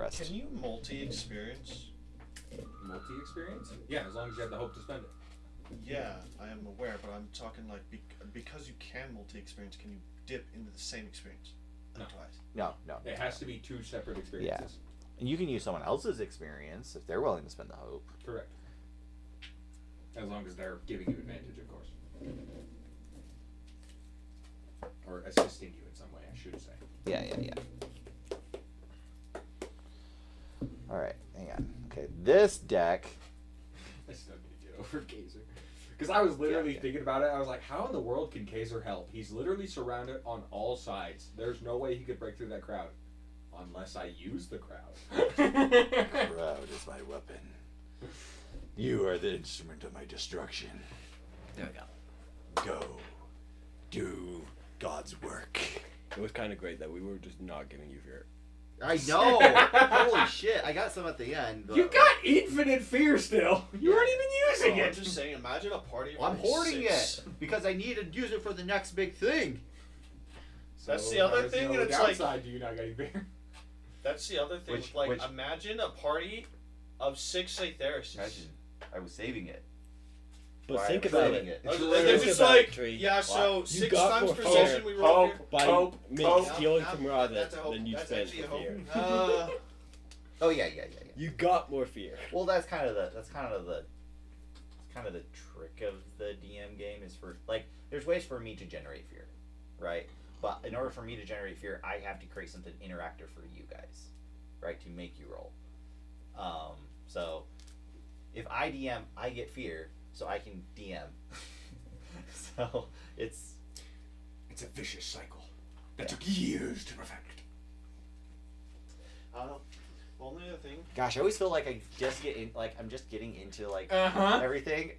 impressed. Can you multi-experience? Multi-experience? Yeah, as long as you have the hope to spend it. Yeah, I am aware, but I'm talking like because you can multi-experience, can you dip into the same experience? No. Twice. No. It has to be 2 separate experiences. And you can use someone else's experience if they're willing to spend the hope. Correct. As long as they're giving you advantage, of course. Or assisting you in some way, I should say. Yeah. Alright, hang on. Okay, this deck... I still need to get over Kaiser. Because I was literally thinking about it. I was like, how in the world can Kaiser help? He's literally surrounded on all sides. There's no way he could break through that crowd. Unless I use the crowd. Crowd is my weapon. You are the instrument of my destruction. There we go. Go. Do God's work. It was kind of great that we were just not giving you fear. I know. Holy shit! I got some at the end. But... You got infinite fear still. You aren't even using I'm it. just saying, imagine a party of I'm like hoarding 6. it because I need to use it for the next big thing. That's the other there's thing, no and it's like- downside to you not getting fear. That's the other thing. Imagine a party of 6 Aetherises. Imagine, I was saving it. But Why think I'm about saving it. They're Think just about like, it, Tree. yeah, so You 6 got times for per session we roll fear. By Hope. stealing Now- from now Rather that's a hope. than you That's spent actually a for hope. fear. Oh yeah. You got more fear. Well, that's kind of the trick of the DM game is for like there's ways for me to generate fear, right? But in order for me to generate fear, I have to create something interactive for you guys, right? To make you roll. So if I DM, I get fear, so I can DM. So it's It's a vicious cycle that took years to perfect. Only other thing. Gosh, I always feel like I'm just getting into like everything,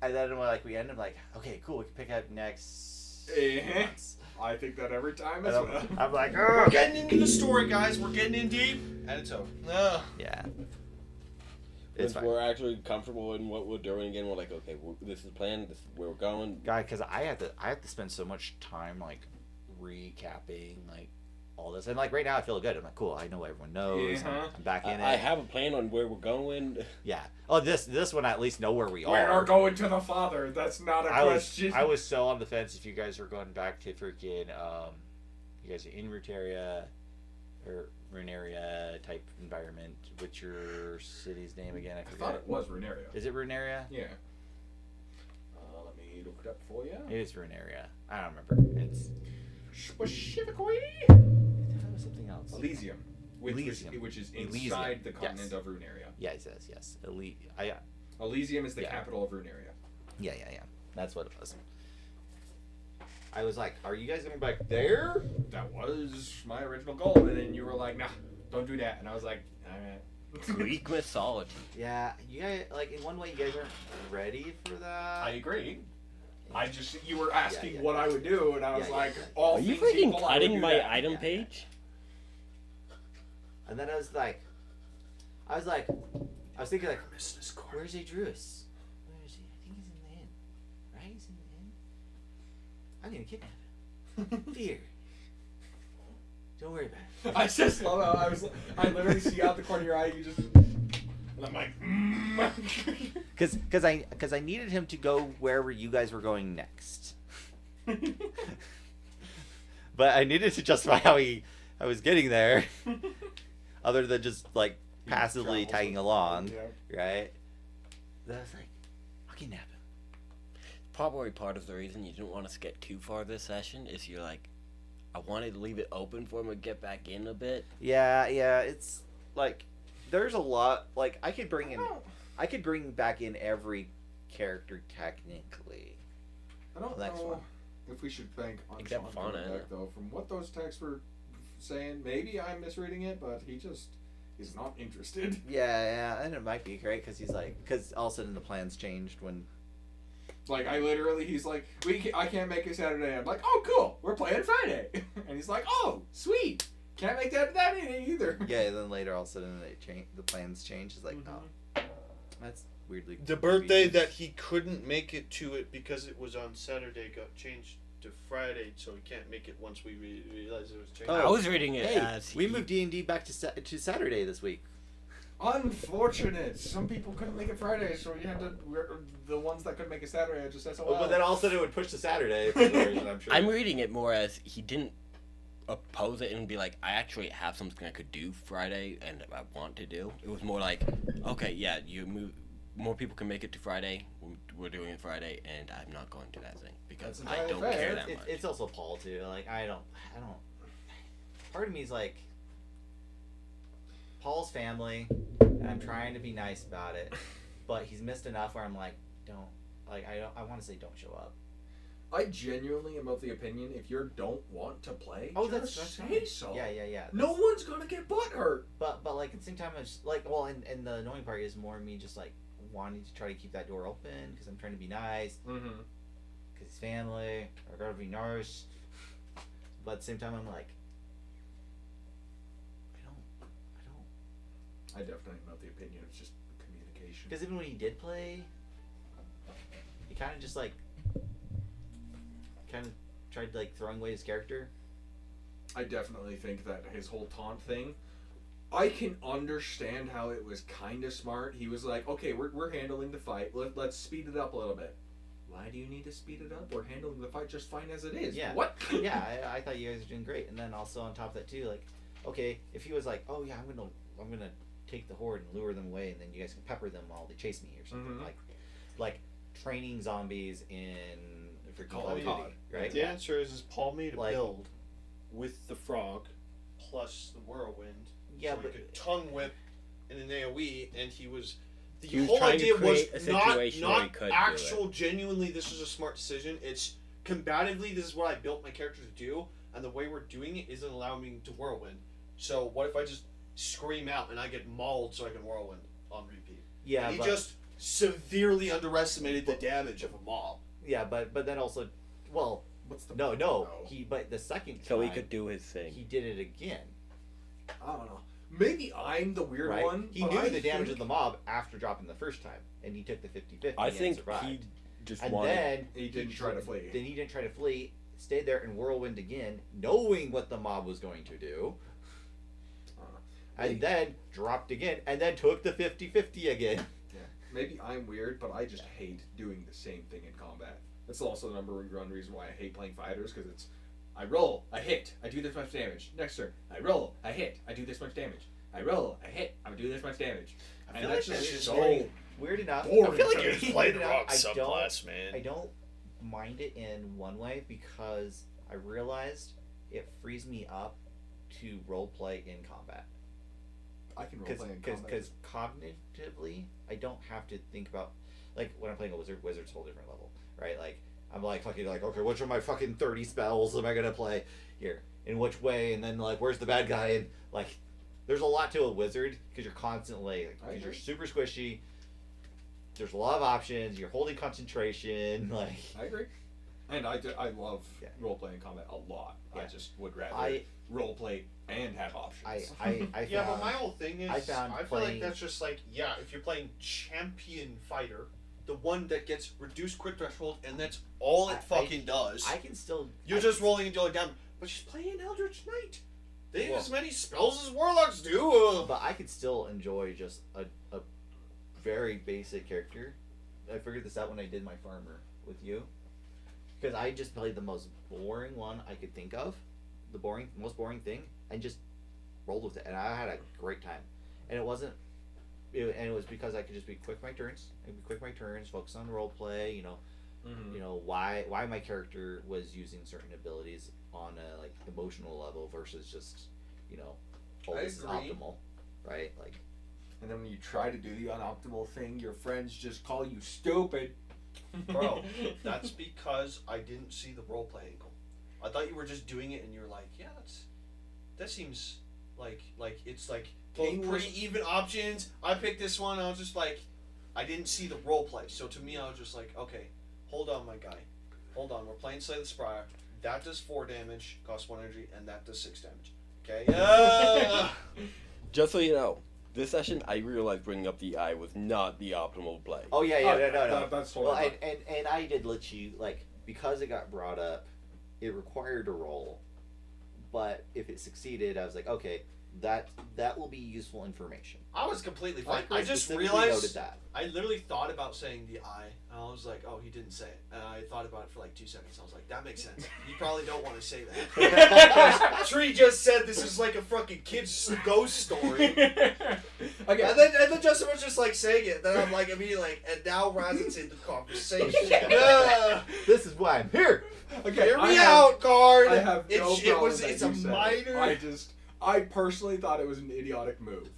and then when like we end, I'm like, okay, cool, we can pick up next. months. I think that every time And as well. I'm like, We're getting into the story, guys. We're getting in deep, and it's over. yeah. It's Once fine. we're actually comfortable in what we're doing again, we're like, okay, this is planned. This is where we're going. Guy, because I have to spend so much time like recapping like all this, and like right now I feel good. I'm like, cool, I know what everyone knows. I'm back in it. I have a plan on where we're going. Yeah. Oh, this one I at least know where we We are. are going to the Father. That's not a question. I was so on the fence if you guys were going back to freaking you guys are in Runeria or Runeria type environment. What's your city's name again? I I forget. thought it was Runeria. Is it Runeria? Yeah. Let me look it up for you. It is Runeria. I don't remember. It's Specifically that was something else. Elysium, Elysium. which is Elysium. inside the continent Yes. of Runeria. Yeah, it says yes. Elysium is the Yeah. capital of Runeria. Yeah. That's what it was. I was like, "Are you guys going back there?" That was my original goal, and then you were like, "Nah, don't do that," and I was like, "Alright." Greek mythology. Yeah, you guys like in one way you guys aren't ready for that. I agree. You were asking Yeah. what I would do, and I was Yeah. like, all Are you things freaking equal, I would cutting do my that. item Yeah. page? And then I was thinking like, where's Adruis? Where is he? I think he's in the inn. Right? He's in the inn. I'm gonna kidnap him. Fear. Don't worry about it. I just love how I literally see out the corner of your eye, you just, and I'm like, Because I needed him to go wherever you guys were going next. But I needed to justify how I was getting there, other than just like passively tagging along, right? Then I was like, I'll kidnap him. Probably part of the reason you didn't want us to get too far this session is you're like, I wanted to leave it open for him to get back in a bit. Yeah, it's like there's a lot. Like I could bring back in every character technically. I don't Next know one. if we should thank Except Anshan Fauna, coming back, though. From what those texts were saying, maybe I'm misreading it, but he just is not interested. Yeah, and it might be great because because all of a sudden the plans changed when. Like, he's like, I can't make it Saturday. I'm like, oh, cool, we're playing Friday. And he's like, oh, sweet, can't make that either. Yeah, and then later all of a sudden the plans change. It's like, oh, that's weirdly. The birthday that he couldn't make it to it because it was on Saturday got changed to Friday, so we can't make it once we realize it was changed. I was reading it Hey, as we moved D&D back to Saturday this week. Unfortunate. Some people couldn't make it Friday, so you had to. The ones that couldn't make it Saturday, just SOL. Well, but then all of a sudden it would push to Saturday for some reason, I'm sure. I'm reading it more as he didn't oppose it and be like, I actually have something I could do Friday and I want to do. It was more like, okay, yeah, you move. More people can make it to Friday. We're doing it Friday, and I'm not going to that thing because That's I entirely don't fair. care that much. It's also Paul too. Like I don't. Part of me is like, Paul's family, and I'm trying to be nice about it, but he's missed enough where I'm like, don't. Like I want to say don't show up. I genuinely am of the opinion if you don't want to play, That's say fine. so. Yeah. No one's gonna get butthurt. But like at the same time, it's like, well, and the annoying part is more me just like wanting to try to keep that door open because I'm trying to be nice. Mm-hmm. Because it's family, I gotta be nice. But at the same time, I'm like, I don't. I definitely am of the opinion it's just communication. Because even when he did play, he kind of just like, tried like throwing away his character. I definitely think that his whole taunt thing, I can understand how it was kind of smart. He was like, okay, we're handling the fight. Let's speed it up a little bit. Why do you need to speed it up? We're handling the fight just fine as it is. Yeah. What? Yeah, I thought you guys were doing great. And then also on top of that too, like, okay, if he was like, oh yeah, I'm gonna take the horde and lure them away, and then you guys can pepper them while they chase me or something, like training zombies in freaking Call of Duty, right? The answer is Paul made a Like- build with the frog plus the whirlwind. Yeah, so but he could tongue whip in an AoE, and he was. The He was whole trying to idea was create a situation where he not could do actual, genuinely, this is a smart decision. It's combatively, this is what I built my character to do, and the way we're doing it isn't allowing me to whirlwind. So what if I just scream out and I get mauled so I can whirlwind on repeat? Yeah, And he but, just severely underestimated the damage of a mob. yeah, but then also, well, What's the no, but the second So he time, could do his thing. he did it again, I don't know. Maybe I'm the weird right? one. He but knew I the damage think- of the mob after dropping the first time, and he took the 50-50 I and think survived. he just And wanted. then He didn't try to flee. Then he didn't try to flee. Stayed there and whirlwind again, knowing what the mob was going to do. And then dropped again, and then took the 50-50 again. Yeah. Maybe I'm weird, but I just hate doing the same thing in combat. That's also the number one reason why I hate playing fighters, because it's I roll, I hit, I do this much damage. Next turn, I roll, I hit, I do this much damage. I roll, I hit, I do this much damage. I And feel that's like that's just just so Weird enough. boring. I feel like to you're me. playing the wrong subclass, man. I don't mind it in one way because I realized it frees me up to role play in combat. I can role play in combat. Because cognitively, I don't have to think about, like when I'm playing a wizard's a whole different level, right? Like I'm like fucking like, okay, which of my fucking 30 spells am I gonna play here? In which way? And then like, where's the bad guy? And like, there's a lot to a wizard because you're constantly, because you're super squishy. There's a lot of options. You're holding concentration. Like I agree. And I love Yeah. role playing combat a lot. I Yeah. just would rather I- role play and have options. I found, Yeah, but my whole thing is, I found feel like playing- that's just like, yeah, if you're playing champion fighter, the one that gets reduced crit threshold, and that's all it fucking does. I can still. You're I just can- rolling and dealing damage. But she's playing Eldritch Knight. They have Well- as many spells as warlocks do. But I could still enjoy just a very basic character. I figured this out when I did my farmer with you, because I just played the most boring one I could think of, most boring thing, and just rolled with it, and I had a great time. And it wasn't, and it was because I could just be quick my turns, focus on role play. You know why my character was using certain abilities on a like emotional level versus just I this is agree. optimal, right? Like. And then when you try to do the unoptimal thing, your friends just call you stupid. Bro, that's because I didn't see the roleplay angle. I thought you were just doing it, and you're like, yeah, that seems like it's like Kane both pretty even options. I picked this one. I was just like, I didn't see the roleplay, so to me, I was just like, okay, hold on, my guy, hold on. We're playing Slay the Spire. That does 4 damage, costs 1 energy, and that does 6 damage. Okay. Just so you know, this session I realized bringing up the eye was not the optimal play. Oh yeah, no. That's totally Well, fine. and I did let you like because it got brought up it required a roll, but if it succeeded, I was like, okay, that will be useful information. I was completely fine. I I just specifically realized noted that. I literally thought about saying the I, and I was like, oh, he didn't say it. And I thought about it for like 2 seconds. I was like, that makes sense. You probably don't want to say that. Tree just said this is like a fucking kid's ghost story. Okay. And then Justin was just like saying it. Then I'm like immediately like, and now Razan's in the conversation. This is why I'm here. Okay. Hear me out, guard. I have no problem that It's a you said it. minor. I personally thought it was an idiotic move.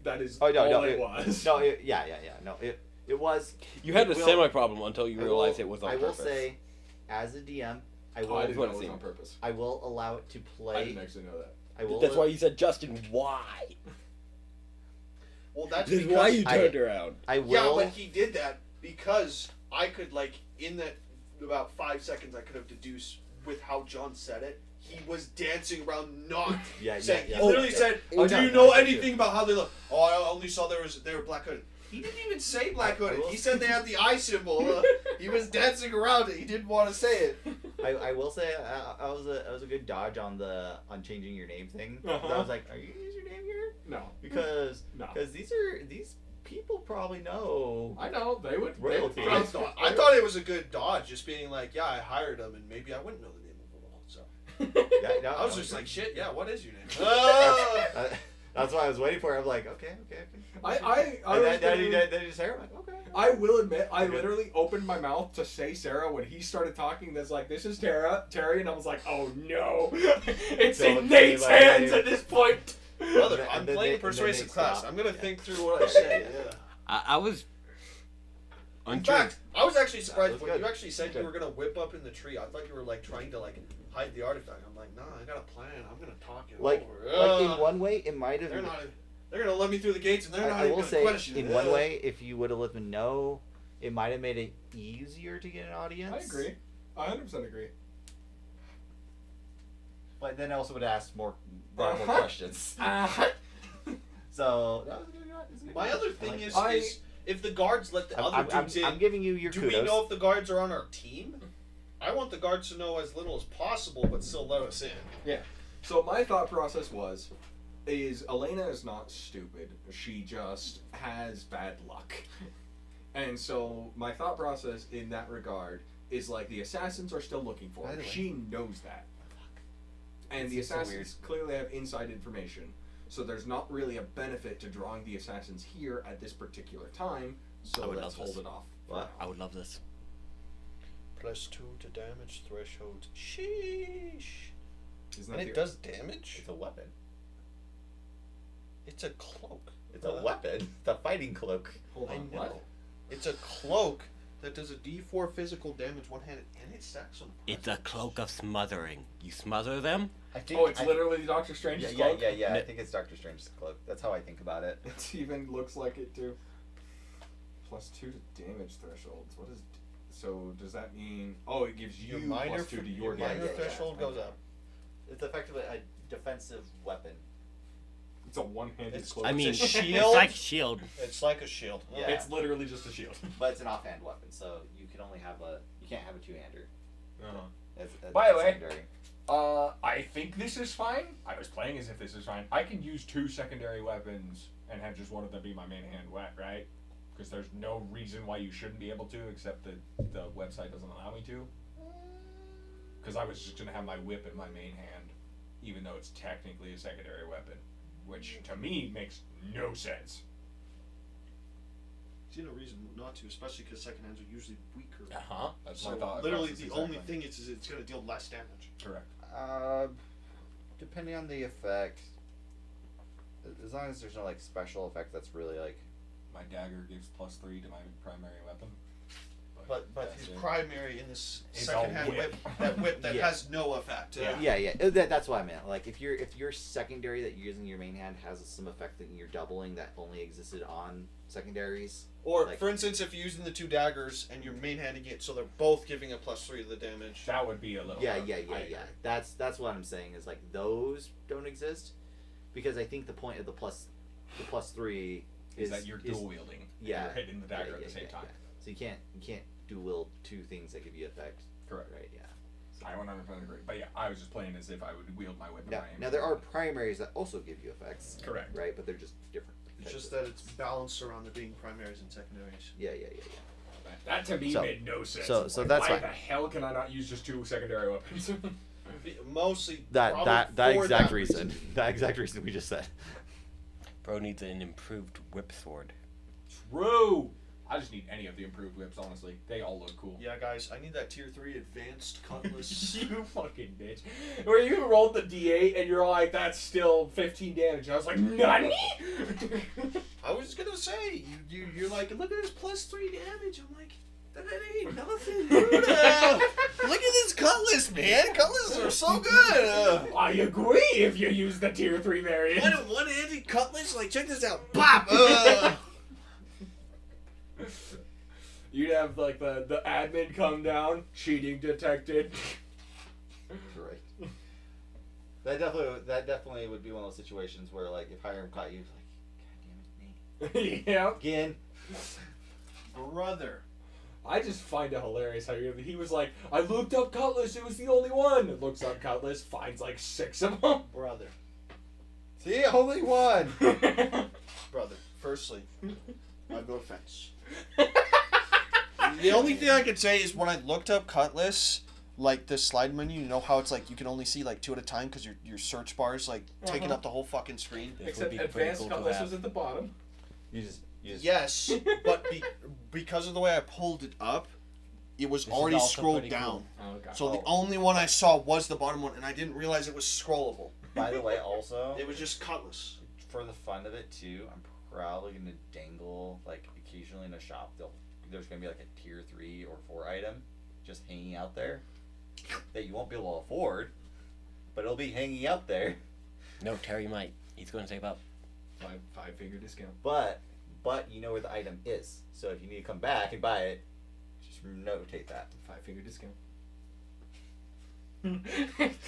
That is Oh no, all no, it was. No, yeah. No, it was. You had a It will- semi-problem until you I realized will- it was on I purpose. will say, as a DM, I Oh, will. I didn't know what it it was seemed. on purpose. I will allow it to I play. didn't actually know that. I will. That's why you said, Justin, why? Well, that's This is because why you I- turned around. I will. Yeah, but he did that because I could, like, in that about 5 seconds, I could have deduced with how John said it. He was dancing around, not saying. yeah. He literally said, Oh, "Do no, you no, know I got you. anything about how they look?" Oh, I only saw they were black hooded. He didn't even say black I hooded. will- He said they had the eye symbol. He was dancing around it. He didn't want to say it. I will say I was a good dodge on changing your name thing. 'Cause Uh-huh. I was like, are you gonna use your name here? No. Because No. these people probably know. I know they would. Royalty. I thought it was a good dodge, just being like, yeah, I hired him, and maybe I wouldn't know the name of the role. So Yeah, no, I was no, just okay. like, shit, yeah, what is your name? That's why I was waiting for it. I'm like, okay. I And was then gonna- you just hear, I'm like, okay. I will admit, I Okay. literally opened my mouth to say Sarah when he started talking. That's like, this is Terry, and I was like, oh no, it's Don't in say Nate's my hands name. at this point. Brother, And I'm then playing they- and then persuasive they class. stop. I'm gonna Yeah. think through what I say. Yeah. I was In unsure. fact, I was actually That surprised was when good. you actually said you Good. were gonna whip up in the tree. I thought you were like trying to like hide the artifact. I'm like, nah, I got a plan. I'm gonna talk it Like over. in one way, it might have. They're not. They're gonna let me through the gates, and they're not I even will gonna say, question in it. one way, if you would have let me know, it might have made it easier to get an audience. I agree. I 100% agree. But then I also would ask more Uh-huh. questions. Uh-huh. So that was a good one. It's a good My one. other I thing like is, it. is if the guards let the other I'm dudes in, I'm giving you your do kudos. we know if the guards are on our team? I want the guards to know as little as possible, but still let us in. So my thought process is Elena is not stupid. She just has bad luck. And so my thought process in that regard is like the assassins are still looking for By her. the way- She knows that. And the This is so assassins clearly have inside information. So there's not really a benefit to drawing the assassins here at this particular time. I So would let's love hold this. it off. What? I would love this. +2 to damage threshold. Sheesh. Isn't And that it the- does damage? It's a weapon. It's a cloak. It's a weapon. It's a fighting cloak. Hold I on, know. what? It's a cloak that does a D4 physical damage one-handed, and it stacks on. It's a cloak of smothering. You smother them? I think. Oh, it's literally Doctor Strange's cloak? Yeah. No. I think it's Doctor Strange's cloak. That's how I think about it. It even looks like it too. +2 to damage thresholds. What is? So does that mean? Oh, it gives you Your minor +2 to your Yeah, minor yeah, damage. threshold goes up. It's effectively a defensive weapon. It's a one-handed It's- cloak. I mean, a it's shield. like shield. It's like a shield. Yeah. it's literally just a shield. But it's an offhand weapon, so you can only have you can't have a two-hander. As By the way- secondary. I think this is fine. I was playing as if this is fine. I can use 2 secondary weapons and have just one of them be my main hand wet, right? Because there's no reason why you shouldn't be able to, except that the website doesn't allow me to. Because I was just gonna have my whip in my main hand, even though it's technically a secondary weapon, which to me makes no sense. See no reason not to, especially because second hands are usually weaker. That's So my thought. literally, process the only exactly. thing is it's going to deal less damage. Correct. Depending on the effect, as long as there's no like special effect that's really like. My dagger gives +3 to my primary weapon. But that's his it. primary in this It's second a hand whip. whip that Yeah. has no effect. Yeah. That's what I meant. Like if your secondary that you're using your main hand has some effect that you're doubling that only existed on secondaries. Or, Like- for instance, if you're using the 2 daggers and you're main handing it, so they're both giving a +3 to the damage. That would be a little. Yeah. I- That's what I'm saying is like those don't exist, because I think the point of the +3 Is that you're dual wielding. Yeah. You're hitting the dagger at the same time. So you can't dual wield 2 things that give you effect. Correct. Right. Yeah. I 100% agree. But yeah, I was just playing as if I would wield my whip. Now there are primaries that also give you effects. Correct. Right, but they're just different. It's types just of that it's effects. balanced around there being primaries and secondaries. Yeah. That to me So- made no sense. so Like, that's why fine. the hell can I not use just 2 secondary weapons? Mostly That probably for exact reason. That exact reason we just said. Bro needs an improved whip sword. True. I just need any of the improved whips, honestly. They all look cool. Yeah, guys, I need that tier 3 advanced cutlass. You fucking bitch. Where you rolled the D8 and you're like, that's still 15 damage. I was like, NANI? I was gonna say, you're like, look at this plus 3 damage. I'm like, that ain't nothing, dude. Look at this cutlass, man. Cutlasses are so good. I agree if you use the tier 3 variant. One-handed cutlass? Like, check this out. Bop! You'd have like the admin come down, cheating detected. Right. That definitely would be one of those situations where like if Hiram caught you, like, God damn it, Nate. Yeah. Again. Brother. I just find it hilarious how he was like, I looked up Cutlass, it was the only one. Looks up Cutlass, finds like 6 of them. Brother. See, only one. Brother. Firstly, I'd go fence. The only thing I could say is when I looked up Cutlass, like the slide menu, you know how it's like you can only see like 2 at a time because your search bar is like taking up the whole fucking screen. This Except would be Advanced critical to Cutlass have. was at the bottom. You just Yes, but because of the way I pulled it up, it was This is already also scrolled pretty down. cool. Oh, God. So the only one I saw was the bottom one, and I didn't realize it was scrollable. By the way, also It was just Cutlass. for the fun of it too, I'm probably gonna dangle like occasionally in a shop. There's gonna be like a tier 3 or 4 item just hanging out there that you won't be able to afford, but it'll be hanging out there. No, Terry might. He's going to take about. 5-figure discount. But you know where the item is, so if you need to come back and buy it, just notate that. 5-figure discount.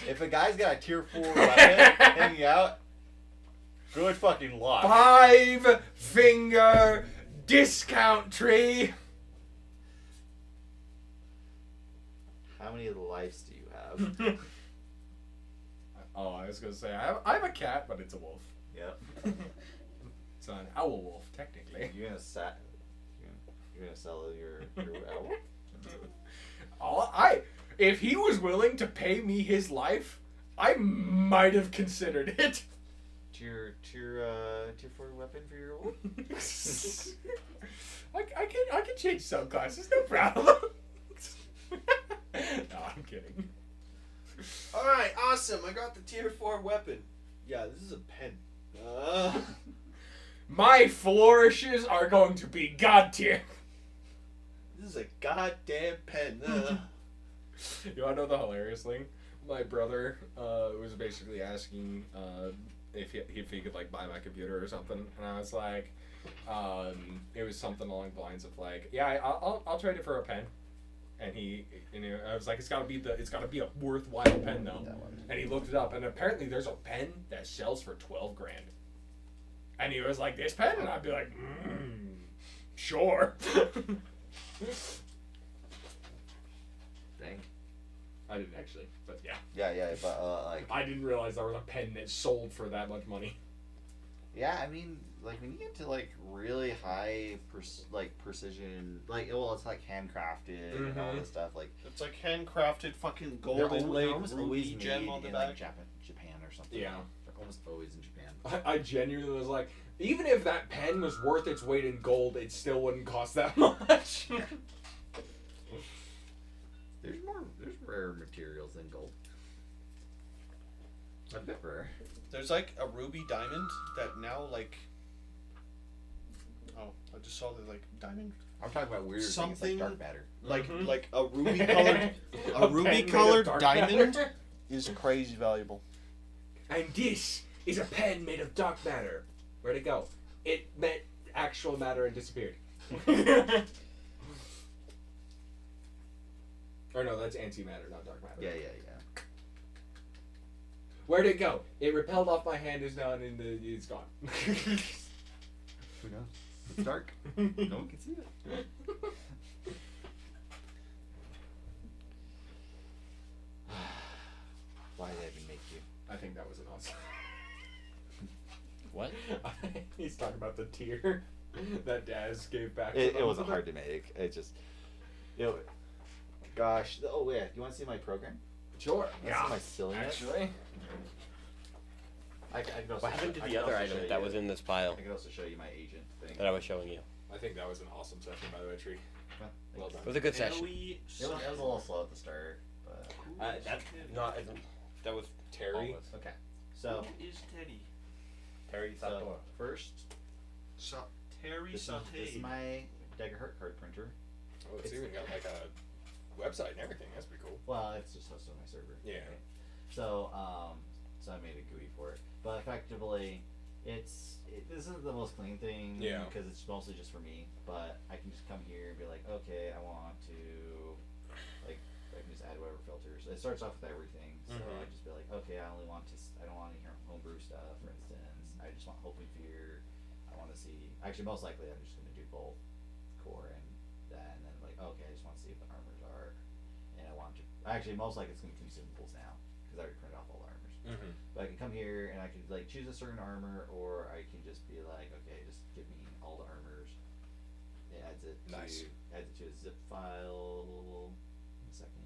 If a guy's got a tier 4 weapon hanging out, good fucking luck. 5-finger discount tree. How many lives do you have? Oh, I was gonna say I have a cat, but it's a wolf. Yep. It's an owl wolf, technically. You're gonna sell your owl? If he was willing to pay me his life, I might have considered it. Tier 4 weapon for your wolf? I can change subclasses, no problem. No, I'm kidding. Alright, awesome. I got the tier 4 weapon. Yeah, this is a pen. My flourishes are going to be god tier. This is a goddamn pen. You wanna know the hilarious thing? My brother was basically asking if he could like buy my computer or something, and I was like, it was something along the lines of like, yeah, I'll trade it for a pen. And I was like, it's gotta be a worthwhile pen though. And he looked it up, and apparently there's a pen that sells for $12,000. And he was like, this pen, and I'd be like, sure. Dang. I didn't actually, but yeah. Yeah, but like. I didn't realize there was a pen that sold for that much money. Yeah, I mean, like when you get to like really high precision, like it's like handcrafted and all this stuff. Like It's like handcrafted fucking gold they're inlaid almost ruby always gem made on the in back. like Japan or something. Yeah. They're almost always in Japan. I genuinely was like, even if that pen was worth its weight in gold, it still wouldn't cost that much. There's rarer materials than gold. A bit rare. There's like a ruby diamond that now like. Oh, I just saw the like diamond. I'm talking about weird things Something- like dark matter. Like Mhm. like a ruby colored a ruby pen made of colored dark diamond matter. is crazy valuable. And this is a pen made of dark matter. Where'd it go? It met actual matter and disappeared. Or no, that's antimatter, not dark matter. Yeah. Where'd it go? It repelled off my hand, is now in the. It's gone. Who knows? It's dark. No one can see it. I think that was an awesome. What? He's talking about the tear that Daz gave back. It wasn't hard to make. It just, gosh. Oh yeah, you want to see my program? Sure. Wanna see my silliness? Actually. I can also What happened to I the can other also item show that you- was in this pile I can also show you my agent thing. that I was showing you? I think that was an awesome session, by the way, Tree. Well done. It was a good session. Terry It was a little slow at the start, but That's not. That was Terry. almost. okay. So, Who is Teddy? Terry so first, Terry this is my DaggerHeart card printer. Oh, it's even got like a website and everything. That's pretty cool. Well, it's just hosted on my server. Yeah. Okay. So, so I made a GUI for it, but effectively, this isn't the most clean thing. Yeah. Because it's mostly just for me, but I can just come here and be like, okay, I want to, like, I can just add whatever filters. It starts off with everything, so I just be like, okay, I don't want any homebrew stuff, for instance. I just want Hope and Fear. I want to see. Actually, most likely, I'm just going to do both core and that, and then like, okay, I just want to see if the armors are, and I want to. Actually, most likely it's going to be consumables now because I already printed off all the armors. Mm-hmm. But I can come here and I can like choose a certain armor, or I can just be like, okay, just give me all the armors. It adds it Nice. to a zip file. One second.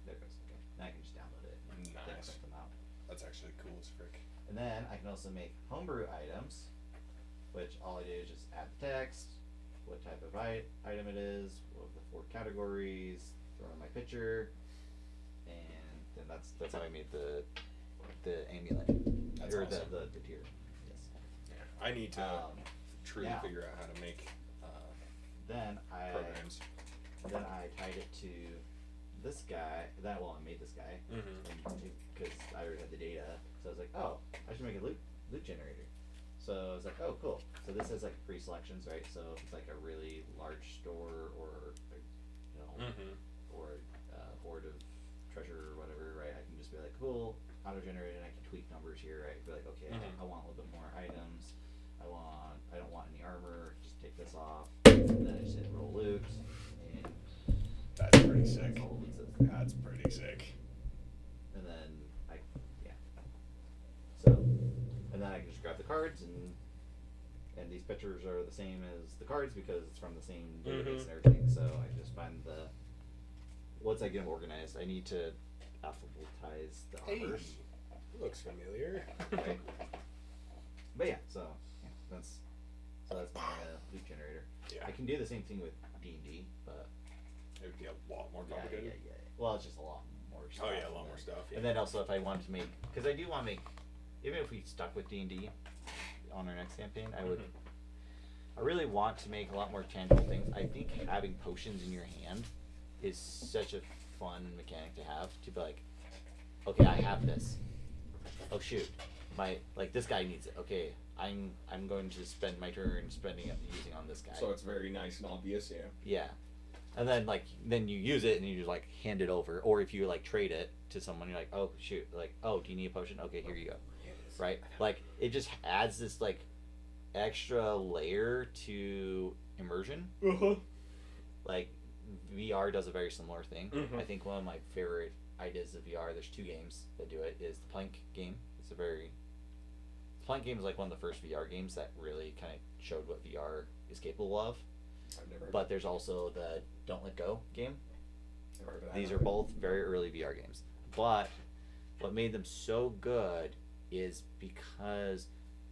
There it goes. Okay. Now I can just download it and then Nice. print them out. That's actually cool as frick. And then I can also make homebrew items, which all I do is just add the text, what type of item it is, what the 4 categories, throw in my picture, and then that's how I made the amulet. That's or awesome. the tier. Yes. Yeah. I need to truly now- figure out how to make Then programs. I tied it to this guy. I made this guy because I already had the data. So I was like, oh, I should make a loot generator. So I was like, oh, cool. So this has like pre-selections, right? So if it's like a really large store or or a hoard of treasure or whatever, right? I can just be like, cool, auto-generated, and I can tweak numbers here, right? Be like, okay, I want a little bit more items. I don't want any armor. Just take this off. And then I just hit roll loot, and That's pretty sick. that's all it says. That's pretty sick. And then So, and then I can just grab the cards, and these pictures are the same as the cards because it's from the same database and everything. So I can just find once I get them organized, I need to alphabetize the armors. Looks familiar. Right? But yeah, so that's my loot generator. Yeah. I can do the same thing with D&D, but It would be a lot more yeah. complicated. Well, it's just a lot more stuff. Oh yeah, a lot more stuff. Yeah. And then also if I wanted to make, because I do want to make, even if we stuck with D&D on our next campaign, I really want to make a lot more tangible things. I think having potions in your hand is such a fun mechanic to have, to be like, okay, I have this. Oh shoot, this guy needs it. Okay, I'm going to spend my turn using on this guy. So it's very nice and obvious. Yeah. Yeah. And then you use it and you just like hand it over, or if you like trade it to someone, you're like, oh shoot, like, oh, do you need a potion? Okay, here you go. Right? Like it just adds this like extra layer to immersion. Like VR does a very similar thing. I think one of my favorite ideas of VR, there's 2 games that do it, is the Plank game. The Plank game is like one of the first VR games that really kind of showed what VR is capable of. I've never. But there's also the Don't Let Go game. Never heard of that. These are both very early VR games. But what made them so good is because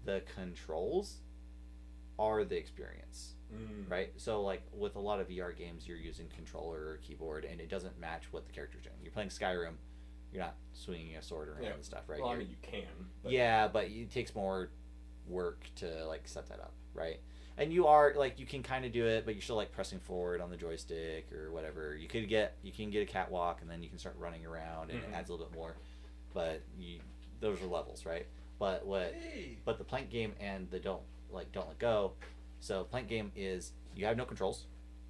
the controls are the experience, right? So like with a lot of VR games, you're using controller or keyboard, and it doesn't match what the character's doing. You're playing Skyrim, you're not swinging a sword around and stuff, right? Well, I mean, you can. But Yeah, but it takes more work to like set that up, right? And you are like, you can kind of do it, but you're still like pressing forward on the joystick or whatever. You can get a catwalk, and then you can start running around, and it adds a little bit more. But those are levels, right? But but the Plank game and the Don't Let Go. So Plank game is you have no controls,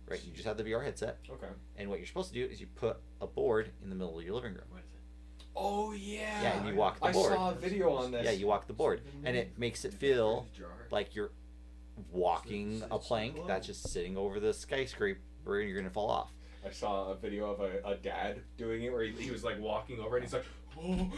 right? You just have the VR headset, Okay. and what you're supposed to do is you put a board in the middle of your living room. What is it? Oh yeah. Yeah, and you walk the I board. saw a video on this. Yeah, you walk the board, and it makes it feel like you're walking a plank that's just sitting over the skyscraper, and you're gonna fall off. I saw a video of a dad doing it where he was like walking over and he's like, and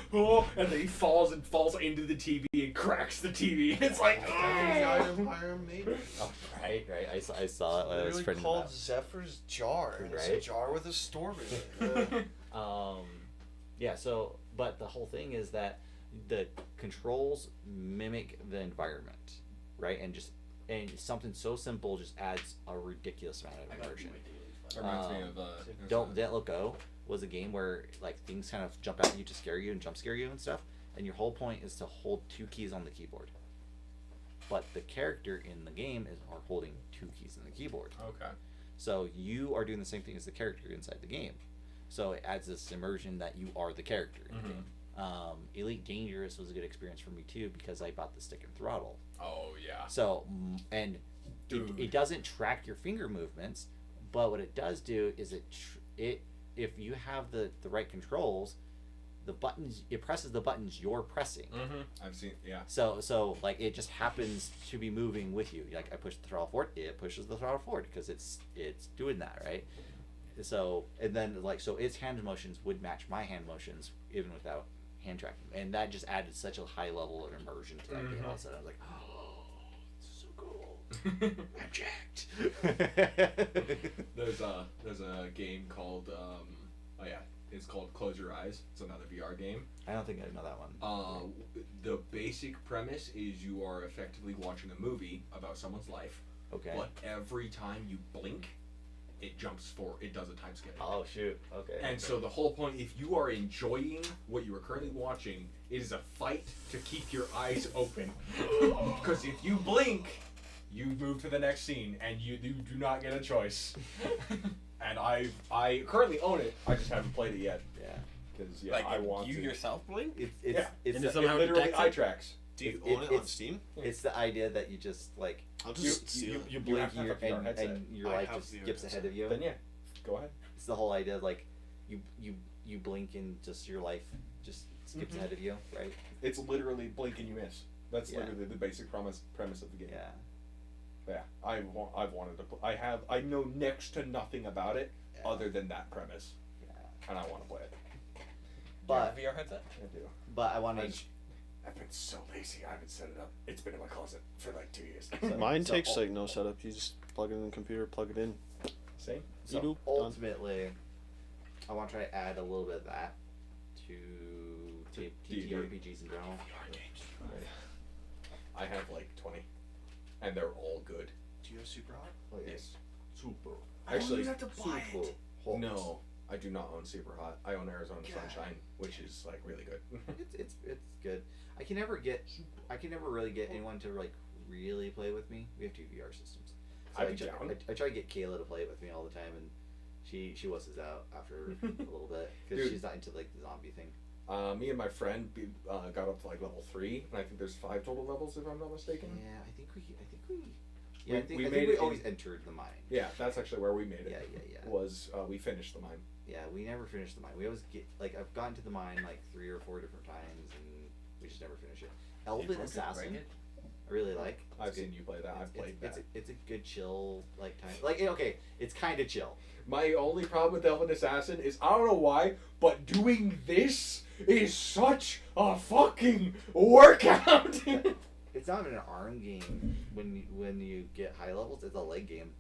then he falls into the TV and cracks the TV. It's like, Iron Maiden. Oh, right. I saw it when I was Literally printing called it Zephyr's Jar. And It's a Right. jar with a storm in it. out. Yeah. So, but the whole thing is that the controls mimic the environment, right? And something so simple just adds a ridiculous amount of immersion. That reminds me of Don't Let Go was a game where like things kind of jump at you to scare you and jump scare you and stuff, and your whole point is to hold 2 keys on the keyboard. But the character in the game are holding 2 keys on the keyboard. Okay. So you are doing the same thing as the character inside the game. So it adds this immersion that you are the character in the game. Elite Dangerous was a good experience for me too because I bought the stick and throttle. Oh yeah. So and Dude. it doesn't track your finger movements, but what it does do is it if you have the right controls, the buttons it presses the buttons you're pressing. I've seen, yeah. So like it just happens to be moving with you. Like I push the throttle forward, it pushes the throttle forward because it's doing that, right? So and then like so its hand motions would match my hand motions even without hand tracking, and that just added such a high level of immersion to that game. All of a sudden, I was like, oh, this is so cool. I'm jacked. There's a game called it's called Close Your Eyes. It's another VR game. I don't think I know that one. The basic premise is you are effectively watching a movie about someone's life, Okay. but every time you blink, it does a time skip. Oh shoot. Okay. And so the whole point, if you are enjoying what you are currently watching, it is a fight to keep your eyes open. Because if you blink, you move to the next scene, and you do not get a choice. And I currently own it. I just haven't played it yet. Yeah. Because Like I want you to. yourself blink? It's And the, somehow it literally detects eye it? tracks. Do you It- own it on it's- Steam? it's the idea that you just like I'll You just steal it. you have blink to have a VR and headset. your I life have just VR skips headset. ahead of you. Then yeah, go ahead. It's the whole idea like you blink and just your life just skips ahead of you, right? It's literally blink and you miss. That's Yeah. literally the basic premise of the game. Yeah. Yeah, I've wanted to. I know next to nothing about it Yeah. other than that premise, Yeah. and I want to play it. But VR headset? I do. but I want to. I've been so lazy. I haven't set it up. It's been in my closet for like 2 years. Mine so- takes like no setup. You just plug it in the computer, plug it in. Same. So Done. ultimately, I want to try to add a little bit of that to D&D. TTRPGs in general. Right. I have like 20, and they're all good. Do you have Super Hot? Oh, yeah. Yes. Super. Actually, have to buy Super it. hot. no, I do not own Super Hot. I own Arizona Sunshine, which is like really good. It's good. I can never really get anyone to like really play with me. We have 2 VR systems. So I'd be I down. try to get Kayla to play with me all the time, and she wusses out after a little bit because Dude. she's not into like the zombie thing. Me and my friend got up to like level 3, and I think there's 5 total levels if I'm not mistaken. Yeah, I think we We I made think we it always in- entered the mine. Yeah, that's actually where we made it. Yeah. Was we finished the mine. Yeah, we never finished the mine. We always get like I've gotten to the mine like 3 or 4 different times, and we just never finish it. Elven Assassin, I really like. It's I've good. seen you play that. I've played that. It's a good chill like time. Like okay, it's kind of chill. My only problem with Elven Assassin is I don't know why, but doing this is such a fucking workout. It's not even an arm game when you get high levels. It's a leg game.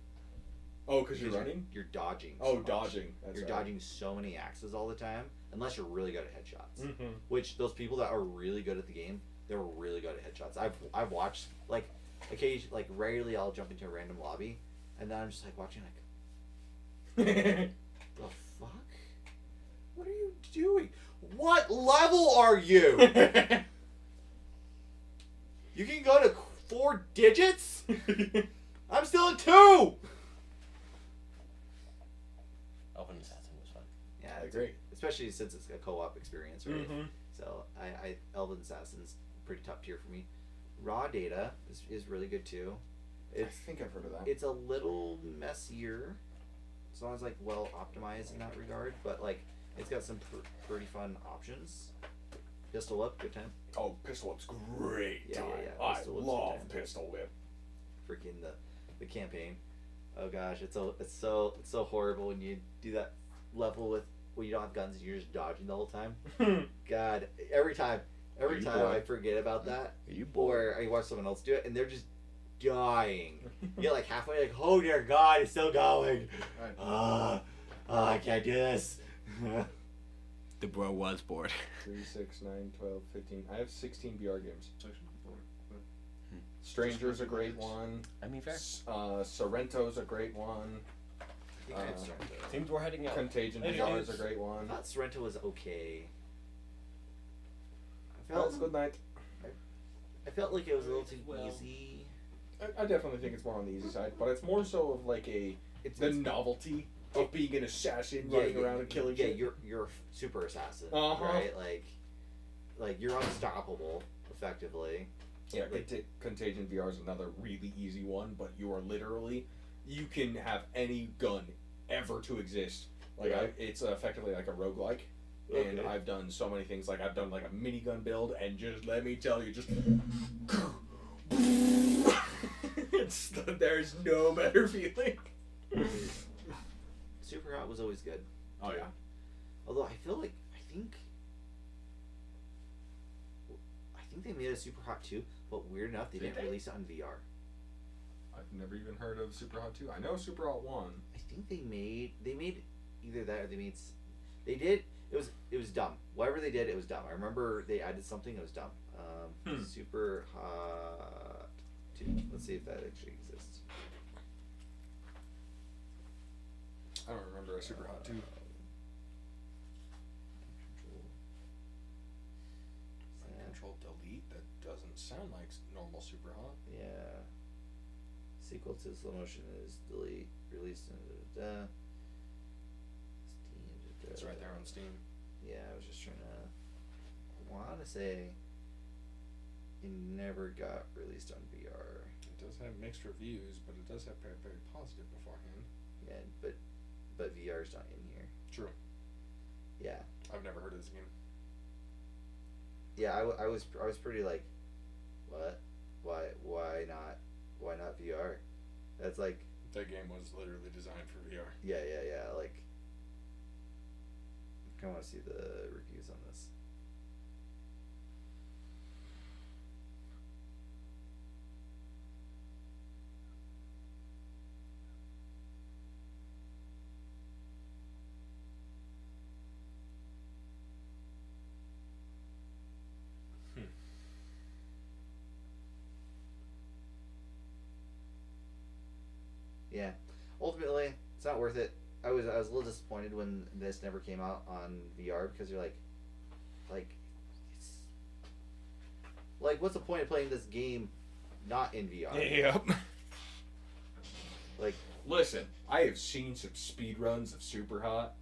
Oh, because you're running? You're dodging. Oh, so much. dodging. That's You're right. dodging so many axes all the time, unless you're really good at headshots. Mm-hmm. Which those people that are really good at the game, they're really good at headshots. I've watched like occasionally, like rarely I'll jump into a random lobby, and then I'm just like watching like, the fuck? What are you doing? What level are you? You can go to 4 digits? I'm still at 2! Elven Assassin was fun. Yeah, I agree. especially since it's a co-op experience, right? Mhm. So I Elven Assassin's pretty top tier for me. Raw Data is really good too. I think I've heard of that. It's a little messier, as long as like well optimized in that regard, but like it's got some pretty fun options. Pistol Whip, good time. Oh, Pistol Whip's great. Yeah, time. yeah, I Pistol Whip's love good time. Pistol Whip. Freaking the campaign. Oh gosh, it's so horrible when you do that level with when you don't have guns and you're just dodging the whole time. God, every time Are you I bored? forget about that, Are you bored? or I watch someone else do it and they're just dying. You get like halfway, like, oh dear God, it's still going. I can't do this. The bro was bored. 3, 6, 9, 12, 15. I have 16 VR games. Section 4. Stranger's a great one. I mean, fair. Sorrento's a great one. I think I have Sorrento. Seems we're heading out. Contagion Maybe VR is a it's- great I one. thought Sorrento was okay. Well, it's good night. I felt like it was a little too Well. easy. I definitely think it's more on the easy side, but it's more so of like the novelty of being an assassin running around and killing Yeah, shit. you're a super assassin, Uh-huh. right? Like you're unstoppable, effectively. Yeah, Contagion VR is another really easy one, but you are literally, you can have any gun ever to exist. Like, Yeah. it's effectively like a roguelike. And Okay. I've done so many things, like I've done like a minigun build, and just let me tell you, just there's no better feeling. Super Hot was always good. Oh yeah. Although I feel like I think they made a Super Hot 2, but weird enough they Did didn't they? release it on VR. I've never even heard of Super Hot 2. I know Super Hot 1. I think they made either that or they did it was dumb. Whatever they did, it was dumb. I remember they added something, it was dumb. Super Hot 2. Let's see if that actually exists. I don't remember a Super Hot 2. Control Delete? That doesn't sound like normal Super Hot. Yeah. Sequel to slow motion is delete, released in Steam. It's right there on Steam. Yeah, I was just trying to. I want to say it never got released on VR. It does have mixed reviews, but it does have very, very positive beforehand. Yeah, but VR's not in here. True. Yeah. I've never heard of this game. Yeah, I was pretty like, what? Why not VR? That's like, That game was literally designed for VR. yeah, like, I kind of want to see the reviews on this. Yeah, ultimately, it's not worth it. I was a little disappointed when this never came out on VR because you're like, it's like, what's the point of playing this game not in VR? Yep. Like, Listen, I have seen some speed runs of Super Hot,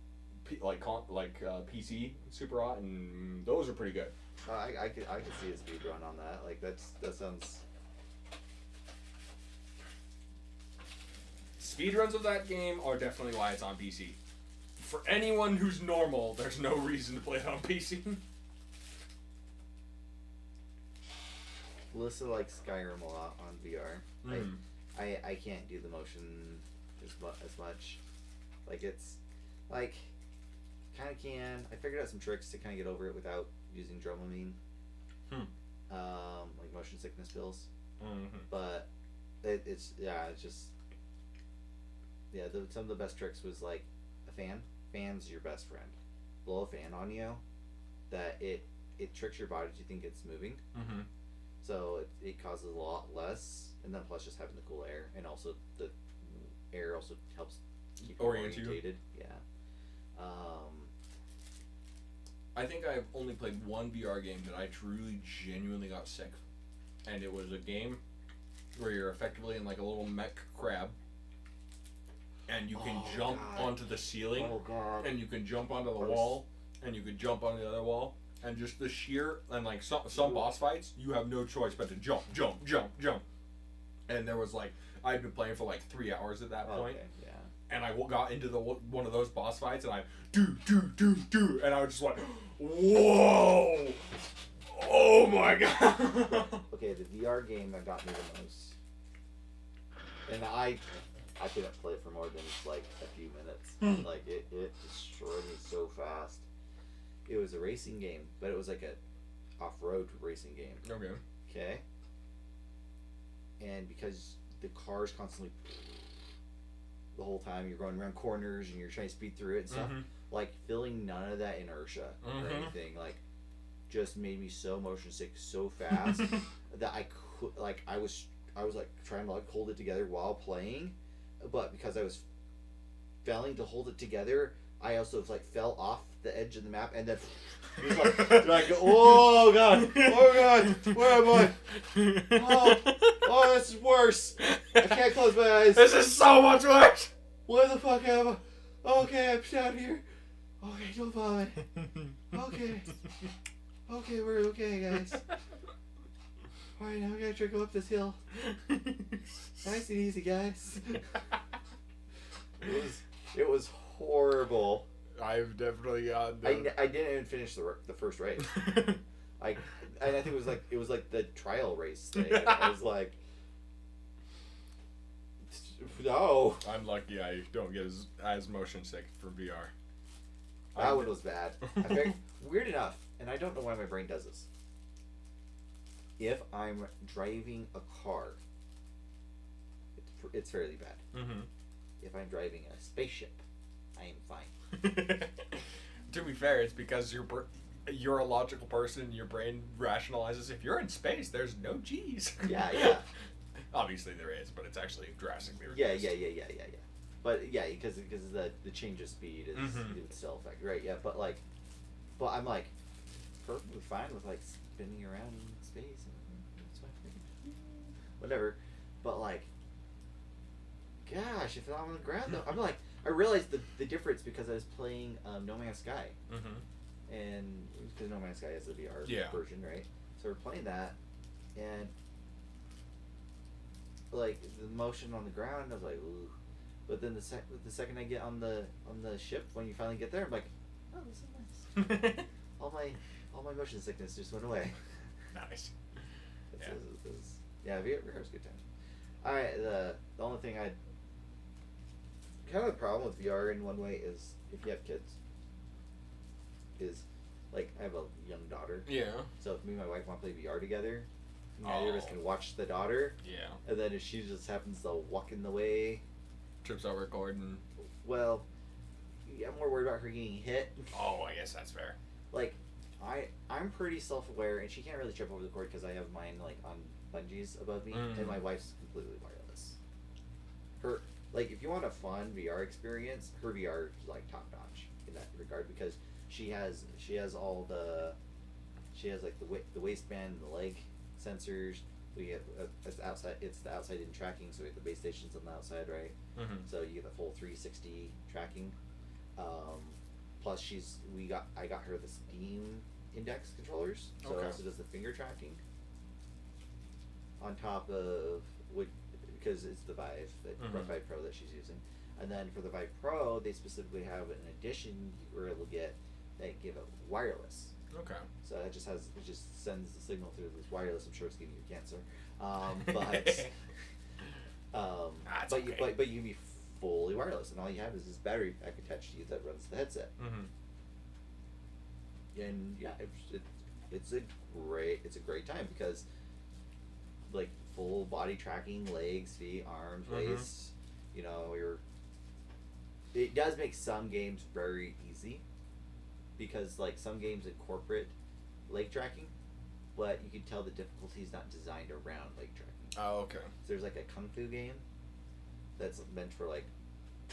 PC Super Hot, and those are pretty good. I could see a speed run on that. Like that sounds. Speedruns of that game are definitely why it's on PC. For anyone who's normal, there's no reason to play it on PC. Melissa likes Skyrim a lot on VR. Mm. I can't do the motion as much. Like it's like kind of can. I figured out some tricks to kind of get over it without using Dramamine. Like motion sickness pills. Mm-hmm. But it's just some of the best tricks was like a fan. Fan's your best friend. Blow a fan on you, that it tricks your body to think it's moving. Mm-hmm. So it causes a lot less, and then plus just having the cool air, and also the air also helps keep you Orient you. orientated. Yeah. I think I've only played one VR game that I truly, genuinely got sick. And it was a game where you're effectively in like a little mech crab. And you can jump onto the ceiling. Oh god. And you can jump onto the wall. And you can jump onto the other wall. And just the sheer, and like some boss fights, you have no choice but to jump. And there was like, I'd been playing for like 3 hours at that point. Okay, yeah. And I got into one of those boss fights, and I do, and I was just like, whoa, oh my god. Okay, the VR game that got me the most, and I I couldn't play it for more than like a few minutes. Like it destroyed me so fast. It was a racing game, but it was like a off-road racing game. Okay. Okay. And because the car's constantly the whole time, you're going around corners and you're trying to speed through it and stuff. Like feeling none of that inertia or anything, like just made me so motion sick so fast that I could I was like trying to like hold it together while playing, but because I was failing to hold it together, I also like fell off the edge of the map and then it was like oh god, where am I? Oh, this is worse. I can't close my eyes. This is so much worse. Where the fuck am I? Okay, I'm down here. Okay, don't follow me. Okay, we're okay, guys. Alright, now we gotta try to go up this hill. Nice and easy, guys. It was horrible. I've definitely got. I didn't even finish the first race. And I think it was like the trial race thing. I was like, no. I'm lucky I don't get as motion sick for VR. That one was bad. Weird enough, and I don't know why my brain does this. If I'm driving a car, it's fairly bad. If I'm driving a spaceship, I am fine. To be fair, it's because you're a logical person. Your brain rationalizes if you're in space, there's no G's. Yeah. Obviously there is, but it's actually drastically Yeah. reduced. But yeah, because the change of speed is it would still affect, right? Yeah, but I'm like perfectly fine with like spinning around in space and it's fine. Whatever. But like, gosh, if I'm on the ground though, I'm like, I realized the difference because I was playing No Man's Sky, and because No Man's Sky is the VR version, right? So we're playing that, and like the motion on the ground, I was like, ooh. But then the second I get on the ship, when you finally get there, I'm like, oh, this is nice. all my motion sickness just went away. Nice. Yeah, VR is a good time. The only thing I kind of the problem with VR in one way is if you have kids, is like I have a young daughter. Yeah. So if me and my wife want to play VR together, neither of us can watch the daughter. Yeah. And then if she just happens to walk in the way, trips over a cord and. Well, I'm more worried about her getting hit. Oh, I guess that's fair. Like, I'm pretty self-aware, and she can't really trip over the cord because I have mine like on bungees above me, and my wife's completely wireless. Her like, if you want a fun VR experience, her VR is like top notch in that regard because she has like the waistband and the leg sensors. We have it's the outside in tracking, so we have the base stations on the outside, right? So you get the full 360 tracking. Plus I got her the Steam Index controllers, so it also does the finger tracking. On top of because it's the Vive Vive Pro that she's using, and then for the Vive Pro, they specifically have an addition you were able to get that give it wireless. Okay. So it just sends the signal through this wireless. I'm sure it's giving you cancer, but you can be fully wireless, and all you have is this battery pack attached to you that runs the headset. And yeah, it's a great time because like full body tracking, legs, feet, arms, waist. You know, it does make some games very easy. Because like some games incorporate leg tracking, but you can tell the difficulty is not designed around leg tracking. Oh, okay. So there's like a kung fu game that's meant for like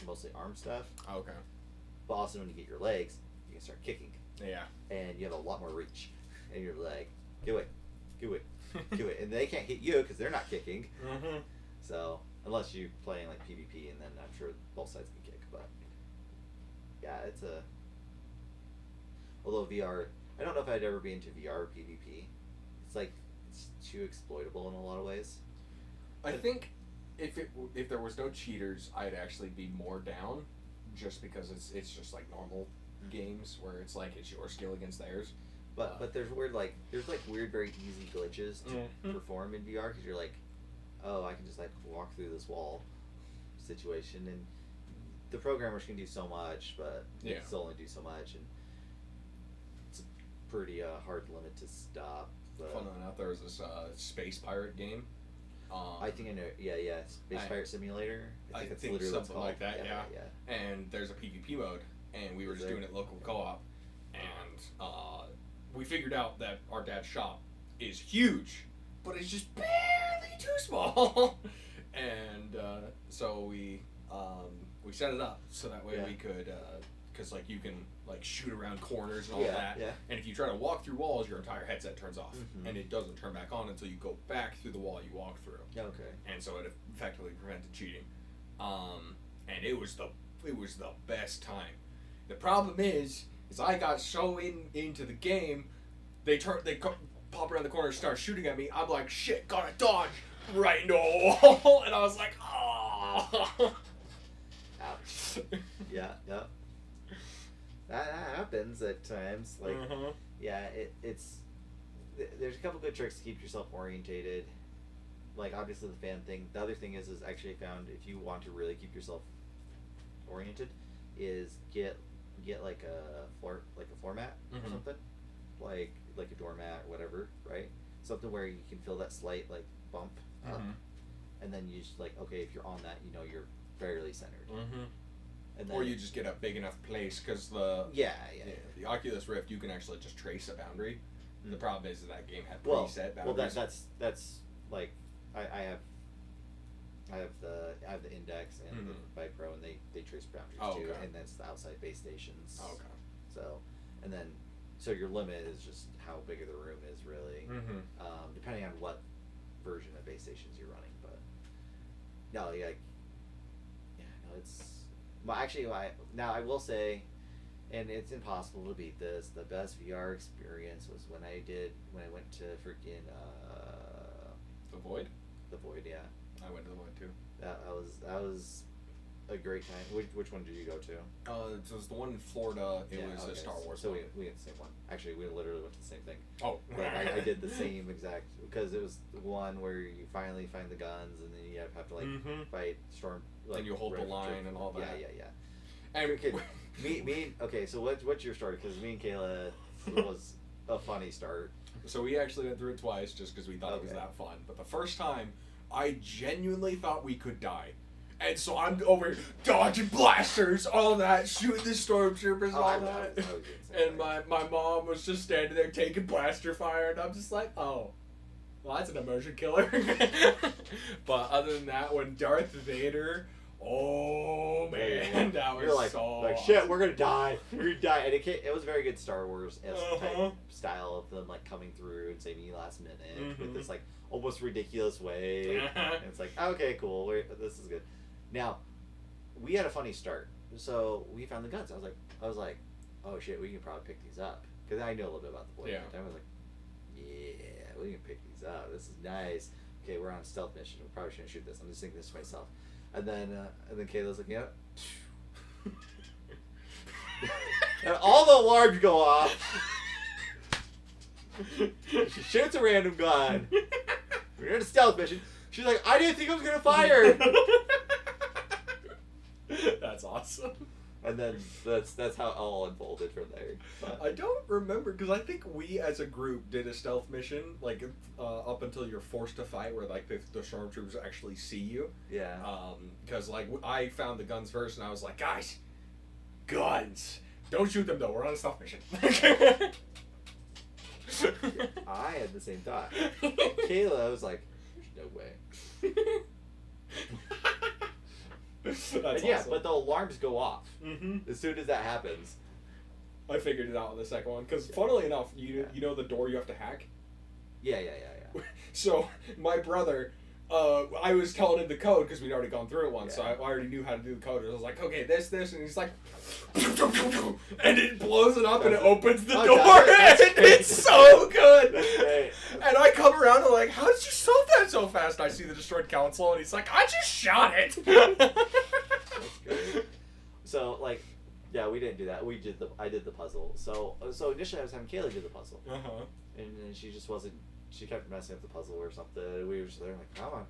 mostly arm stuff. Oh, okay. But also when you get your legs, you can start kicking. Yeah. And you have a lot more reach. And you're like, do it, and they can't hit you because they're not kicking. So unless you're playing like PvP, and then I'm sure both sides can kick. But yeah, it's a. Although VR, I don't know if I'd ever be into VR or PvP. It's too exploitable in a lot of ways. I think if there was no cheaters, I'd actually be more down, just because it's just like normal games where it's like it's your skill against theirs. But there's weird very easy glitches to perform in VR because you're like, oh, I can just like walk through this wall, situation, and the programmers can do so much, but they Yeah. can still only do so much, and it's a pretty hard limit to stop. But Fun enough, there was this space pirate game. I think I know. Yeah, Space Pirate Simulator. I that's think literally what it's something like called. that, yeah. And there's a PvP mode, and we were Is just there? doing it local co-op, and we figured out that our dad's shop is huge, but it's just barely too small, and so we set it up so that way Yeah. we could, because like you can like shoot around corners and all Yeah, that, yeah. and if you try to walk through walls, your entire headset turns off, Mhm. and it doesn't turn back on until you go back through the wall you walked through. Okay. And so it effectively prevented cheating. And it was the best time. The problem is I got so into the game, they pop around the corner and start shooting at me. I'm like, shit, gotta dodge right into a wall, and I was like, oh. Ouch. Yeah. That happens at times. Like, yeah, it's there's a couple good tricks to keep yourself orientated. Like obviously the fan thing. The other thing is actually found if you want to really keep yourself oriented, is get like a floor mat or Mhm. something, like a doormat or whatever, right? Something where you can feel that slight like bump up, and then you just like okay, if you're on that, you know you're fairly centered, and then Or you just get a big enough place, because the Oculus Rift, you can actually just trace a boundary. The problem is that game had preset boundaries. Well, that's like I have the Index and the Vive Pro, and they trace boundaries too, okay. and that's the outside base stations. Oh, okay. So, and then so your limit is just how big of the room is really, depending on what version of base stations you're running. But no, it's well actually I will say. And it's impossible to beat this. The best VR experience was when I went to freaking The Void? the Void. Yeah, I went to the Void too. that was a great time. Which one did you go to? It was the one in Florida. It was a Star Wars So one. we had the same one. Actually, we literally went to the same thing. Oh. But I did the same exact because it was the one where you finally find the guns and then you have to like fight storm. Like, And you hold the Red line Trooper. and all that. Yeah. And Okay, me. Okay, so what's your story? Because me and Kayla was a funny start. So we actually went through it twice just because we thought it was that fun. But the first time, I genuinely thought we could die. And so I'm over here dodging blasters, all that, shooting the stormtroopers, all that. And my mom was just standing there taking blaster fire, and I'm just like, oh, well, that's an immersion killer. But other than that, when Darth Vader, oh man, that was You're like, so like shit, we're gonna die. We're gonna die. And it was very good Star Wars type style of them like coming through and saving you last minute with this like almost ridiculous way. And it's like, okay, cool. This is good. Now, we had a funny start. So we found the guns. I was like, oh shit, we can probably pick these up because I know a little bit about the Void. Yeah. I was like, yeah, we can pick these up. This is nice. Okay, we're on a stealth mission. We probably shouldn't shoot this. I'm just thinking this to myself. And then Kayla's like, yeah. And all the alarms go off. She shoots a random gun. We're in a stealth mission. She's like, I didn't think I was gonna fire. That's awesome. And then that's how it all unfolded from there. But, I don't remember because I think we as a group did a stealth mission like up until you're forced to fight, where like the stormtroopers actually see you. yeah. Because like I found the guns first, and I was like, guys, guns. Don't shoot them though. We're on a stealth mission. I had the same thought. Kayla was like, there's no way. That's And yeah, awesome. but the alarms go off Mm-hmm. as soon as that happens. I figured it out in the second one because, funnily enough, you know the door you have to hack. Yeah. So my brother, I was telling him the code because we'd already gone through it once, so Yeah. I already knew how to do the code. I was like, okay, this, and he's like, and it blows it up and it opens the door, that's and great. it's so good. That's great. And I come around and like, how did you solve that so fast? I see the destroyed console, and he's like, I just shot it. That's great. So like, yeah, we didn't do that. I did the puzzle. So initially I was having Kayla do the puzzle, and then she just wasn't. She kept messing up the puzzle or something. We were just there like, come on.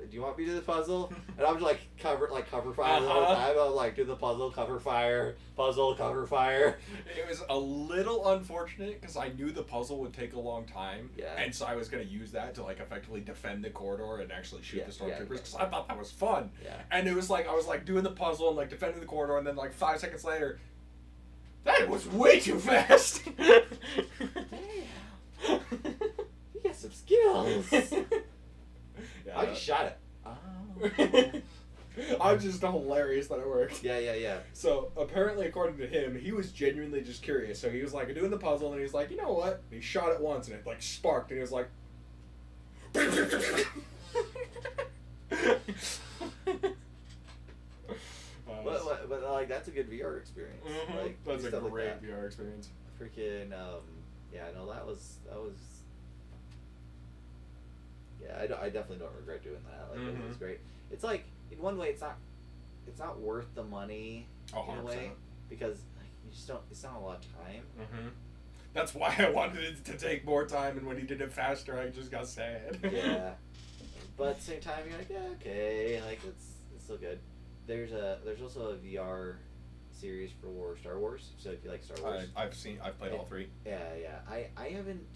do you want me to do the puzzle? And I'm just like cover fire the whole time. I'm like, do the puzzle, cover fire, puzzle, cover fire. It was a little unfortunate because I knew the puzzle would take a long time, Yeah. and so I was gonna use that to like effectively defend the corridor and actually shoot the stormtroopers yeah. because I thought that was fun. Yeah. And it was like I was like doing the puzzle and like defending the corridor, and then like 5 seconds later, that was way too fast. Damn. You got some skills. Yeah, I just shot it. Oh. I'm just hilarious that it worked. Yeah. So apparently, according to him, he was genuinely just curious. So he was like doing the puzzle, and he's like, you know what? And he shot it once, and it like sparked, and he was like. But like that's a good VR experience. Like That's do a stuff like great that. VR experience. Freaking yeah, no, that was yeah, I definitely don't regret doing that. Like it was great. It's like in one way it's not worth the money in a way 100%. because like, you just don't. It's not a lot of time. That's why I wanted it to take more time, and when he did it faster, I just got sad. Yeah, but at the same time you're like, yeah, okay, like it's still good. There's also a VR series for Star Wars. So if you like Star Wars, I've played all three. Yeah. I haven't.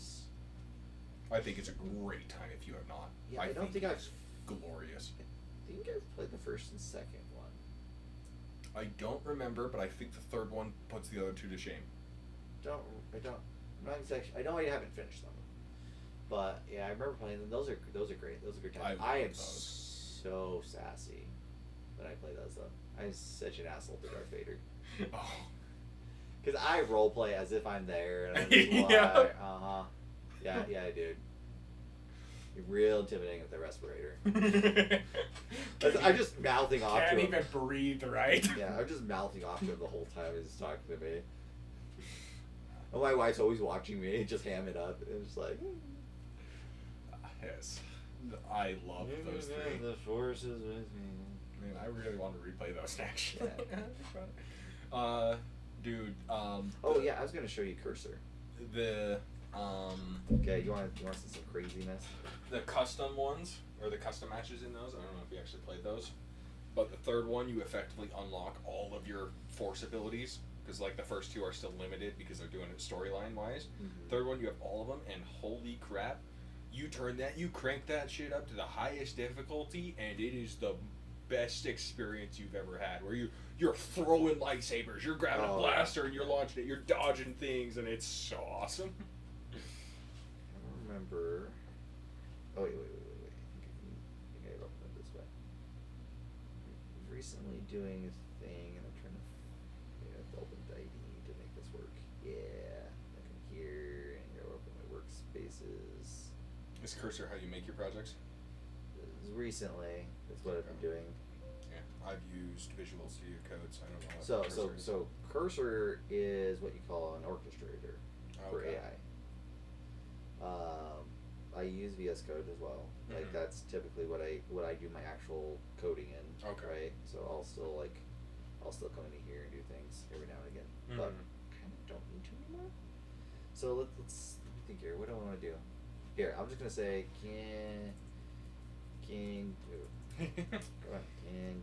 I think it's a great time if you have not. Yeah, I don't think I've. it's glorious. I think I've played the first and second one. I don't remember, but I think the third one puts the other two to shame. I'm not exactly. I know I haven't finished them, but yeah, I remember playing them. Those are great. Those are good times. I am so sassy when I play those though. I'm such an asshole to Darth Vader. Oh. Because I role play as if I'm there, and I'm just Yeah. Yeah, dude. You're real intimidating with the respirator. I'm just mouthing off to him. Can't even breathe right. Yeah, I'm just mouthing off to him the whole time he's talking to me. And my wife's always watching me, just ham it up, and it's like. Yes, I love those three. The force is with me. Man, I really want to replay those next. Yeah. Dude. Oh yeah, I was gonna show you Cursor. The Okay, you want some craziness? the custom ones or the custom matches in those. I don't know if you actually played those, but the third one you effectively unlock all of your force abilities because like the first two are still limited because they're doing it storyline wise. Third one you have all of them, and holy crap, you crank that shit up to the highest difficulty, and it is the best experience you've ever had. Where you're throwing lightsabers, you're grabbing a blaster, and you're launching it, you're dodging things, and it's so awesome. I don't remember. Oh wait. I think I opened it this way. I'm recently doing a thing, and I'm trying to open the ID to make this work. Yeah, I come here and go open my workspaces. Is Cursor how you make your projects? Recently, that's what I've been doing. Yeah, I've used Visual Studio Code, so I don't know what So Cursor is what you call an orchestrator for Okay. AI. I use VS Code as well. Like that's typically what I do my actual coding in. Okay. Right. So I'll still come into here and do things every now and again, but kind of don't need to anymore. So let's think here. What do I want to do? Here, I'm just gonna say can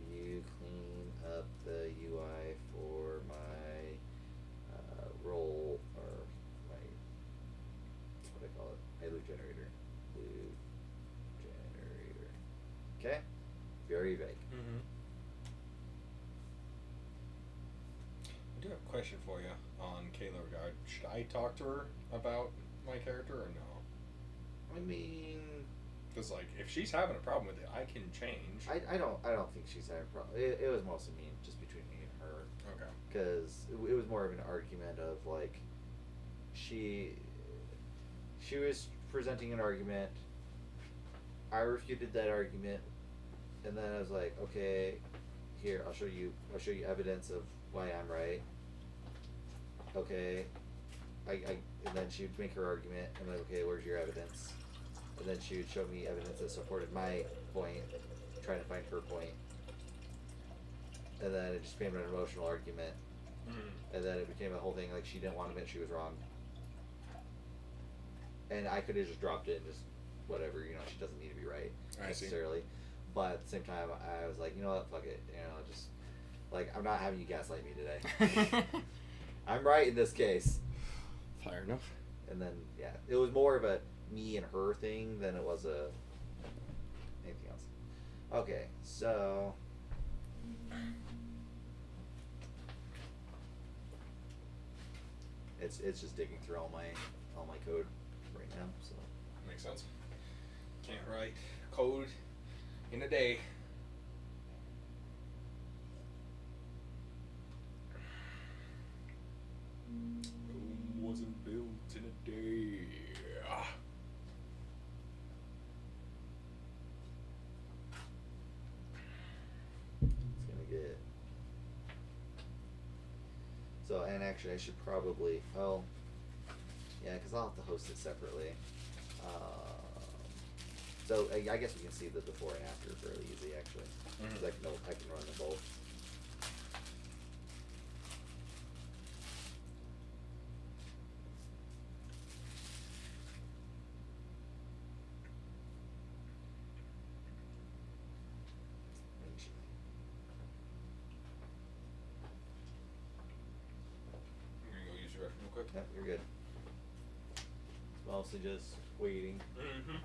you clean up the UI for my role or my what do I call it? My loot generator. Okay? Very vague. I do have a question for you on Kayla regard. Should I talk to her about my character or no? I mean, Because like if she's having a problem with it, I can change. I don't think she's having a problem. It was mostly me, just between me and her. Okay. Because it was more of an argument of like, she was presenting an argument. I refuted that argument, and then I was like, okay, here I'll show you evidence of why I'm right. Okay, and then she would make her argument, and I'm like, okay, where's your evidence? And then she would show me evidence that supported my point, trying to find her point. And then it just became an emotional argument. And then it became a whole thing like she didn't want to admit she was wrong. And I could have just dropped it and just whatever, she doesn't need to be right necessarily. but at the same time, I was like, you know what, fuck it, you know, just like I'm not having you gaslight me today. I'm right in this case. Fair enough. And then yeah, it was more of a me and her thing than it was a anything else. Okay, so it's just digging through all my code right now. So Makes sense. Can't write code in a day. Rome wasn't built in a day. it's gonna get. So and actually, I should probably yeah, because I'll have to host it separately. So I guess we can see the before and after fairly easy actually. 'Cause I can run them both. I'm gonna go use the restroom real quick. Yep, you're good. It's mostly just waiting. Mm-hmm.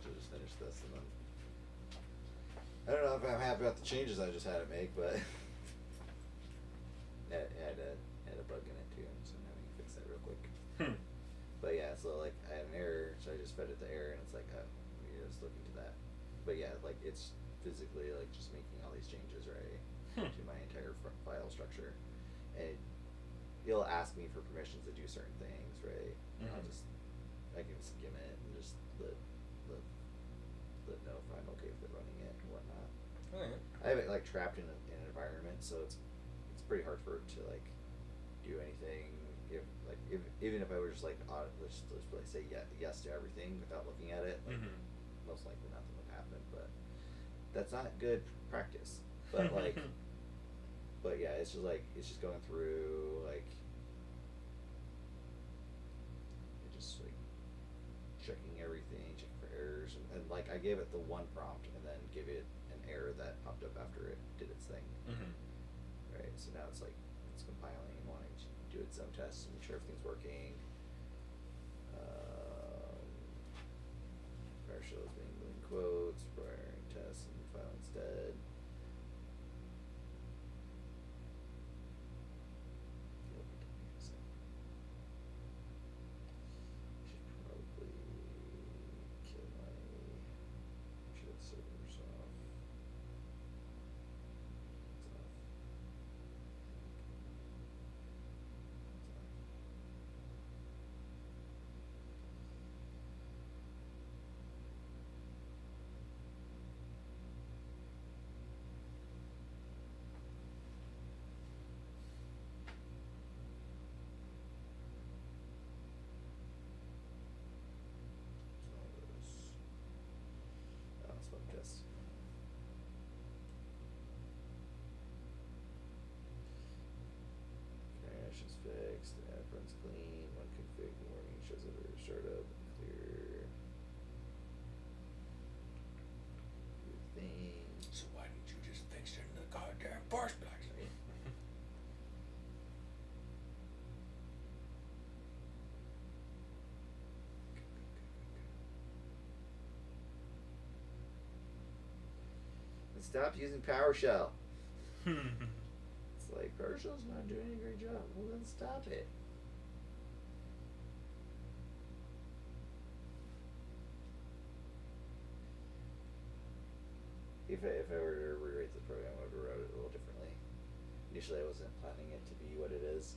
should just finish this and then. I don't know if I'm happy about the changes I just had to make, but it had a bug in it too, so I'm having to fix that real quick. But yeah, so like I had an error, so I just fed it the error, and it's like, oh, we just look into that. But yeah, like it's physically like just making all these changes, right, to my entire file structure, and it'll ask me for permissions to do certain things, right? And I can skim it and just let know if I'm okay with it running it and whatnot. I have it like trapped in an environment, so it's pretty hard for it to like do anything. Even if I were just like let's really say yes to everything without looking at it, like most likely nothing would happen. But that's not good practice. But like, but yeah, it's just going through like. Just like checking everything, checking for errors, and like I gave it the one prompt and then give it an error that popped up after it did its thing. Right, so now it's like it's compiling and wanting to do its own tests and make sure everything's working. PowerShell is being in quotes, requiring tests and file instead. Test. Crash is fixed. The app runs clean. One config warning shows it at startup. Clear. Your thing. So why didn't you just fix it in the goddamn first place? Stop using PowerShell. It's like PowerShell's not doing a great job. Well, then stop it. If I were to rewrite the program, I would have wrote it a little differently. Initially, I wasn't planning it to be what it is.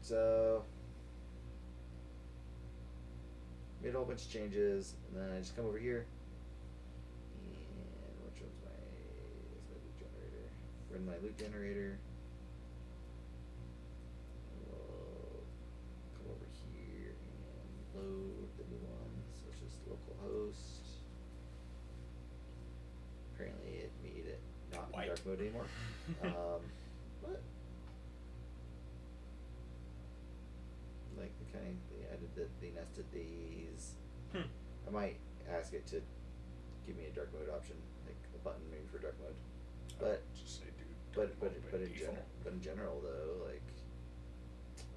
So, made a whole bunch of changes, and then I just come over here, and which one's my loop generator? Run my loop generator. We'll come over here and load the new one. So it's just localhost. Apparently, it made it not in dark mode anymore. What? Like they added the nested these. I might ask it to give me a dark mode option, like a button maybe for dark mode. But just say, dude. But in general though, like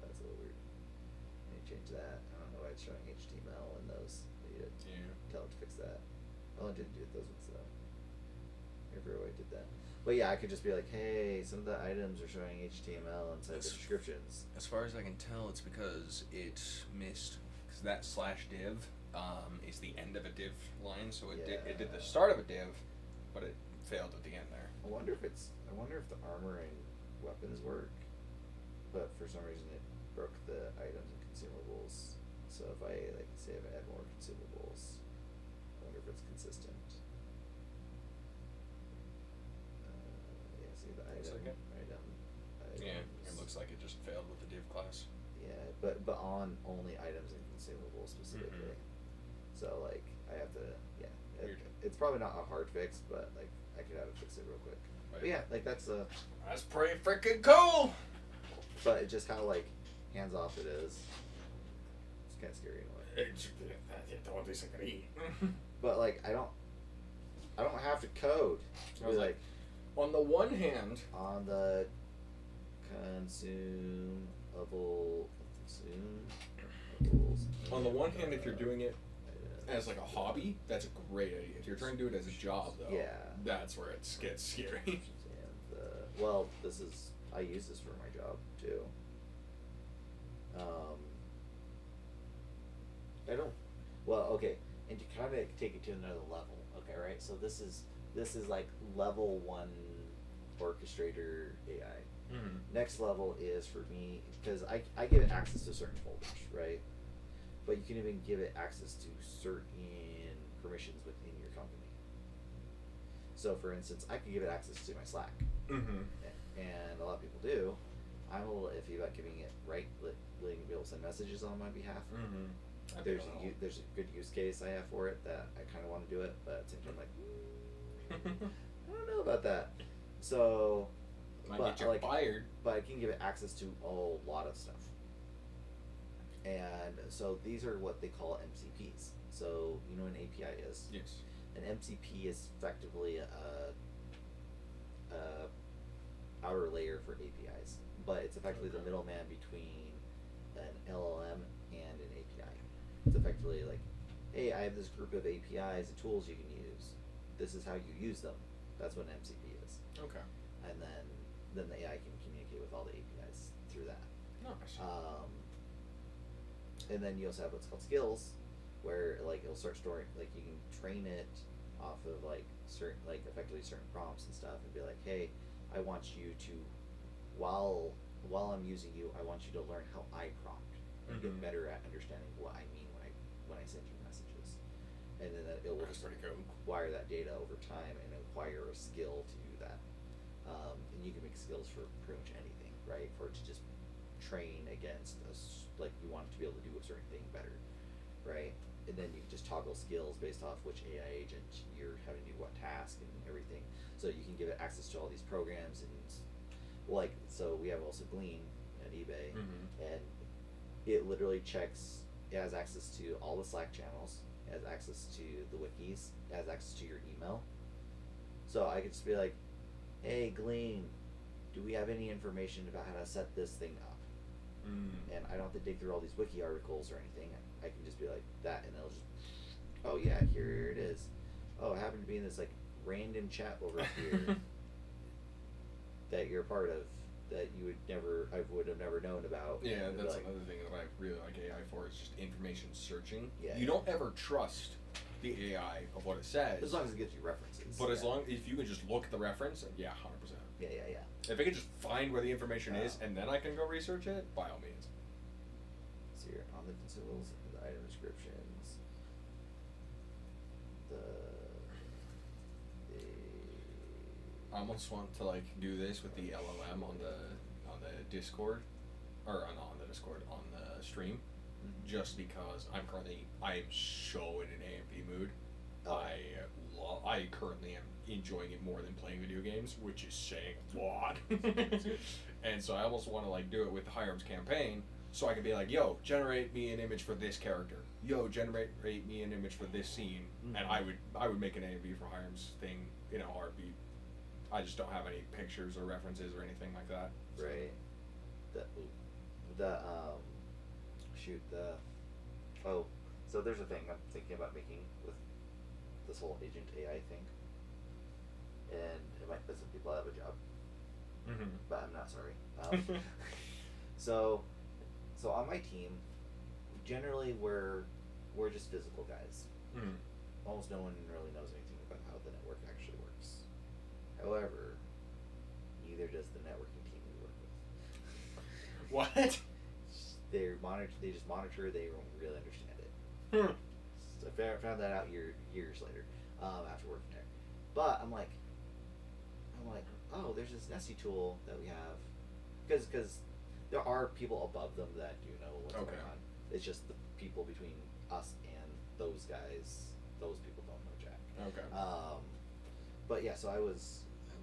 that's a little weird. I need to change that. I don't know why it's showing HTML in those. I need to tell it to fix that. Well, it didn't do those ones though. I never really did that. But yeah, I could just be like, hey, some of the items are showing HTML inside the descriptions. As far as I can tell, it's because it missed. Because that /div is the end of a div line, so it did the start of a div, but it failed at the end there. I wonder if the armor and weapons work, but for some reason it broke the items and consumables. So if I like say if I add more consumables, I wonder if it's consistent. See the item. Yeah, it looks like it just failed with the div class. Yeah, but on only items and consumables specifically. So like I have to it's probably not a hard fix, but like I could have it fix it real quick. Right. But yeah, like that's pretty freaking cool. But it's just how like hands off it is. It's kind of scary in a way. What is gonna eat? But like, I don't have to code. I was like, on the one hand, On the consumables. on the one hand, if you're doing it as like a hobby, that's a great idea. If you're trying to do it as a job, though, Yeah. that's where it gets scary. And well, I use this for my job too. I don't. Well, okay, and to kind of take it to another level. Okay, right. So this is like level 1 orchestrator AI. Mm-hmm. Next level is for me, because I give it access to certain folders, right? But you can even give it access to certain permissions within your company. So, for instance, I can give it access to my Slack, Mm-hmm. and a lot of people do. I'm a little iffy about giving it letting it be able to send messages on my behalf. Mm-hmm. There's a good use case I have for it that I kind of want to do it, but at the same time, I'm like, I don't know about that. So, Might but, get you like, fired. but I can give it access to a lot of stuff. And so these are what they call MCPs. So you know what an API is? Yes. An MCP is effectively a outer layer for APIs, but it's effectively the middleman between an LLM and an API. It's effectively like, hey, I have this group of APIs and tools you can use. This is how you use them. That's what an MCP is. Okay. And then the AI can communicate with all the APIs through that. Nice. And then you also have what's called skills, where like it'll start storing, like you can train it off of like certain, like effectively certain prompts and stuff, and be like, hey, I want you to, while I'm using you, I want you to learn how I prompt and get Mhm. better at understanding what I mean when I send you messages, and then it will That's pretty cool. acquire that data over time and acquire a skill to do that. And you can make skills for pretty much anything, right? For it to just train against like you want it to be able to do a certain thing better, right? And then you can just toggle skills based off which AI agent you're having to do what task and everything. So you can give it access to all these programs and like, so we have also Glean at eBay, Mhm. and it literally checks. It has access to all the Slack channels. It has access to the wikis. It has access to your email. So I could just be like, hey, Glean, do we have any information about how to set this thing up? And I don't have to dig through all these wiki articles or anything. I can just be like that, and it'll just, oh yeah, here it is. Oh, I happen to be in this like random chat over here that you're a part of that I would have never known about. Yeah, And it'd be that's like, another thing that I really like AI for, is just information searching. Yeah, You yeah. don't ever trust the AI of what it says. as long as it gives you references. But as yeah. long if you can just look at the reference, yeah, 100%. Yeah. If I can just find where the information is Yeah. and then I can go research it, by all means. So you're on the consumables, the item descriptions, I almost want to like do this with the LLM on the Discord, or not on the Discord, on the stream, just because I am so in an AMP mood. Oh. I currently am enjoying it more than playing video games, which is saying a lot. And so I almost want to like do it with the Hiram's campaign, so I can be like, yo, generate me an image for this character. Yo, generate me an image for this scene, and I would make an AMV for Hiram's thing in a heartbeat. I just don't have any pictures or references or anything like that. So. Right. So there's a thing I'm thinking about making with this whole agent AI thing, and it might piss some people out of a job, Mm-hmm. but I'm not sorry. So on my team, generally we're just physical guys. Mm-hmm. Almost no one really knows anything about how the network actually works. However, neither does the networking team we work with. What? They just monitor, they don't really understand it. So I found that out years later, after working there. But I'm like, oh, there's this Nessie tool that we have, because there are people above them that do know what's Okay. going on. It's just the people between us and those guys. Those people don't know jack. Okay. But yeah, so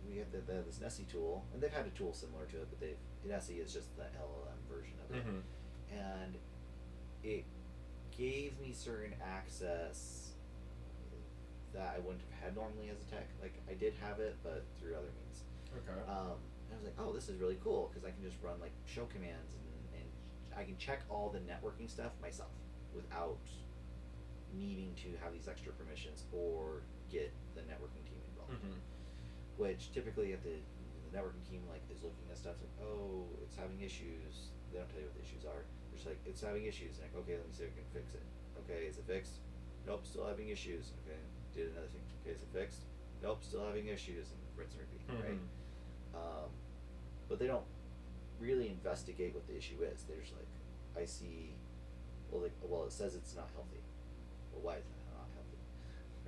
we had this Nessie tool, and they've had a tool similar to it, but Nessie is just the LLM version of it, Mm-hmm. and it gave me certain access that I wouldn't have had normally as a tech. Like I did have it, but through other means. Okay. And I was like, oh, this is really cool because I can just run like show commands and I can check all the networking stuff myself without needing to have these extra permissions or get the networking team involved. Which typically at the networking team like is looking at stuff like, oh, it's having issues. They don't tell you what the issues are. They're just like, it's having issues. And like, okay, let me see if I can fix it. Okay, is it fixed? Nope, still having issues. Okay, did another thing. Okay, is it fixed? Nope, still having issues, and rinse and repeat, right? But they don't really investigate what the issue is. They're just like, I see, well, it says it's not healthy. Well, why is that not healthy?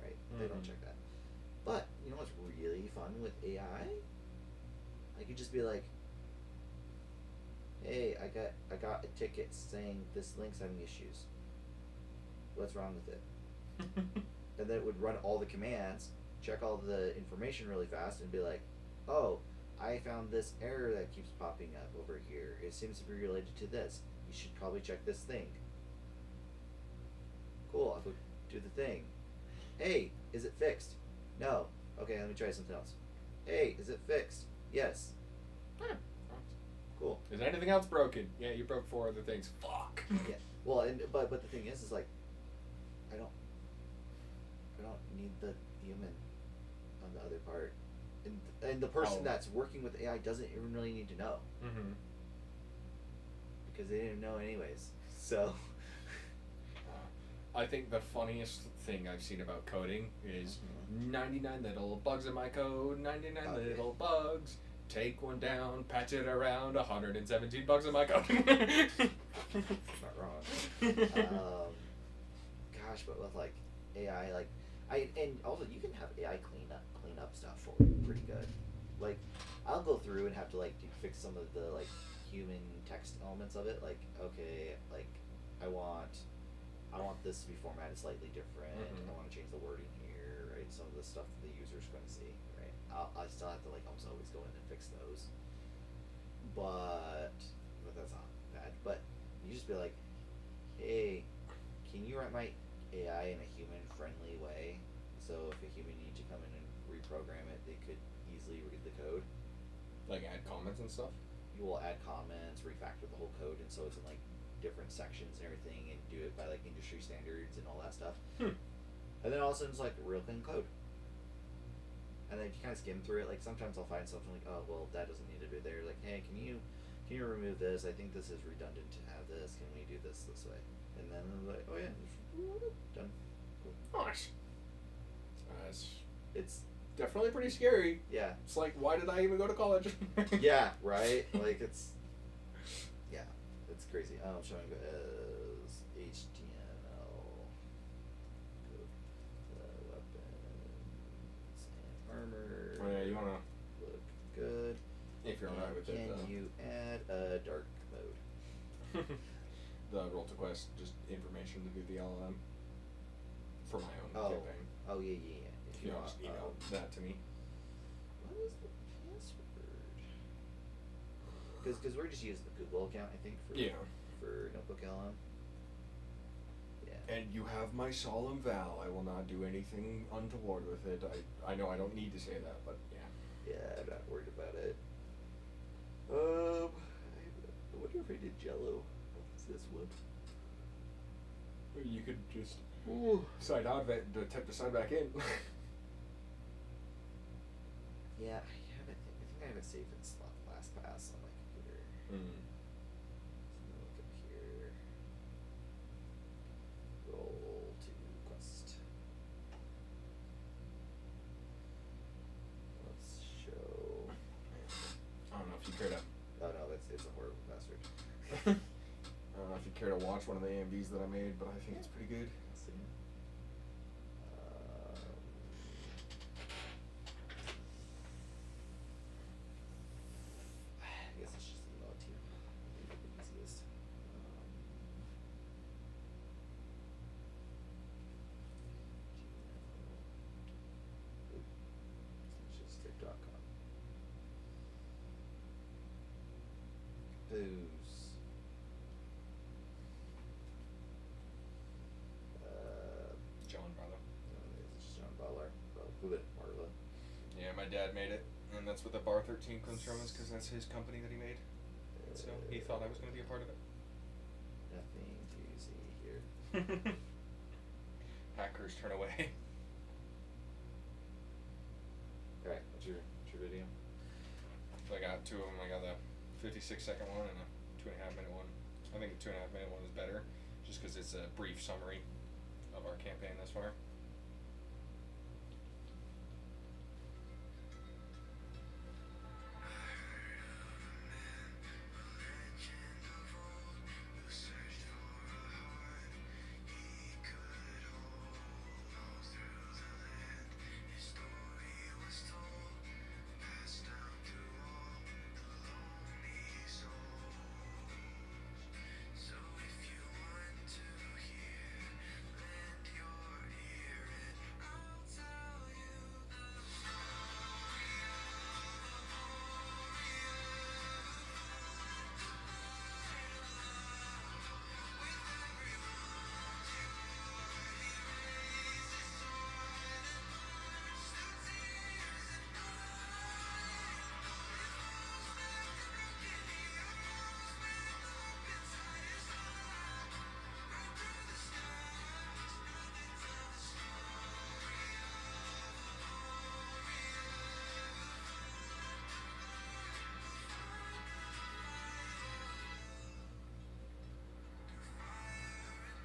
Right? They don't check that. But you know what's really fun with AI? I could just be like, hey, I got a ticket saying this link's having issues. What's wrong with it? And then it would run all the commands, check all the information really fast, and be like, oh, I found this error that keeps popping up over here. It seems to be related to this. You should probably check this thing. Cool, I'll go do the thing. Hey, is it fixed? No. Okay, let me try something else. Hey, is it fixed? Yes. Cool. Is anything else broken? Yeah, you broke 4 other things. Fuck. Yeah. Well, but the thing is like, I don't need the human on the other part, and the person that's working with AI doesn't even really need to know because they didn't know anyways. So. I think the funniest thing I've seen about coding is 99 little bugs in my code, 99 little bugs. Take one down, patch it around, 117 bugs in my code. Not wrong. Gosh, but with like AI, like and also you can have AI clean up stuff for you pretty good. Like I'll go through and have to like fix some of the like human text elements of it. Like okay, like I want this to be formatted slightly different. I want to change the wording here, right? Some of the stuff the user's going to see, right? I still have to like almost always go in and fix those. But that's not bad. But you just be like, hey, can you write my AI in a human-friendly way? So if a human needs to come in and reprogram it, they could easily read the code. Like add comments and stuff? You will add comments, refactor the whole code, and so it's in like different sections and everything, and do it by like industry standards and all that stuff. And then all of a sudden it's like real clean code. And then if you kind of skim through it, like sometimes I'll find something like, oh well, that doesn't need to be there. Like, hey, can you remove this? I think this is redundant to have this. Can we do this way? And then I'm like, oh yeah, done. Cool. Nice. It's definitely pretty scary. yeah. It's like, why did I even go to college? Yeah, right? Like it's crazy. I'm showing as HTML weapons and armor. Oh yeah, you wanna look good. If you're alright with it. Can you add a dark mode? The roll to quest, just information to do the LLM for my own campaign. Oh yeah. If You know, just email that to me. What is the password? Because we're just using the Google account, I think, for Notebook LM. Yeah. And you have my solemn vow, I will not do anything untoward with it. I know I don't need to say that, but yeah. Yeah, I'm not worried about it. I wonder if I did Jello. What's this one? You could just side out of it to attempt to sign back in. Yeah, I think I have it saved in LastPass on my computer. So look up here. Roll to quest. Let's show. I don't know if you care to. Oh no, it's a horrible password. I don't know if you care to watch one of the AMVs that I made, but I think it's pretty good. Let's see. I guess it's just email it to you. It'll be the easiest. It's just stick.com. Booze. Who did Marla? Yeah, my dad made it, and that's what the Bar 13 comes from, is because that's his company that he made. So he thought I was going to be a part of it. Nothing to see here. Hackers turn away. Alright, what's your video? So I got two of them. I got the 56-second one and a 2.5-minute one. I think the 2.5-minute one is better, just because it's a brief summary of our campaign thus far.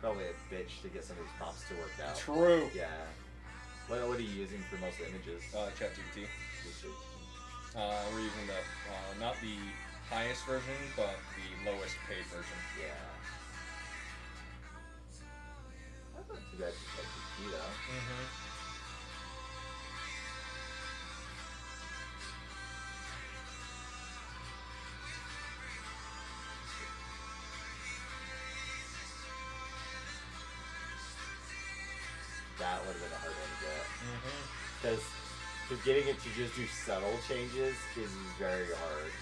Probably a bitch to get some of these prompts to work out. True. Yeah. What are you using for most of the images? ChatGPT. Just shit. We're using the not the highest version, but the lowest paid version. Yeah. That's not too bad for ChatGPT though. Mm-hmm. That would have been a hard one to get. Mm-hmm. Because getting it to just do subtle changes is very hard.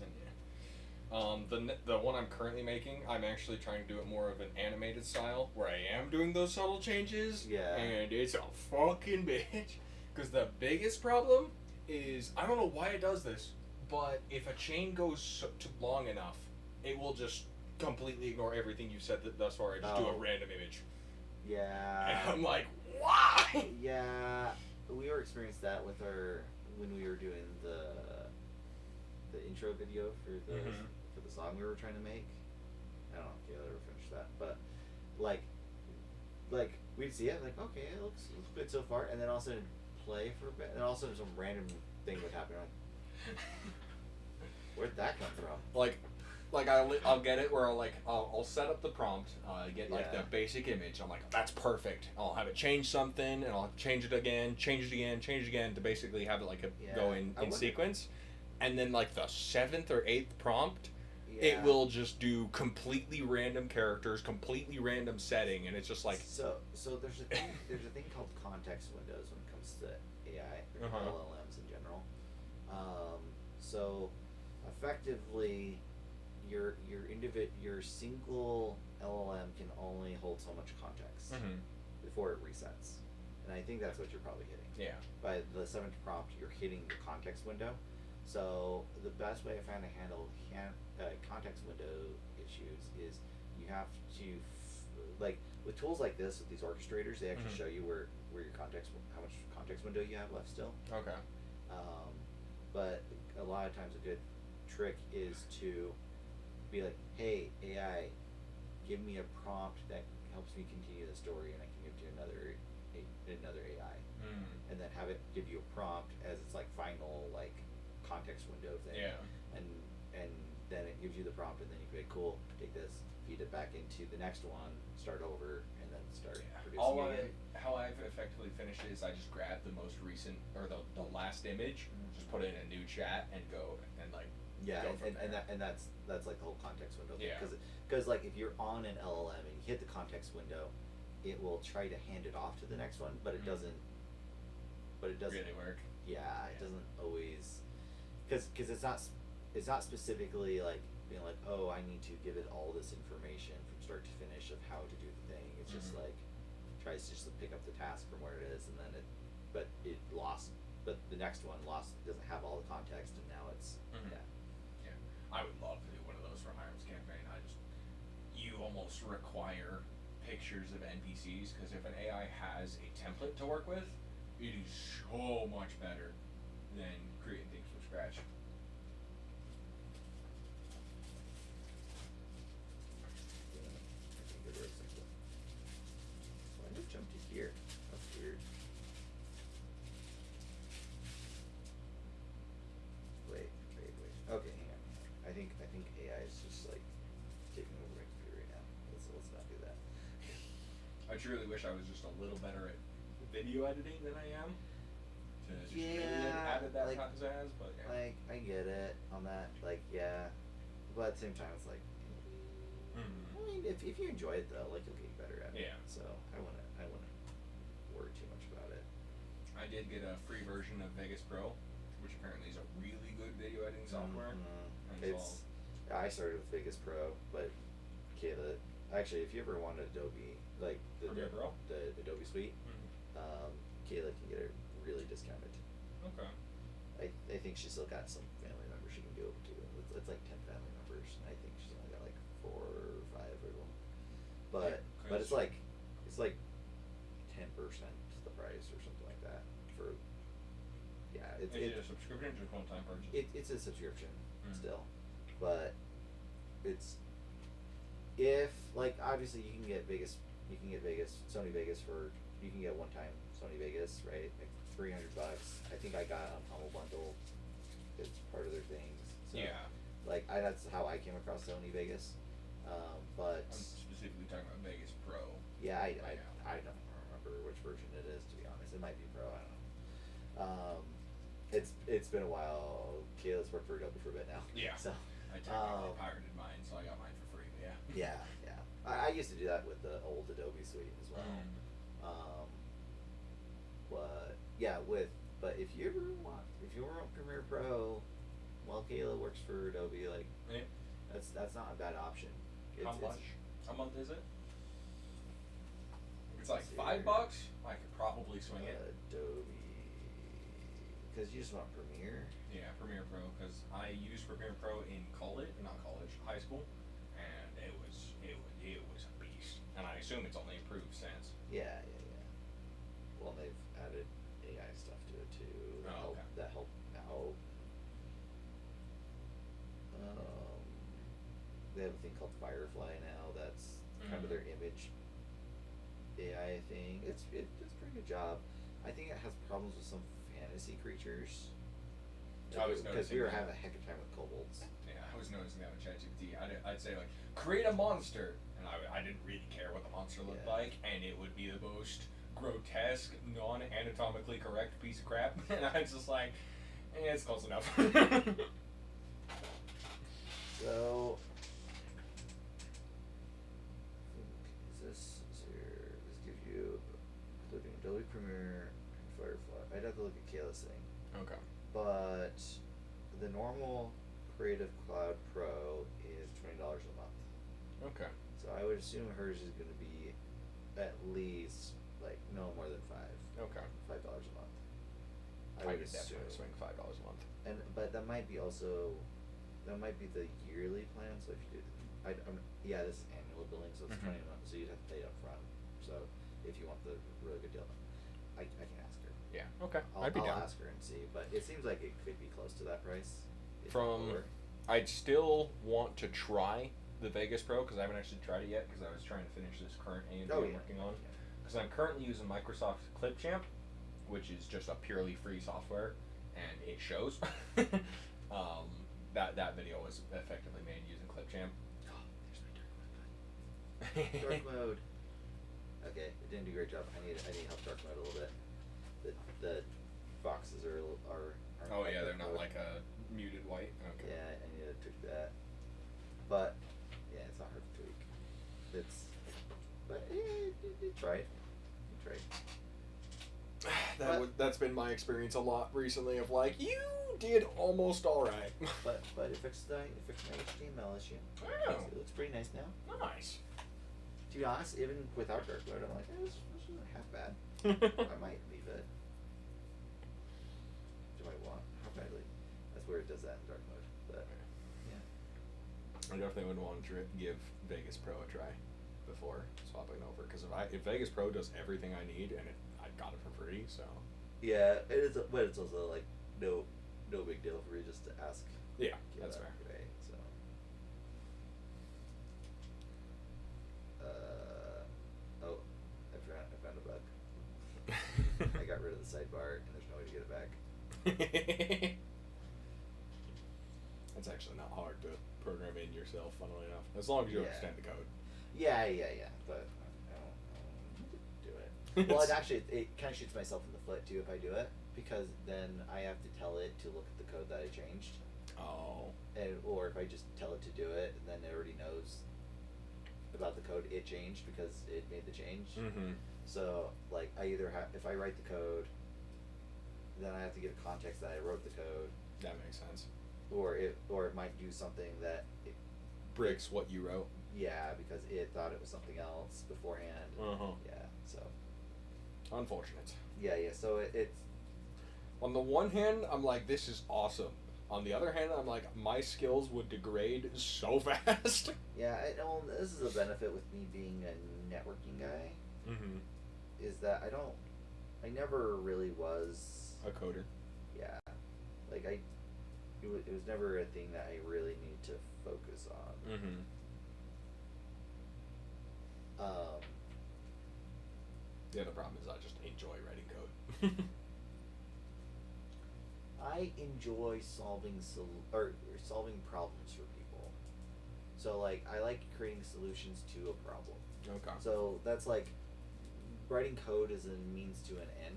And yeah. The one I'm currently making, I'm actually trying to do it more of an animated style, where I am doing those subtle changes. Yeah. And it's a fucking bitch. Because the biggest problem is, I don't know why it does this, but if a chain goes long enough, it will just completely ignore everything you said thus far and just do a random image. Yeah. And I'm like, why? Yeah. We were experienced that with when we were doing the intro video for the song we were trying to make. I don't know if you'll ever finish that, but like we'd see it like, okay, it looks good so far, and then all of a sudden play for a bit, and all of a sudden some random thing would happen. Like, where'd that come from? Like I'll get it where I'll set up the prompt, get like the basic image. I'm like, that's perfect. I'll have it change something, and I'll change it again to basically have it like go in sequence. And then like the 7th or 8th prompt, it will just do completely random characters, completely random setting, and it's just like so there's a thing called context windows when it comes to AI or LLMs in general. So effectively, your single LLM can only hold so much context before it resets, and I think that's what you're probably hitting. Yeah. By the 7th prompt, you're hitting the context window. So the best way I found to handle context window issues is you have to like with tools like this, with these orchestrators, they actually show you where your how much context window you have left still. Okay. But a lot of times a good trick is to be like, hey AI, give me a prompt that helps me continue the story, and I can give it to another AI, and then have it give you a prompt as its like final like context window thing. Yeah. And then it gives you the prompt, and then you can be cool, take this, feed it back into the next one, start over, and then start producing again. How I've effectively finished it is I just grab the most recent or the last image, just put it in a new chat, and go and like go from there. and that's like the whole context window thing. Yeah. Because like if you're on an LLM and you hit the context window, it will try to hand it off to the next one, but it doesn't but it doesn't really work. Yeah, it doesn't always, because it's not specifically like being like, oh, I need to give it all this information from start to finish of how to do the thing. It's just like tries to just pick up the task from where it is, and then but the next one doesn't have all the context, and now it's Yeah, I would love to do one of those for Hiram's campaign. You almost require pictures of NPCs, because if an AI has a template to work with, it is so much better than creating things from scratch. Why did it jump to here? That's weird. Wait. Okay, hang on. I think AI is just like taking over my computer right now. Let's not do that. I truly wish I was just a little better at video editing than I am. To just really added that like, pizzazz, but yeah. Like, I get it on that. Like, yeah, but at the same time, it's like, I mean, if you enjoy it though, like, you'll get better at it. Yeah. So I wouldn't worry too much about it. I did get a free version of Vegas Pro, which apparently is a really good video editing software. And I started with Vegas Pro, but Kayla, actually, if you ever wanted Adobe, like the Premiere Pro? the Adobe Suite, Kayla can get it really discounted. Okay. I think she's still got some family members she can go to. It's like 10 family members, and I think she's only got like 4 or 5 of them. But it's like 10% the price or something like that for. Yeah, Is it a subscription or just one-time purchase? It's a subscription still, but it's if like obviously you can get Sony Vegas for you can get one-time Sony Vegas, right? Like $300. I think I got it on Humble Bundle. It's part of their things. So, Yeah. Like that's how I came across Sony Vegas, but I'm specifically talking about Vegas Pro. yeah, I don't remember which version it is, to be honest. It might be Pro. I don't know. It's been a while. Kayla's worked for Adobe for a bit now. Yeah. So I technically pirated mine, so I got mine for free. But yeah. yeah. I used to do that with the old Adobe Suite as well. But if you want Premiere Pro, well, Kayla works for Adobe. Like, Yeah. that's not a bad option. How much a month is it? It's like let's see $5. here. I could probably swing it. Adobe, because you just want Premiere. Yeah, Premiere Pro, because I used Premiere Pro in high school, and it was a beast. And I assume it's only improved since. Yeah. Well, they've added AI stuff to it too. That help out. They have a thing called Firefly now. That's kind of their image AI thing. It does a pretty good job. I think it has problems with some fantasy creatures. I was Because noticing we were that. having a heck of a time with kobolds. Yeah, I was noticing that with ChatGPT. I'd say like, create a monster, and I didn't really care what the monster looked Yeah. like, and it would be the most grotesque, non-anatomically correct piece of crap, and I was just like, it's close enough. So, this gives you including Adobe Premiere and Firefly. I'd have to look at Kayla's thing. Okay. But the normal Creative Cloud Pro is $20 a month. Okay. So I would assume hers is going to be at least like no more than Okay. $5 a month. I would definitely swing $5 a month. But that might be the yearly plan. So if you do, this is annual billing, so it's Mhm. 20 a month. So you'd have to pay it up front. So if you want the really good deal, I can ask her. Yeah. Okay. I'll ask her and see, but it seems like it could be close to that price. if not From, lower. I'd still want to try the Vegas Pro because I haven't actually tried it yet because I was trying to finish this current A&D I'm working on. Because I'm currently using Microsoft Clipchamp, which is just a purely free software, and it shows. That video was effectively made using Clipchamp. Oh, there's my dark mode. Dark mode. Okay, it didn't do a great job. I need help dark mode a little bit. The boxes are Oh yeah, they're dark not mode. like a muted white. Okay. Yeah, I need to tweak that. But yeah, it's not hard to tweak. But you tried. You tried. That that's been my experience a lot recently. Of like, you did almost all right. But it fixed my HTML issue. Oh. It looks pretty nice now. Nice. To be honest, even without dark mode, I'm like, this isn't half bad. I might leave it. Do I want? How badly? That's where it does that in dark mode. But yeah. I definitely would want to give Vegas Pro a try before swapping over, because if Vegas Pro does everything I need, and I got it for free, so Yeah, it is, but it's also like no big deal for you just to ask. yeah, Give that's that, fair. Right, so. Oh, I found a bug. I got rid of the sidebar, and there's no way to get it back. It's actually not hard to program in yourself, funnily enough, as long as you Yeah. understand the code. Yeah, but I don't do it. Well, it actually it kind of shoots myself in the foot too if I do it, because then I have to tell it to look at the code that I changed, Oh. or if I just tell it to do it, then it already knows about the code it changed because it made the change. Mm-hmm. So like I either have, if I write the code, then I have to give context that I wrote the code, That makes sense. or it might do something that it, Bricks what you wrote. yeah, because it thought it was something else beforehand. Uh-huh. Yeah, so Unfortunate. yeah, so it's On the one hand, I'm like, this is awesome. On the other hand, I'm like, my skills would degrade so fast. yeah. Well, this is a benefit with me being a networking guy, Mm-hmm. is that I never really was. A coder. Yeah, like it was never a thing that I really need to focus on. Mm-hmm. The other problem is I just enjoy writing code. I enjoy solving solving problems for people. So like I like creating solutions to a problem. Okay. So that's like writing code is a means to an end.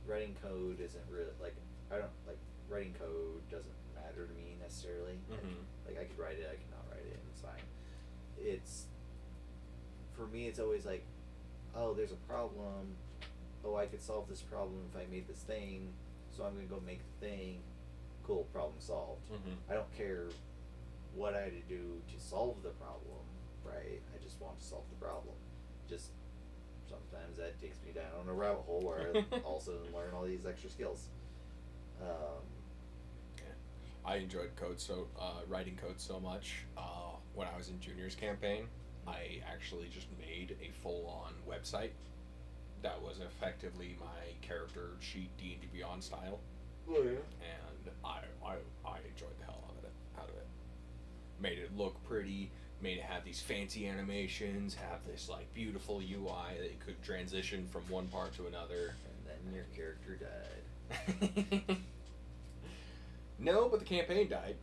Writing code isn't really like I don't like writing code doesn't matter to me necessarily. Mhm. Like I could write it, I could not write it, and it's fine. It's for me it's always like, oh, there's a problem. Oh, I could solve this problem if I made this thing, so I'm gonna go make the thing. Cool, problem solved. Mhm. I don't care what I had to do to solve the problem, right? I just want to solve the problem. Just sometimes that takes me down on a rabbit hole where I also learn all these extra skills. I enjoyed writing code so much. When I was in juniors campaign, I actually just made a full-on website that was effectively my character sheet D&D Beyond style, Oh yeah. and I enjoyed the hell out of it. Made it look pretty. Made it have these fancy animations. Have this like beautiful UI that you could transition from one part to another. And then your character died. No, but the campaign died.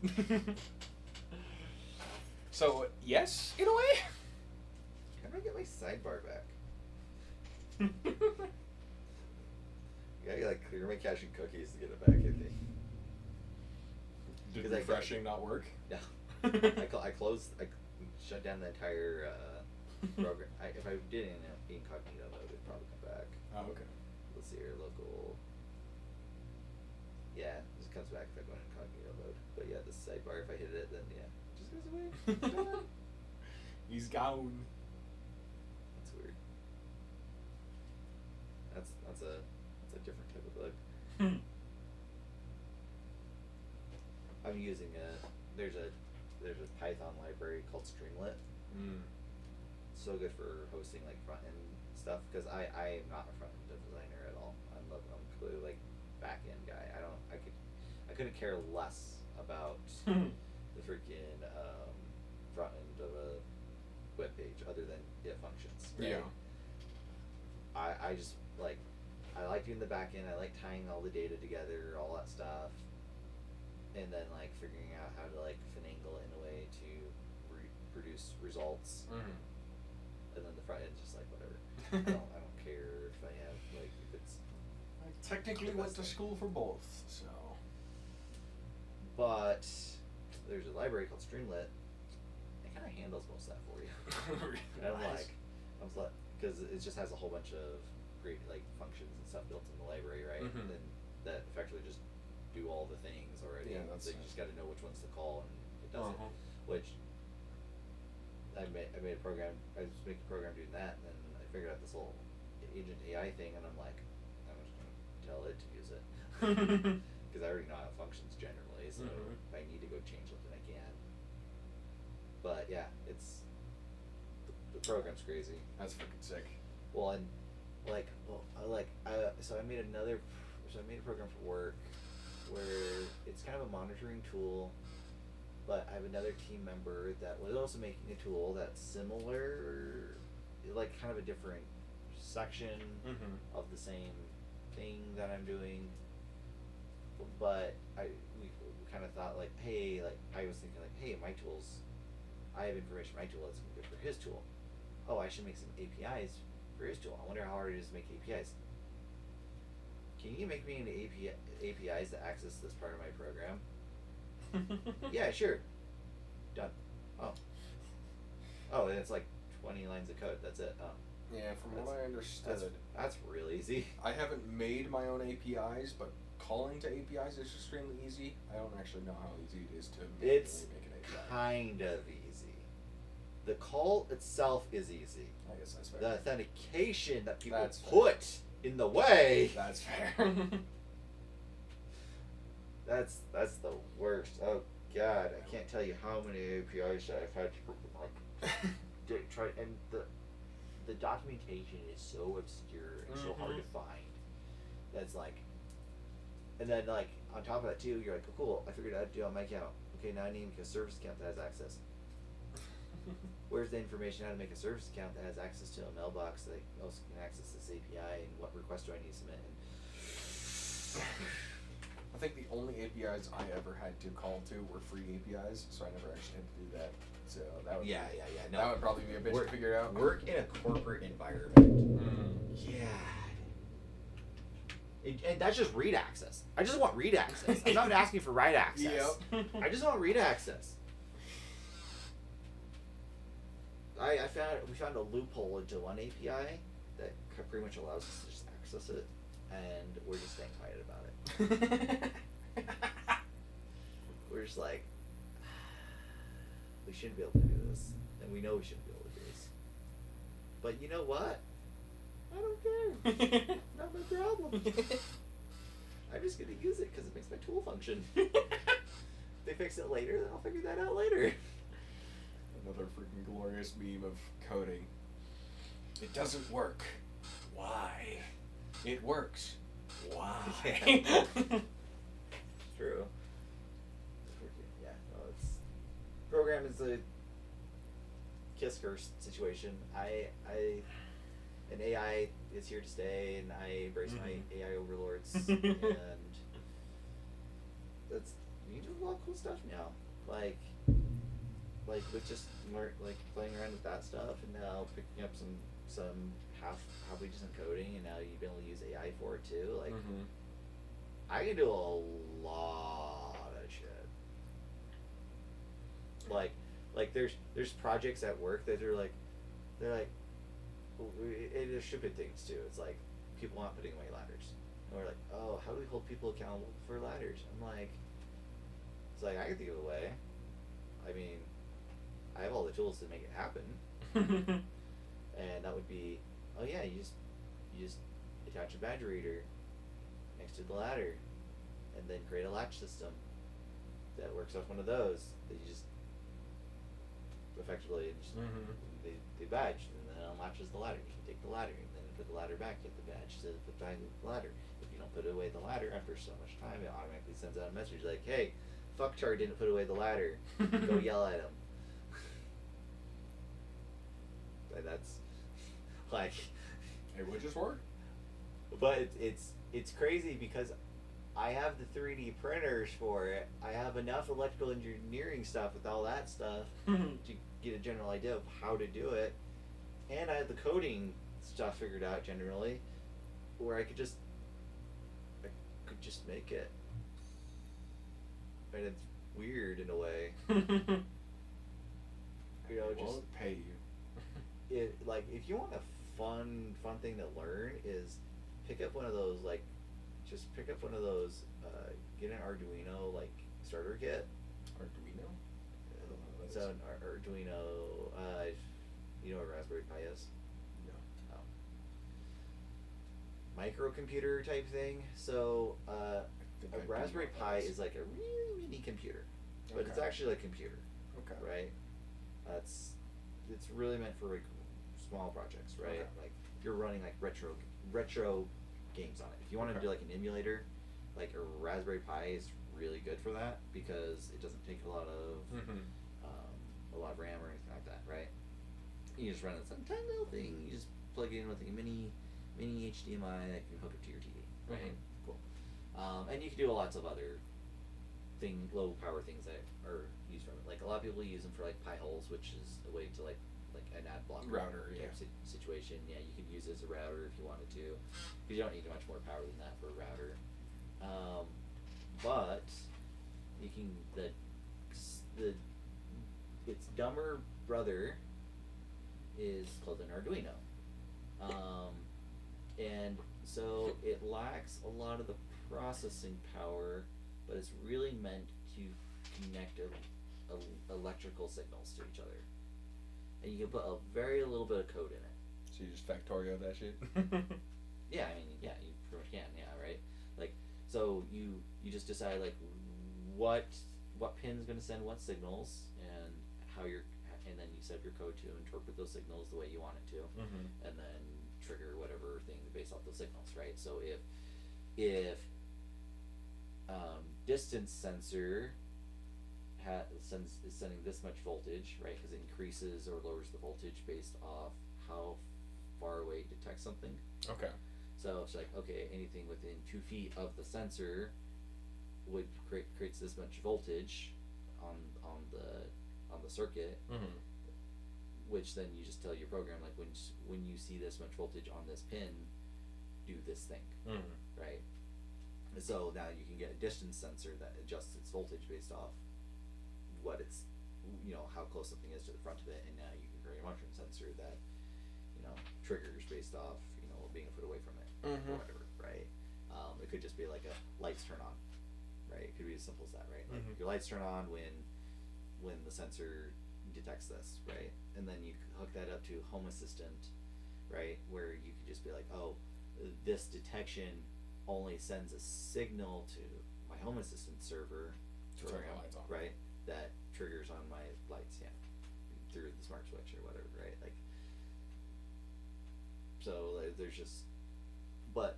So, yes, in a way. How do I get my sidebar back? You gotta like clear my cache and cookies to get it back, I think. Did Because I got- refreshing not work? No. I shut down the entire program. If I did an incognito mode, it'd probably come back. Oh, okay. Let's see here, local. Yeah, it comes back if I go in incognito mode. But yeah, the sidebar, if I hit it, then yeah, it just goes away. It's gone. He's gone. That's weird. That's a different type of bug. I'm using there's a Python library called Streamlit. Mm. So good for hosting like front end stuff because I am not a front end designer at all. I'm completely like back end guy. I couldn't care less about the freaking front end of a web page other than it functions. Right? Yeah. I just like I like doing the back end. I like tying all the data together, all that stuff, and then like figuring out how to like finagle it in a way to produce results. Mm-hmm. And then the front end's just like whatever. I don't care if I have like if it's. I technically went to school for both, so. But there's a library called Streamlit. It kind of handles most of that for you. And I'm like, because it just has a whole bunch of great like functions and stuff built in the library. So you just got to know which ones to call, and it does it. Which I made a program. I was making a program doing that, and then I figured out this whole agent AI thing, and I'm like, I'm just gonna tell it to use it because I already know how it functions generally. So if I need to go change something, I can. But yeah, it's the program's crazy. That's fucking sick. Well, and so I made a program for work where it's kind of a monitoring tool, but I have another team member that was also making a tool that's similar, like kind of a different section of the same thing that I'm doing. But we kind of thought like, hey, like I was thinking like, hey, my tools, I have information in my tool that's good for his tool. Oh, I should make some APIs for his tool. I wonder how hard it is to make APIs. Can you make me into APIs to access this part of my program? Yeah, sure. Done. Oh, and it's like 20 lines of code. That's it. Oh. Yeah, from what I understood, that's real easy. I haven't made my own APIs, but calling to APIs is extremely easy. I don't actually know how easy it is to It's make an API. kind of easy. The call itself is easy. I guess that's fair. The authentication that people That's fair. put in the way. That's fair. That's the worst. Oh God, I can't tell you how many APIs I've had to try, and the documentation is so obscure and so hard to find. That's like, and then like on top of that too, you're like, oh, cool, I figured out how to do it on my account. Okay, now I need to make a service account that has access. Where's the information how to make a service account that has access to a mailbox that also can access this API, and what request do I need to submit? I think the only APIs I ever had to call to were free APIs, so I never actually had to do that. So that would Yeah. No, that would probably be a bitch to figure out. Work in a corporate environment. Yeah. And that's just read access. I just want read access. I'm not asking for write access. Yep. I just want read access. We found a loophole into one API that pretty much allows us to just access it, and we're just staying quiet about it. We're just like, we shouldn't be able to do this, and we know we shouldn't be able to do this. But you know what? I don't care. Not my problem. I'm just gonna use it because it makes my tool function. If they fix it later, then I'll figure that out later. Another freaking glorious meme of coding. It doesn't work. Why? It works. Why? True. Yeah, no, it's program is a kiss curse situation. An AI is here to stay, and I embrace my AI overlords, and that's you can do a lot of cool stuff now. Like with just playing around with that stuff, and now picking up some halfway decent coding, and now you've been able to use AI for it too. Like I can do a lot of shit. Like there's projects at work that they're like and there's stupid things too. It's like people not putting away ladders, and we're like, oh, how do we hold people accountable for ladders? I'm like, it's like I can think of a way. I mean, I have all the tools to make it happen. And that would be, oh yeah, you just attach a badge reader next to the ladder, and then create a latch system that works off one of those. That you just effectively they badge, and then it unlatches the ladder. You can take the ladder, and then put the ladder back, get the badge to put back the ladder. If you don't put away the ladder after so much time, it automatically sends out a message like, hey, fucktar didn't put away the ladder. Go yell at him. And that's like, it would just work. But it's crazy because I have the 3D printers for it. I have enough electrical engineering stuff with all that stuff to get a general idea of how to do it, and I have the coding stuff figured out generally, where I could just make it. And it's weird in a way. You know, It just won't pay you. like if you want a fun thing to learn is pick up one of those get an Arduino starter kit. Arduino? So an Arduino, you know what Raspberry Pi is? No. Oh. Microcomputer type thing. So I think I a do Raspberry know what Pi that is like a really mini computer, but it's Okay. actually like a computer, Okay. right? It's really meant for like small projects, right? Okay. Like if you're running like retro games on it. If you want to Okay. do like an emulator, like a Raspberry Pi is really good for that because it doesn't take a lot of Mm-hmm. a lot of RAM or anything like that, right? You just run it some tiny little thing. You just plug it in with a mini HDMI that can hook up to your TV, right? Mhm. Cool. And you can do lots of other low power things that are used from it. Like a lot of people use them for like Pi holes, which is a way to like an ad block Router, type yeah. situation. Yeah, you could use it as a router if you wanted to, because you don't need much more power than that for a router. But you can its dumber brother is called an Arduino. And so it lacks a lot of the processing power, but it's really meant to connect electrical signals to each other. And you can put a very little bit of code in it. So you just Factorio that shit? Yeah, I mean, yeah, you pretty much can, yeah, right? Like, so you just decide like what pin's gonna send what signals and and then you set up your code to interpret those signals the way you want it to, Mm-hmm. and then trigger whatever thing based off those signals, right? So if distance sensor is sending this much voltage, right? Because it increases or lowers the voltage based off how far away it detects something. Okay. So it's like, okay, anything within 2 feet of the sensor would creates this much voltage on the circuit, Mm-hmm. which then you just tell your program like when you see this much voltage on this pin, do this thing, Mm-hmm. right? And so now you can get a distance sensor that adjusts its voltage based off what it's, how close something is to the front of it, and now you can create a motion sensor that triggers based off being a foot away from it, Mhm. or whatever, right? It could just be like a lights turn on, right? It could be as simple as that, right? Like Mhm. your lights turn on when the sensor detects this, right? And then you hook that up to Home Assistant, right? Where you could just be like, oh, this detection only sends a signal to my Home Assistant server To turn the lights on. right? That triggers on my lights, yeah, through the smart switch or whatever, right? Like, so there's just, but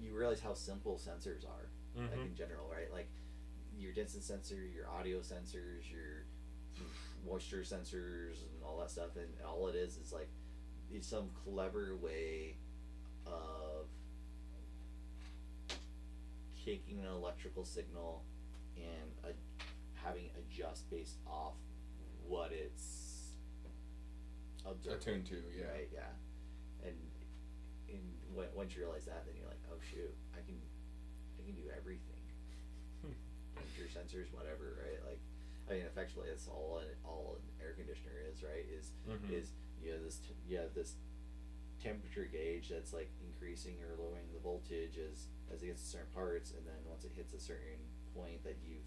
you realize how simple sensors are, like Mhm. in general, right? Like your distance sensor, your audio sensors, your moisture sensors, and all that stuff, and all it is like it's some clever way of taking an electrical signal and having it adjust based off what it's observing. Attuned to, yeah. Right, yeah. And once you realize that, then you're like, oh shoot, I can do everything. Temperature sensors, whatever, right? Like, I mean, effectively, that's all an air conditioner is, right? Mhm. Is you have this temperature gauge that's like increasing or lowering the voltage as it gets to certain parts, and then once it hits a certain point that you've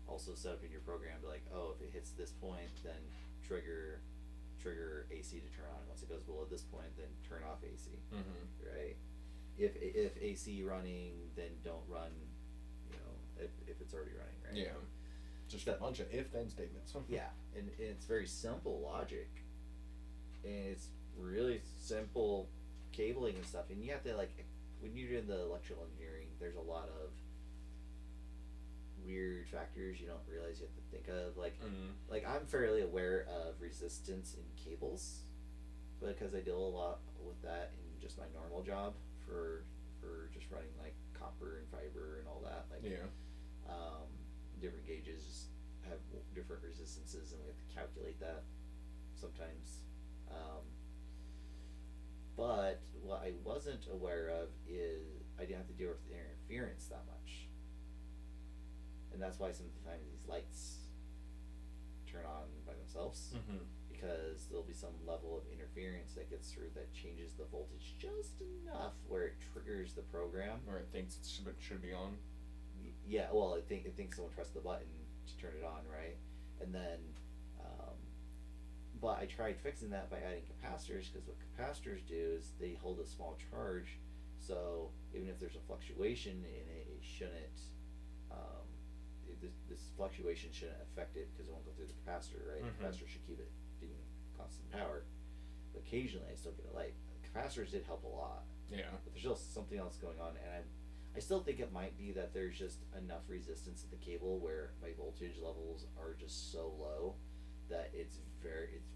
also set up in your program, to like, oh, if it hits this point, then trigger AC to turn on. Once it goes below this point, then turn off AC, Mm-hmm. right? If AC running, then don't run, if it's already running, right? Yeah. Just a bunch of if-then statements. Yeah, and it's very simple logic, and it's really simple cabling and stuff. And you have to when you're doing the electrical engineering, there's a lot of weird factors you don't realize you have to think of. Like I'm fairly aware of resistance in cables, because I deal a lot with that in just my normal job for just running like copper and fiber and all that. Like Yeah. Different gauges have different resistances, and we have to calculate that sometimes. But what I wasn't aware of is I didn't have to deal with interference that much, and that's why sometimes these lights turn on by themselves, Mm-hmm. because there'll be some level of interference that gets through that changes the voltage just enough where it triggers the program. Or it thinks it should be on. Yeah, well, it thinks someone pressed the button to turn it on, right? And then, but I tried fixing that by adding capacitors, because what capacitors do is they hold a small charge, so even if there's a fluctuation in it, it shouldn't, this fluctuation shouldn't affect it, because it won't go through the capacitor, right? The capacitor should keep it in constant power. But occasionally I still get a light. Capacitors did help a lot. Yeah. But there's still something else going on, and I still think it might be that there's just enough resistance at the cable where my voltage levels are just so low that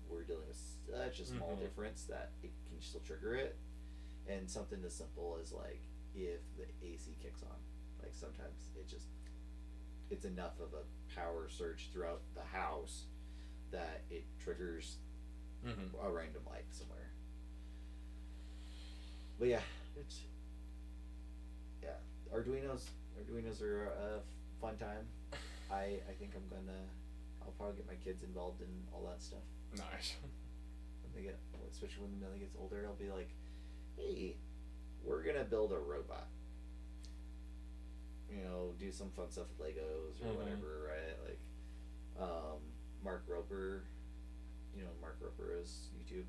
we're dealing with such a small difference that it can still trigger it. And something as simple as like if the AC kicks on, like sometimes it's enough of a power surge throughout the house that it triggers a random light somewhere. But yeah, Arduinos are a fun time. I think I'll probably get my kids involved in all that stuff. Nice. Especially when Millie gets older, I'll be like, hey, we're gonna build a robot. Do some fun stuff with Legos or whatever, right? Like, Mark Roper, Mark Roper is YouTube.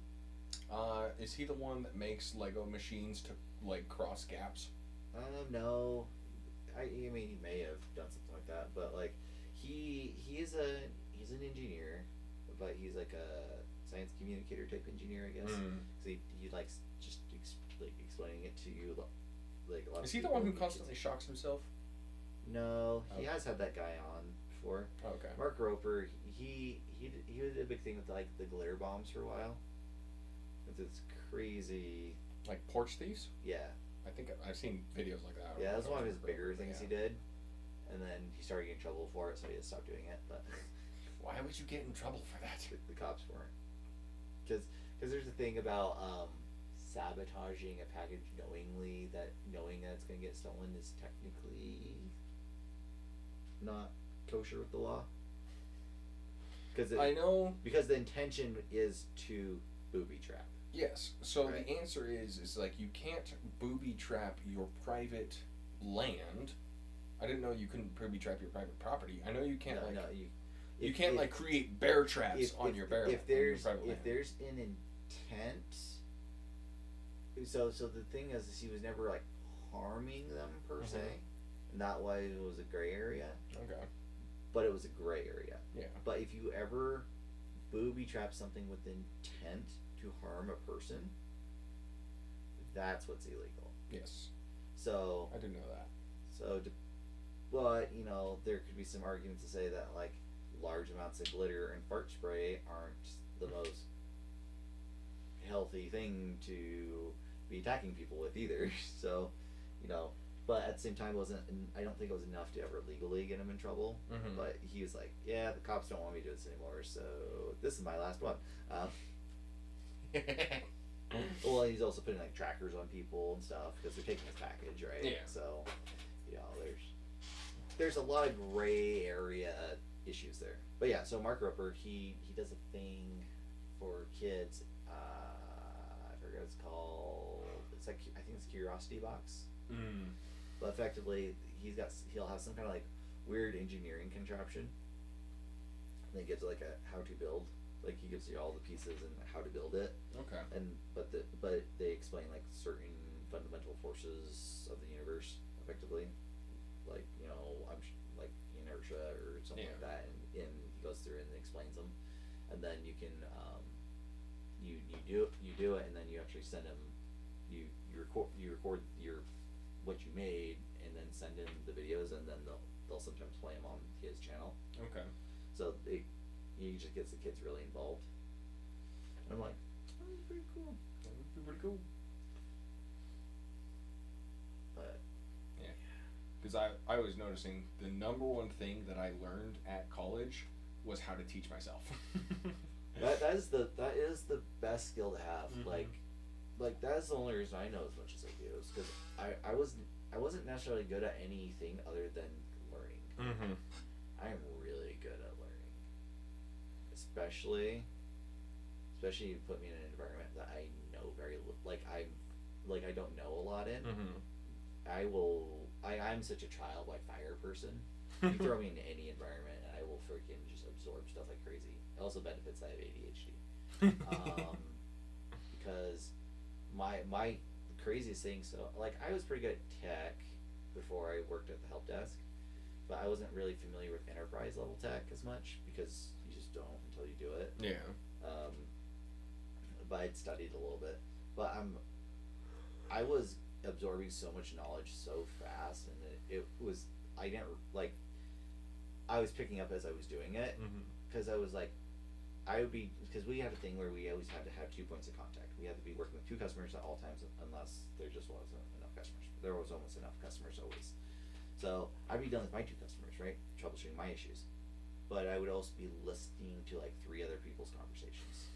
Is he the one that makes Lego machines to like cross gaps? No, I mean he may have done something like that, but like he's an engineer, but he's like a science communicator type engineer, I guess. So he likes just explaining it to you, like a lot. Is he the one who constantly shocks himself? No, he has had that guy on before. Okay. Mark Roper, he did a big thing with like the glitter bombs for a while. With this crazy. Like porch thieves? Yeah. I think I've seen videos like that. Yeah, that was one of his bigger things he did, and then he started getting in trouble for it, so he had to stop doing it. But why would you get in trouble for that? The cops weren't, because there's a thing about sabotaging a package knowing that it's going to get stolen is technically not kosher with the law. I know, because the intention is to booby trap. Yes. So right. The answer is like you can't booby trap your private land. I didn't know you couldn't booby trap your private property. I know you can't you can't create bear traps on your bear. If there's an intent. So the thing is he was never like harming them per se, and that why it was a gray area. Okay. But it was a gray area. Yeah. But if you ever booby trap something with intent to harm a person, that's what's illegal. Yes. So I didn't know that. But there could be some arguments to say that like large amounts of glitter and fart spray aren't the most healthy thing to be attacking people with either. So, but at the same time, I don't think it was enough to ever legally get him in trouble. But he was like, yeah, the cops don't want me to do this anymore, so this is my last one. Well, he's also putting like trackers on people and stuff because they're taking his package, right? Yeah. So, there's a lot of gray area issues there. But yeah, so Mark Roper, he does a thing for kids. I forget what it's called. It's like, I think it's Curiosity Box. But effectively, he'll have some kind of like weird engineering contraption. And he gives like a how to build. Like he gives you all the pieces and how to build it. Okay. But they explain like certain fundamental forces of the universe effectively, like like inertia or something like that, and he goes through and explains them, and then you can you do it, and then you actually send him you record your what you made, and then send him the videos, and then they'll sometimes play them on his channel. Okay. So he just gets the kids really involved. And I'm like, oh, that's pretty cool. That would be pretty cool. But yeah, because I was noticing the number one thing that I learned at college was how to teach myself. that is the best skill to have. Like that is the only reason I know as much as I do, is because I wasn't necessarily good at anything other than learning. I'm really good at learning, especially you put me in an environment that I know I don't know a lot in. I will I'm such a trial by fire person. You throw me into any environment, and I will freaking just absorb stuff like crazy. It also benefits that I have ADHD. Because my craziest thing. So like I was pretty good at tech before I worked at the help desk, but I wasn't really familiar with enterprise level tech as much because you just don't until you do it. Yeah. But I'd studied a little bit. But I was absorbing so much knowledge so fast, and it was I didn't like. I was picking up as I was doing it because I was like, I would be because we have a thing where we always had to have 2 points of contact. We had to be working with 2 customers at all times, unless there just wasn't enough customers. There was almost enough customers always. So I'd be dealing with my 2 customers, right, troubleshooting my issues, but I would also be listening to like 3 other people's conversations,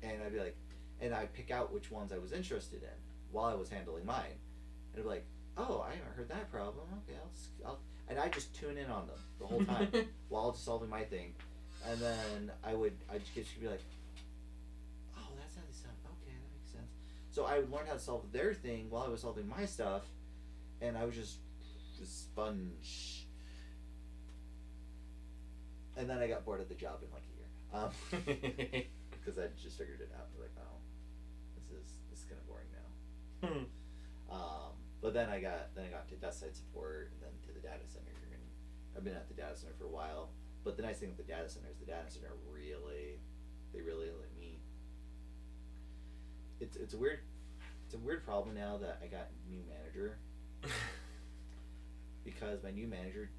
and I'd be like, and I'd pick out which ones I was interested in while I was handling mine, and I'd be like, oh, I haven't heard that problem. Okay, and I just tune in on them the whole time while just solving my thing, and then I'd just be like, oh, that's how they sound. Okay, that makes sense. So I would learn how to solve their thing while I was solving my stuff, and I was just a sponge. And then I got bored of the job in like a year, because I just figured it out. I was like, oh, this is kind of boring now. But then I got to desk side support, and then to the data center, and I've been at the data center for a while. But the nice thing with the data center is the data center really let me. It's a weird problem now that I got a new manager, because my new manager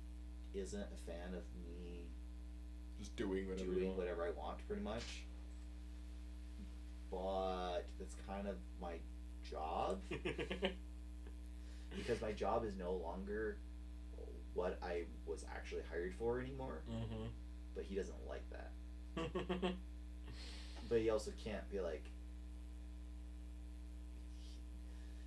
isn't a fan of me just doing whatever I want pretty much. But that's kind of my job. Because my job is no longer what I was actually hired for anymore. But he doesn't like that. But he also can't be like.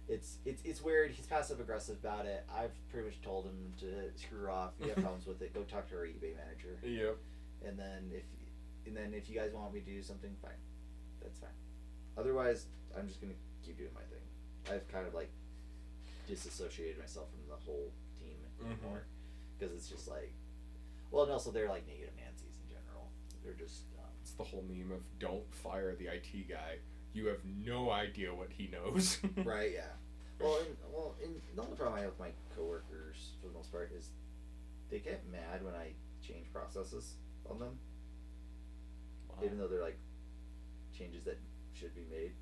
It's weird. He's passive aggressive about it. I've pretty much told him to screw off. If you have problems with it, go talk to our eBay manager. Yep. And then if you guys want me to do something, fine. That's fine. Otherwise, I'm just gonna keep doing my thing. I've kind of like disassociated myself from the whole team anymore, because it's just like, well, and also they're like negative Nancy's in general. They're just it's the whole meme of don't fire the IT guy. You have no idea what he knows. right, yeah. Well, and the only problem I have with my coworkers for the most part is they get mad when I change processes on them, even though they're like changes that should be made.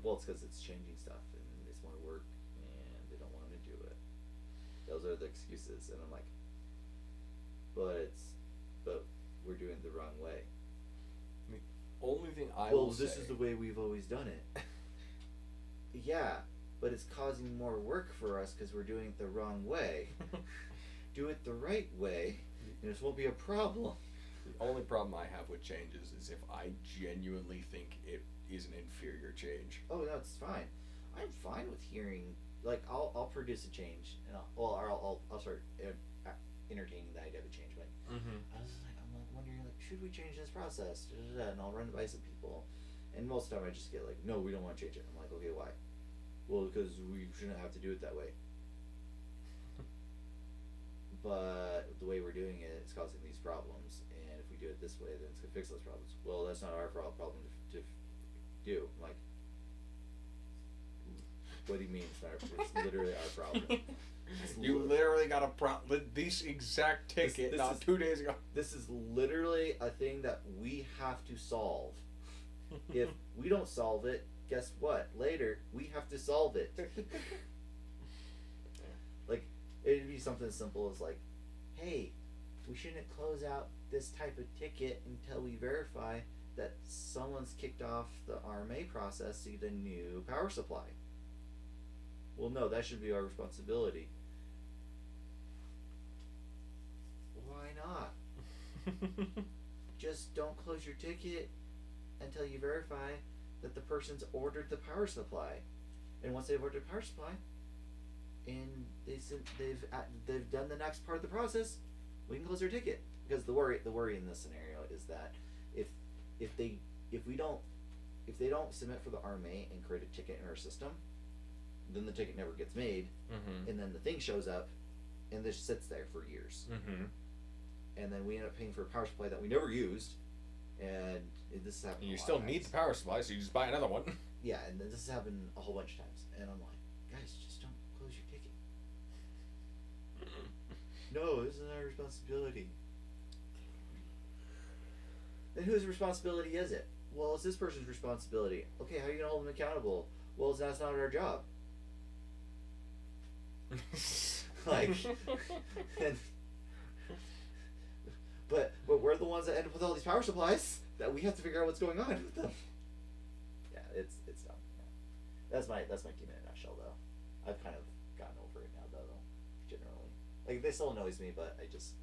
Well, it's because it's changing stuff and it's more work, and they don't want to do it. Those are the excuses, and I'm like, but we're doing it the wrong way. Only thing I will say. This is the way we've always done it. Yeah, but it's causing more work for us because we're doing it the wrong way. Do it the right way, and this won't be a problem. The only problem I have with changes is if I genuinely think it is an inferior change. Oh, no, it's fine. I'm fine with hearing. Like, I'll produce a change, and I'll start entertaining the idea of a change. Like, I'm wondering, like, should we change this process? And I'll run it by some people, and most of the time I just get like, no, we don't want to change it. I'm like, okay, why? Well, because we shouldn't have to do it that way. But the way we're doing it is causing these problems, and if we do it this way, then it's gonna fix those problems. Well, that's not our problem to do. I'm like, what do you mean it's not our? It's literally our problem. You literally got this exact ticket this not is, 2 days ago. This is literally a thing that we have to solve. If we don't solve it, guess what? Later, we have to solve it. Like, it'd be something as simple as like, hey, we shouldn't close out this type of ticket until we verify that someone's kicked off the RMA process to get a new power supply. Well, no, that should be our responsibility. Why not? Just don't close your ticket until you verify that the person's ordered the power supply, and once they've ordered the power supply, and they've done the next part of the process, we can close their ticket. Because the worry in this scenario is that if they don't submit for the RMA and create a ticket in our system, then the ticket never gets made, Mm-hmm. and then the thing shows up, and this sits there for years, Mm-hmm. and then we end up paying for a power supply that we never used, and this has happened. You a lot still of need times. the power supply, so you just buy another one. Yeah, and this has happened a whole bunch of times, and I'm like, guys, just don't close your ticket. No, this isn't our responsibility. Then whose responsibility is it? Well, it's this person's responsibility. Okay, how are you gonna hold them accountable? Well, that's not our job. Like, and, but we're the ones that end up with all these power supplies that we have to figure out what's going on with them. Yeah, it's dumb. Yeah. That's my team in a nutshell, though. I've kind of gotten over it now, though. Generally, like they still annoys me, but I just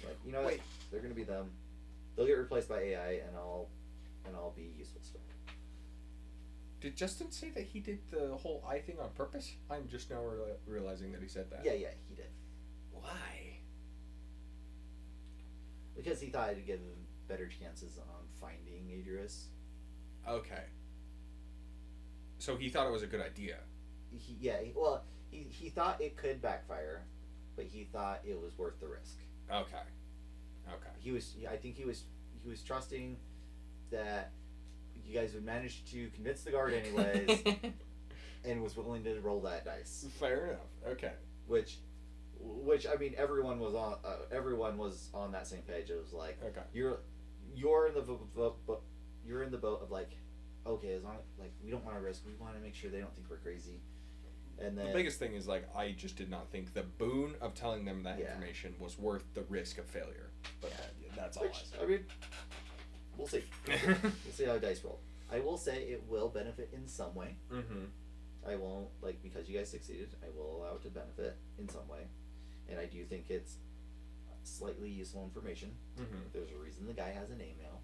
like what? Wait. They're gonna be them. They'll get replaced by AI, and I'll be useful stuff. Did Justin say that he did the whole eye thing on purpose? I'm just now realizing that he said that. Yeah, he did. Why? Because he thought it'd give him better chances on finding Adrius. Okay. So he thought it was a good idea. He thought it could backfire, but he thought it was worth the risk. Okay. I think he was trusting that you guys would manage to convince the guard anyways, and was willing to roll that dice. Fair enough. Okay. Which I mean, everyone was on that same page. It was like, Okay. you're in the boat of like, okay, as long like we don't want to risk, we want to make sure they don't think we're crazy. And then The biggest thing is like I just did not think the boon of telling them that Yeah. information was worth the risk of failure. But that's all which, I I mean, we'll see. We'll see how dice roll. I will say it will benefit in some way. Mm-hmm. I won't because you guys succeeded. I will allow it to benefit in some way, and I do think it's slightly useful information. Mm-hmm. There's a reason the guy has a name now.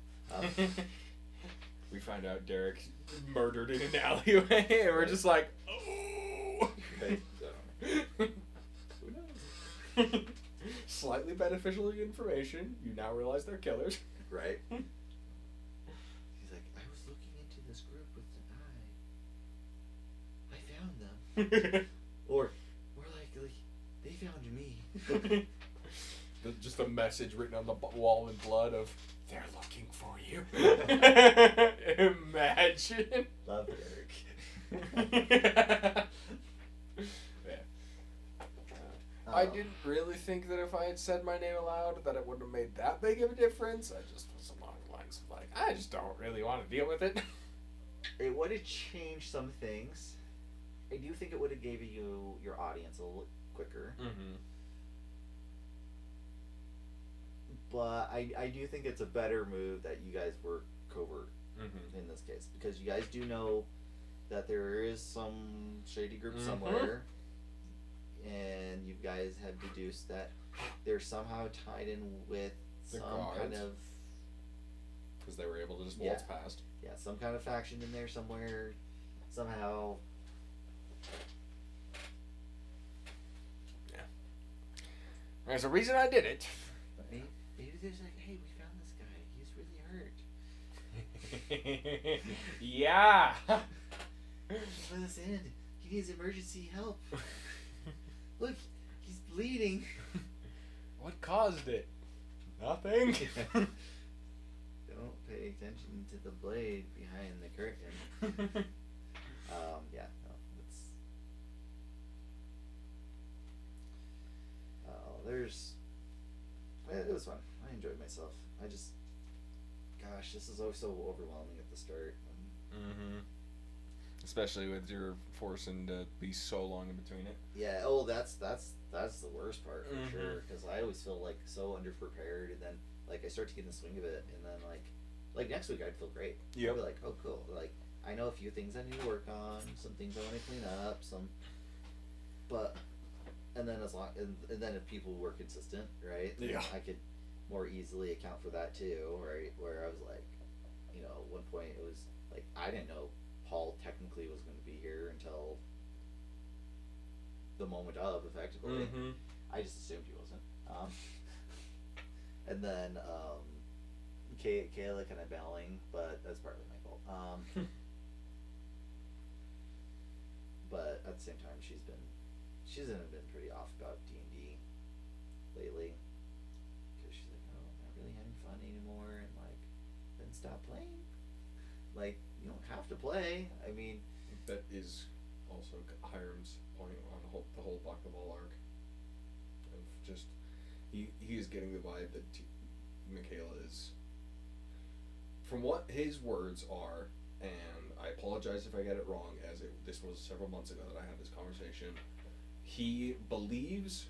We find out Derek murdered in an alleyway, and we're just like, oh. Okay, so, who knows? Slightly beneficial information. You now realize they're killers. Right? He's like, I was looking into this group with an eye. I found them. Or like they found me. Just a message written on the wall in blood of, they're looking for you. Imagine. Love Eric. I didn't really think that if I had said my name aloud that it wouldn't have made that big of a difference. I just was along the lines of like, I just don't really want to deal with it. It would have changed some things. I do think it would have gave you your audience a little quicker. Mm-hmm. But I do think it's a better move that you guys were covert Mm-hmm. in this case, because you guys do know that there is some shady group Mhm. somewhere, and you guys have deduced that they're somehow tied in with The some kind guards. of Because they were able to just waltz past. some kind of faction in there somewhere, somehow. There's a reason I did it. Maybe there's like, hey, we found this guy. He's really hurt. Yeah. Let us in. He needs emergency help. Look, he's bleeding. What caused it? Nothing. Don't pay attention to the blade behind the curtain. Yeah, no, it's. It was fun. I enjoyed myself. This is always so overwhelming at the start. Mm-hmm. Especially with your forcing to be so long in between it. Yeah. That's the worst part for sure. Because I always feel like so underprepared, and then like I start to get in the swing of it, and then like next week I'd feel great. Yep. I'd be like, oh cool. Like I know a few things I need to work on, some things I want to clean up, and then and then if people were consistent, right? then Yeah. I could more easily account for that too, right? Where I was like, at one point it was like I didn't know Paul technically was going to be here until the moment of, effectively. Mm-hmm. I just assumed he wasn't. And then Kayla kind of bailing, but that's partly my fault. But the same time, she's been pretty off about D&D lately, because she's like, oh, I'm not really having fun anymore, and like, then stop playing. Like, you don't have to play. I mean, That is also Hiram's point on the whole Block the Ball arc. Of just, he is getting the vibe that Michaela is, from what his words are, and I apologize if I get it wrong, as this was several months ago that I had this conversation. He believes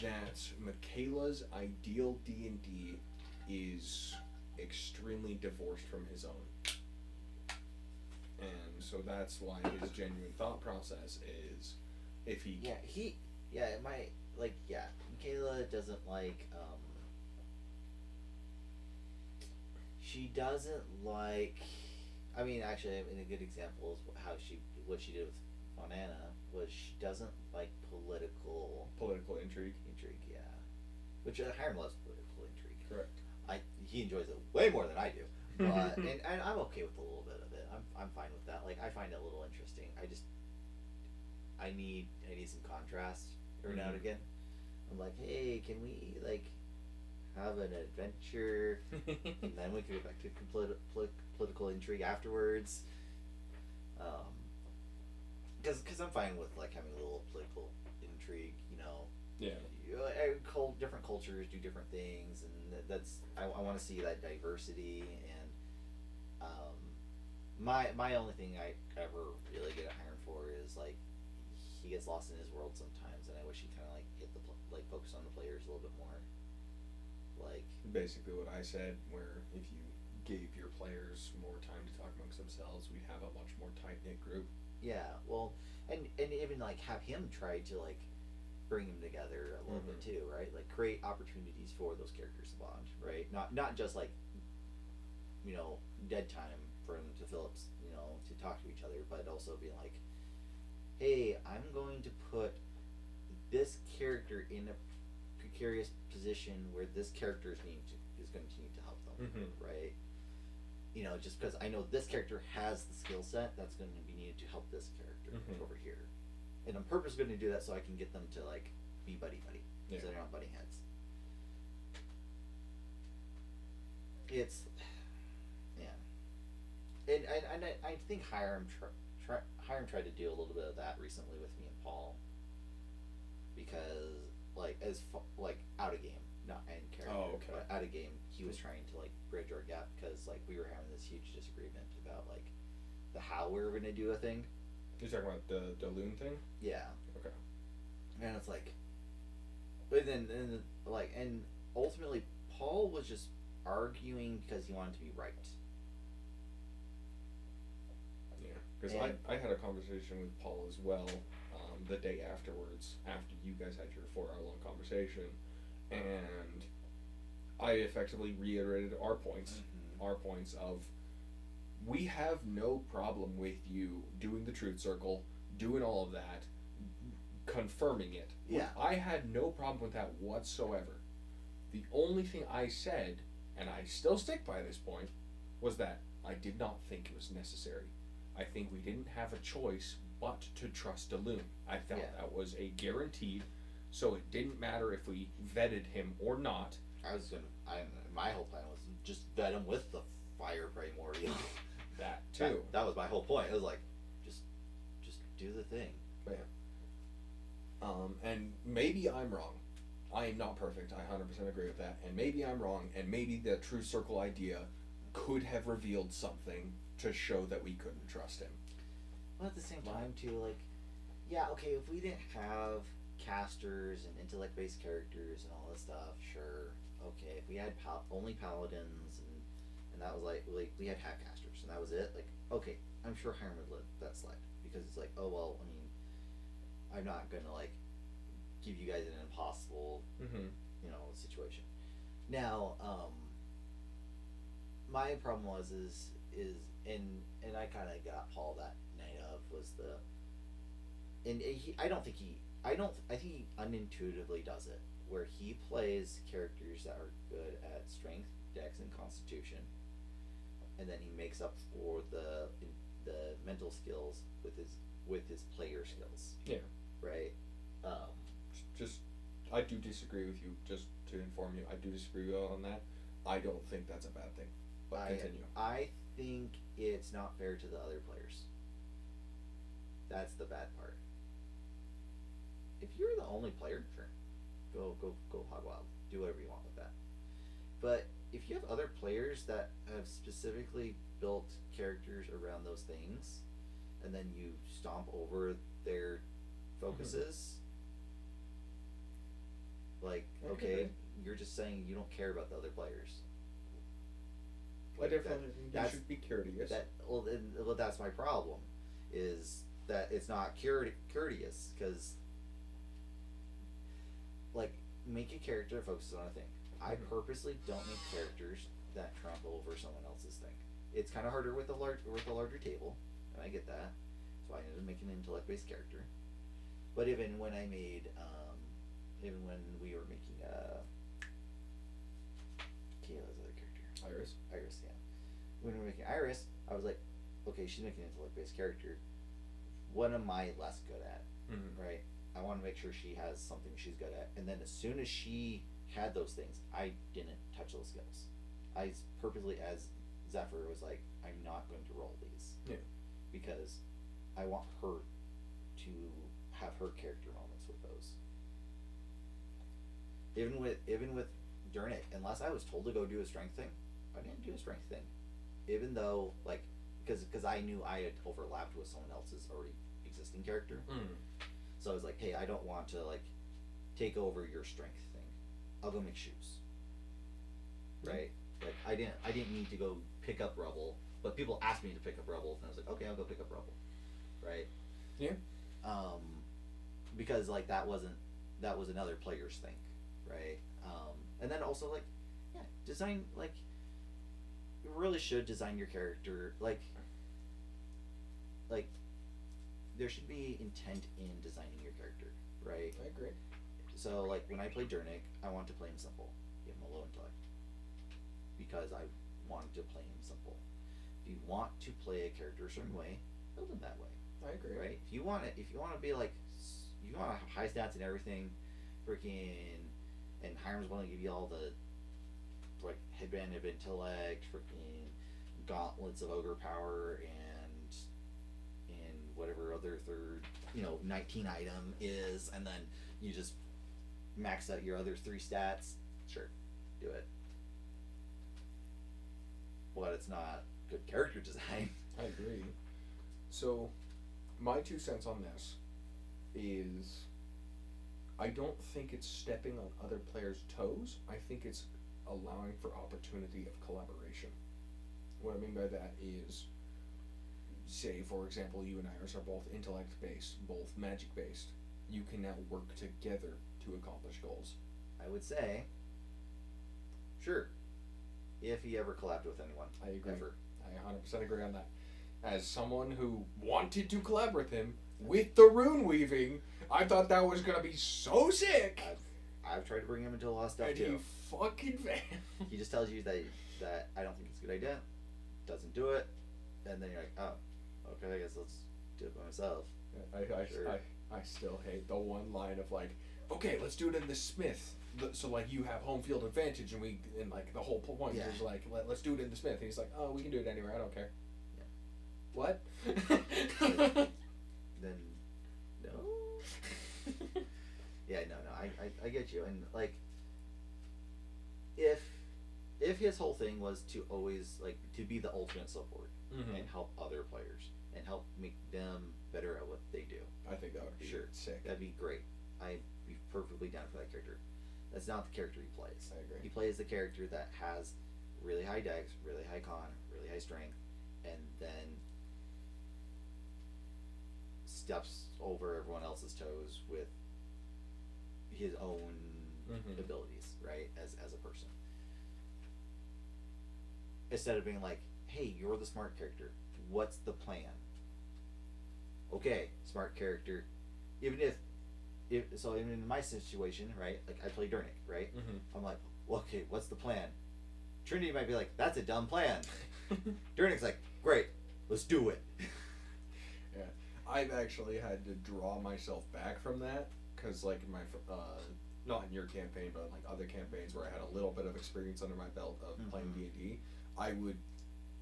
that Michaela's ideal D&D is extremely divorced from his own. And so that's why his genuine thought process is, if he... Michaela doesn't like, she doesn't like, I mean, actually, a good example is what she did with Fonana, was she doesn't like political intrigue. yeah. Which, Hiram loves political intrigue. Correct. He enjoys it way more than I do. But, and I'm okay with a little bit of it. I'm fine with that. Like, I find it a little interesting. I need some contrast every now and again. I'm like, hey, can we like have an adventure, and then we can go back to political intrigue afterwards. Because I'm fine with like having a little political intrigue, you know. Yeah. Different cultures do different things, and that's I want to see that diversity. And my only thing I ever really get at Hiram for is like, he gets lost in his world sometimes, and I wish he kind of like focus on the players a little bit more. Like, basically what I said, where if you gave your players more time to talk amongst themselves, we'd have a much more tight-knit group. Yeah, well, and even like have him try to like bring them together a little bit too, right? Like, create opportunities for those characters to bond, right? Not just like, you know, dead time for them to fill up, you know, to talk to each other, but also being like, hey, I'm going to put this character in a precarious position where this character is going to need to help them, right? You know, just because I know this character has the skill set that's going to be needed to help this character over here, and I'm purposely going to do that so I can get them to like be buddy, so they're not butting heads. It's, yeah, and I think Hiram tried to do a little bit of that recently with me and Paul, because like out of game, not in character, but out of game, he was trying to like bridge our gap, because like we were having this huge disagreement about like the how we were gonna do a thing. You're talking about the loon thing? Yeah. Okay. And it's like, but then and ultimately Paul was just arguing because he wanted to be right. Yeah, because I had a conversation with Paul as well, the day afterwards, after you guys had your 4-hour-long conversation, and I effectively reiterated our points, of, we have no problem with you doing the truth circle, doing all of that, confirming it. Yeah. I had no problem with that whatsoever. The only thing I said, and I still stick by this point, was that I did not think it was necessary. I think we didn't have a choice but to trust Delune. I felt that was a guaranteed, so it didn't matter if we vetted him or not. My whole plan was just vet him with the fire primordial. That too. That was my whole point. It was like, just do the thing. Yeah. And maybe I'm wrong. I am not perfect. I 100% agree with that. And maybe I'm wrong. And maybe the true circle idea could have revealed something to show that we couldn't trust him. Well, at the same time, too, like, yeah, okay, if we didn't have casters and intellect-based characters and all this stuff, sure, okay. If we had only paladins and that was like we had half casters and that was it, like, okay, I'm sure Hiram would let that slide, because it's like, oh well, I mean, I'm not gonna like give you guys an impossible, you know, situation. Now, my problem was and I kind of got Paul that night of was I think he unintuitively does it, where he plays characters that are good at strength, dex, and constitution, and then he makes up for the mental skills with his with his player skills. Yeah. Right. Just, I do disagree with you. Just to inform you, I do disagree with you on that. I don't think that's a bad thing. But continue. I think it's not fair to the other players. That's the bad part. If you're the only player, sure, go hog wild. Do whatever you want with that. But if you have other players that have specifically built characters around those things, and then you stomp over their focuses, like, okay, you're just saying you don't care about the other players. I definitely think you should be courteous. Well, that's my problem, is that it's not courteous, because, like, make a character that focuses on a thing. I purposely don't make characters that trample over someone else's thing. It's kind of harder with a larger table, and I get that. So I ended up making an intellect-based character. But even when I made, even when we were making, Kayla's other character. Iris, yeah. When we were making Iris, I was like, okay, she's making an intellect-based character. What am I less good at? Right? I want to make sure she has something she's good at. And then as soon as she had those things, I didn't touch those skills. I purposely, as Zephyr was like, I'm not going to roll these. Yeah. Because I want her to have her character moments with those. Even with Dernick, unless I was told to go do a strength thing, I didn't do a strength thing. Even though, like, because I knew I had overlapped with someone else's already existing character. So I was like, hey, I don't want to, like, take over your strength thing. I'll go make shoes. Right? Like, I didn't need to go pick up rubble, but people asked me to pick up rubble, and I was like, okay, I'll go pick up rubble. Right? Yeah. Because, like, that was another player's thing. Right? And then also, like, yeah, design, like, you really should design your character, like, there should be intent in designing your character, right? I agree. So, like, when I play Dernick, I want to play him simple. Give him a low intellect. Because I wanted to play him simple. If you want to play a character a certain way, build him that way. I agree. Right? If you want to be, like, you want to have high stats and everything, freaking, and Hiram's going to give you all the, like, headband of intellect, freaking gauntlets of ogre power, and whatever other third, 19 item is, and then you just max out your other 3 stats. Sure, do it. But it's not good character design. I agree. So, my 2 cents on this is, I don't think it's stepping on other players' toes. I think it's allowing for opportunity of collaboration. What I mean by that is, say, for example, you and Iris are both intellect-based, both magic-based. You can now work together to accomplish goals. I would say, sure, if he ever collabed with anyone. I agree. Ever. I 100% agree on that. As someone who wanted to collab with him with the rune weaving, I thought that was going to be so sick. I've tried to bring him into a lot of stuff and too. he fucking failed. He just tells you that I don't think it's a good idea, doesn't do it, and then you're like, oh, okay, I guess let's do it by myself. I still hate the one line of, like, okay, let's do it in the smith. So, like, you have home field advantage, and like the whole point is like, let's do it in the smith. And he's like, oh, we can do it anywhere. I don't care. Yeah. What? Then no. Yeah, no, I get you, and like, if his whole thing was to always, like, to be the ultimate support and help other players and help make them better at what they do, I think that would be sick. That'd be great. I'd be perfectly down for that character. That's not the character he plays. I agree. He plays the character that has really high dex, really high con, really high strength, and then steps over everyone else's toes with his own abilities, right, as a person. Instead of being like, hey, you're the smart character, what's the plan? Okay, smart character. Even in my situation, right, like, I play Dernick, right? I'm like, well, okay, what's the plan? Trinity might be like, that's a dumb plan. Dernick's like, great, let's do it. Yeah, I've actually had to draw myself back from that because, like, in my not in your campaign, but in, like, other campaigns where I had a little bit of experience under my belt of playing D&D, I would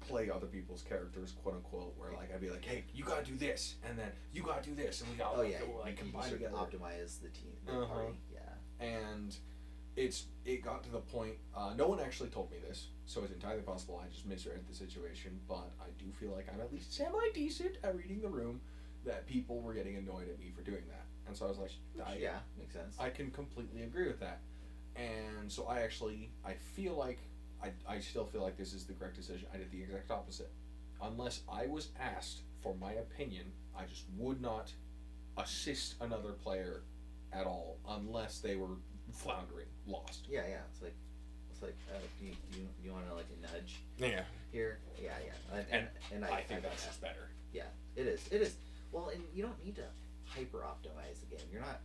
play other people's characters, quote unquote, where, like, I'd be like, hey, you gotta do this, and then you gotta do this, and we gotta combine should together. optimize the team, the party. Yeah. And it got to the point. No one actually told me this, so it's entirely possible I just misread the situation. But I do feel like I'm at least semi decent at reading the room. That people were getting annoyed at me for doing that, and so I was like, yeah, makes sense. I can completely agree with that. And so I feel like I still feel like this is the correct decision. I did the exact opposite. Unless I was asked for my opinion, I just would not assist another player at all unless they were floundering, lost. Yeah. It's like you want to like a nudge Yeah. here. Yeah. And I think that's just better. Yeah, it is. Well, and you don't need to hyper optimize the game. You're not.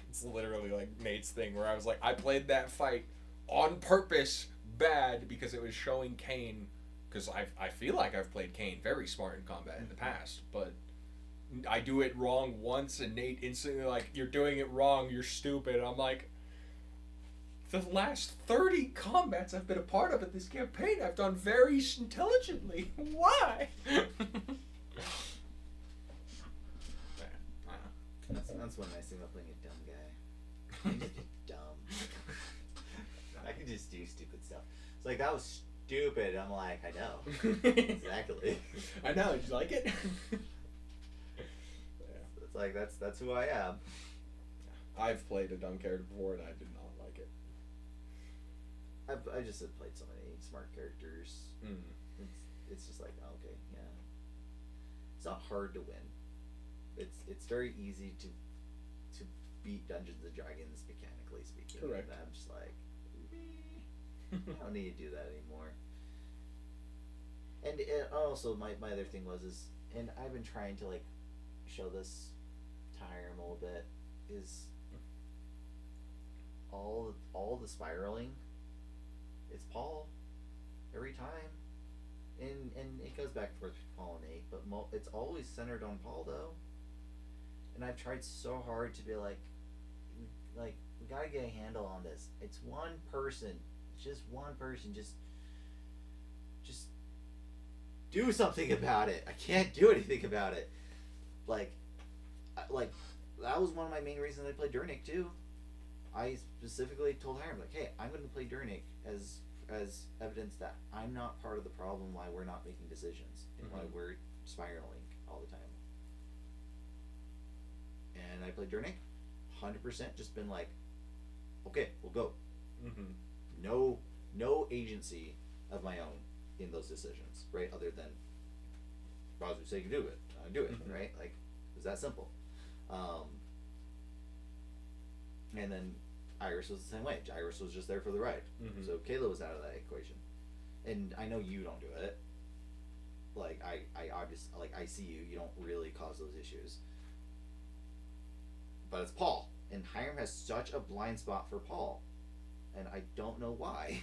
It's literally like Nate's thing where I was like, I played that fight on purpose bad because it was showing Kane, because I feel like I've played Kane very smart in combat in the past, but I do it wrong once and Nate instantly like, you're doing it wrong, you're stupid. And I'm like, the last 30 combats I've been a part of at this campaign I've done very intelligently. Why? That's one nice thing about playing a dumb guy. I'm just dumb. I can just do stupid stuff. It's like, that was stupid. I'm like, I know. Exactly. I know. Did you like it? It's like, that's who I am. I've played a dumb character before and I did not like it. I just have played so many smart characters. It's just like, okay, yeah. It's not hard to win. It's very easy to beat Dungeons and Dragons mechanically speaking. Correct. And I'm just like, I don't need to do that anymore. And also my other thing is, and I've been trying to like show this to Hiram a little bit, is all the spiraling. It's Paul every time, and it goes back and forth between Paul and Nate, but it's always centered on Paul though. And I've tried so hard to be like we gotta get a handle on this. It's one person. It's just one person. Just do something about it. I can't do anything about it. Like that was one of my main reasons I played Durnick too. I specifically told Hiram, like, hey, I'm going to play Durnick as evidence that I'm not part of the problem why we're not making decisions and why we're spiraling all the time. And I played Durnick, 100% just been like, okay, we'll go. No agency of my own in those decisions, right? Other than Roz would say, do it, right? Like, it's that simple. And then Iris was the same way. Iris was just there for the ride. So Kayla was out of that equation. And I know you don't do it. Like, I obviously, like, I see you. You don't really cause those issues. But it's Paul. And Hiram has such a blind spot for Paul. And I don't know why.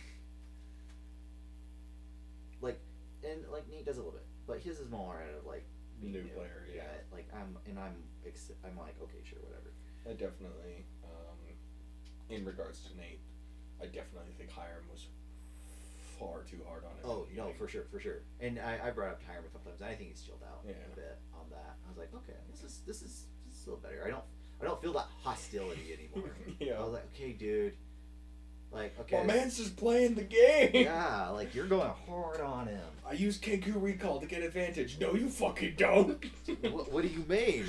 Like, and, like, Nate does a little bit. But his is more out of, like, being New player, yeah. Like, I'm like, okay, sure, whatever. I definitely, in regards to Nate, I definitely think Hiram was far too hard on it. Oh, no, for sure. And I brought up Hiram a couple times, and I think he's chilled out Yeah. a bit on that. I was like, okay, this is a little better. I don't feel that hostility anymore. Yeah. I was like, okay, dude. Like, okay. My man's just playing the game. Yeah, like, you're going hard on him. I use Kenku Recall to get advantage. No, you fucking don't. What do you mean?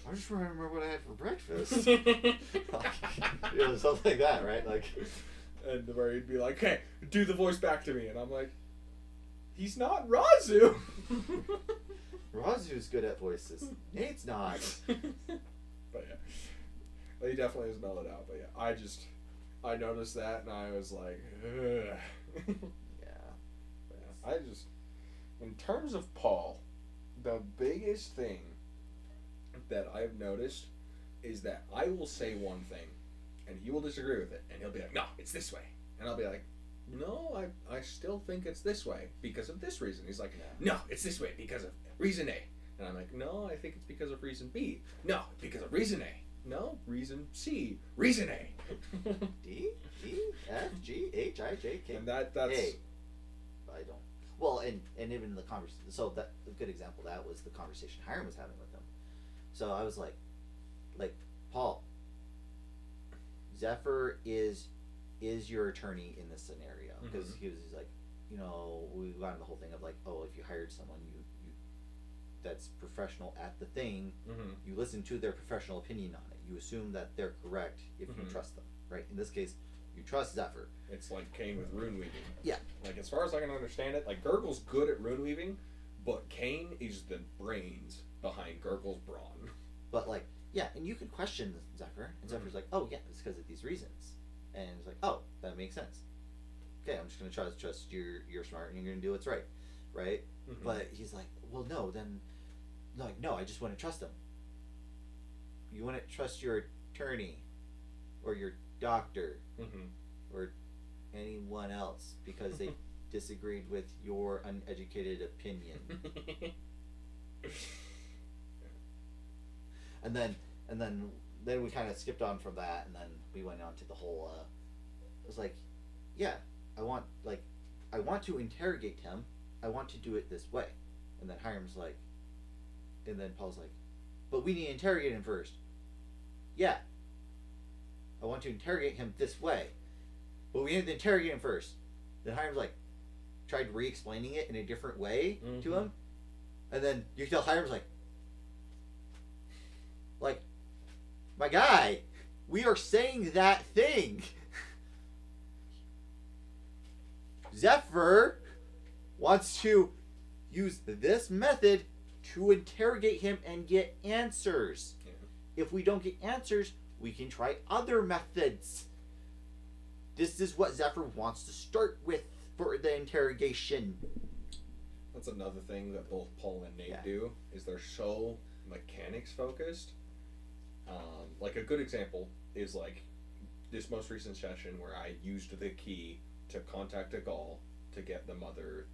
I just remember what I had for breakfast. Like, something like that, right? Like, and where he'd be like, "Hey, do the voice back to me," and I'm like, "He's not Razu." Razu's good at voices. Nate's not. But yeah, he definitely has mellowed out. But yeah, I noticed that, and I was like, ugh. Yeah. I just, in terms of Paul, the biggest thing that I've noticed is that I will say one thing, and he will disagree with it, and he'll be like, "No, it's this way," and I'll be like, no, I still think it's this way because of this reason. He's like, no, it's this way because of reason A. And I'm like, no, I think it's because of reason B. No, because of reason A. No, reason C. Reason A. D, E, F, G, H, I, J, K. And that's... A. I don't. Well, and even the conversation. So that a good example of that was the conversation Hiram was having with him. So I was like, Paul, Zephyr is your attorney in this scenario because he's like, you know, we got into the whole thing of like, oh, if you hired someone you that's professional at the thing, you listen to their professional opinion on it. You assume that they're correct if you trust them, right? In this case, you trust Zephyr. It's like Kane with rune weaving. Yeah. Like, as far as I can understand it, like, Gurgle's good at rune weaving, but Kane is the brains behind Gurgle's brawn. But, like, yeah, and you could question Zephyr, and Zephyr's like, oh, yeah, it's because of these reasons. And it's like, oh, that makes sense. Okay, I'm just going to trust you're smart and you're going to do what's right, right? But he's like, well, no, then, like, no, I just want to trust him. You want to trust your attorney or your doctor or anyone else because they disagreed with your uneducated opinion. and then we kind of skipped on from that, and then we went on to the whole it was like, yeah, I want to interrogate him. I want to do it this way. And then Hiram's like, and then Paul's like, but we need to interrogate him first. Yeah, I want to interrogate him this way, but we need to interrogate him first. Then Hiram's like, tried re-explaining it in a different way to him, and then you can tell Hiram's like, my guy, we are saying that thing. Zephyr wants to use this method to interrogate him and get answers. If we don't get answers, we can try other methods. This is what Zephyr wants to start with for the interrogation. That's another thing that both Paul and Nate do, is they're so mechanics focused. Like, a good example is like this most recent session where I used the key to contact a Gaul to get the mother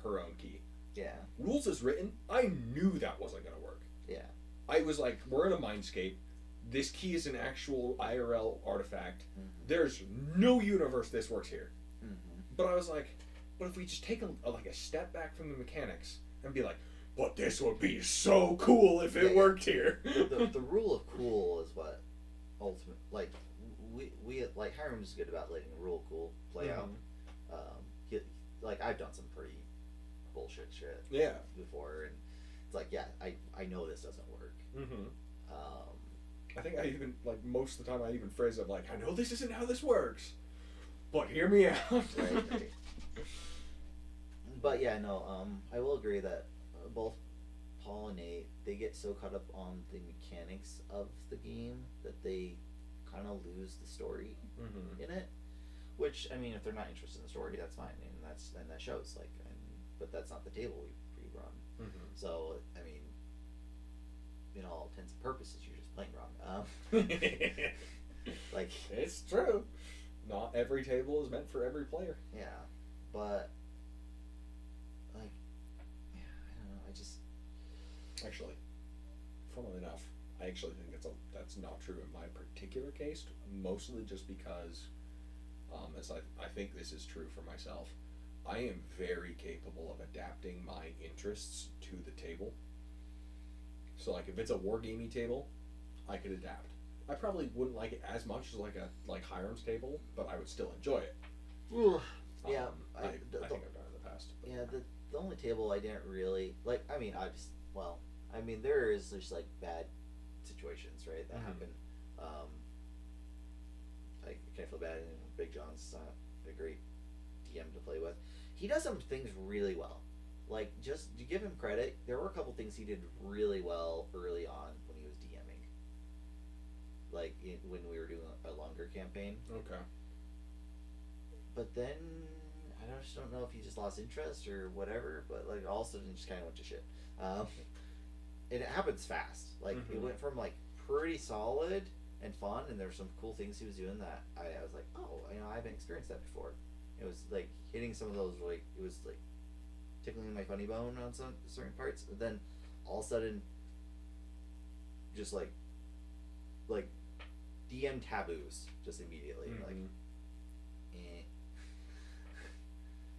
her own key. Yeah. Rules as written, I knew that wasn't gonna work. Yeah. I was like, we're in a mindscape. This key is an actual IRL artifact. There's no universe this works here. But I was like, but if we just take a step back from the mechanics and be like, but this would be so cool if it worked here. the rule of cool is what ultimate, like, we like Hiram's good about letting the rule of cool play out. Like, I've done some pretty bullshit shit before, and it's like, yeah, I know this doesn't work. I think I even, like, most of the time I even phrase it like, I know this isn't how this works, but hear me out. right. But yeah, no, I will agree that both Paul and Nate, they get so caught up on the mechanics of the game that they kind of lose the story in it. Which, I mean, if they're not interested in the story, that's fine, and that shows. Like, but that's not the table we run. So, I mean, in all intents and purposes, you're just playing wrong. Like, it's true. Not every table is meant for every player. Yeah, but like, yeah, I don't know. I just actually, funnily enough, I actually think that's not true in my particular case. Mostly just because, as I think this is true for myself, I am very capable of adapting my interests to the table. So, like, if it's a wargamey table, I could adapt. I probably wouldn't like it as much as like Hiram's table, but I would still enjoy it. Yeah, I think I've done it in the past. But. Yeah, the only table I didn't really like. I mean, there is just like bad situations, right, that happen. I can't feel bad. And Big John's not a great DM to play with. He does some things really well. Like, just to give him credit, there were a couple things he did really well early on when he was DMing. Like, when we were doing a longer campaign. Okay. But then, I just don't know if he just lost interest or whatever, but, like, all of a sudden it just kind of went to shit. And it happens fast. Like, it went from, like, pretty solid and fun, and there were some cool things he was doing that I was like, oh, I haven't experienced that before. It was like hitting some of those, like it was like tickling my funny bone on some certain parts, and then all of a sudden, just like DM taboos just immediately, like,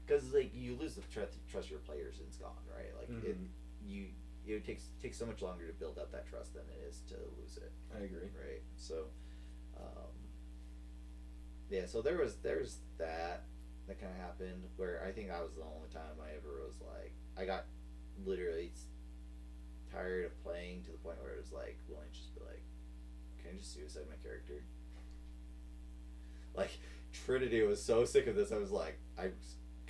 because like you lose the trust your players and it's gone, right? Like it takes so much longer to build up that trust than it is to lose it. I agree. Right. So, yeah. So there's that kind of happened where I think that was the only time I ever was like I got literally tired of playing to the point where it was like willing to just be like, can I just suicide my character? Like Trinity was so sick of this. I was like, I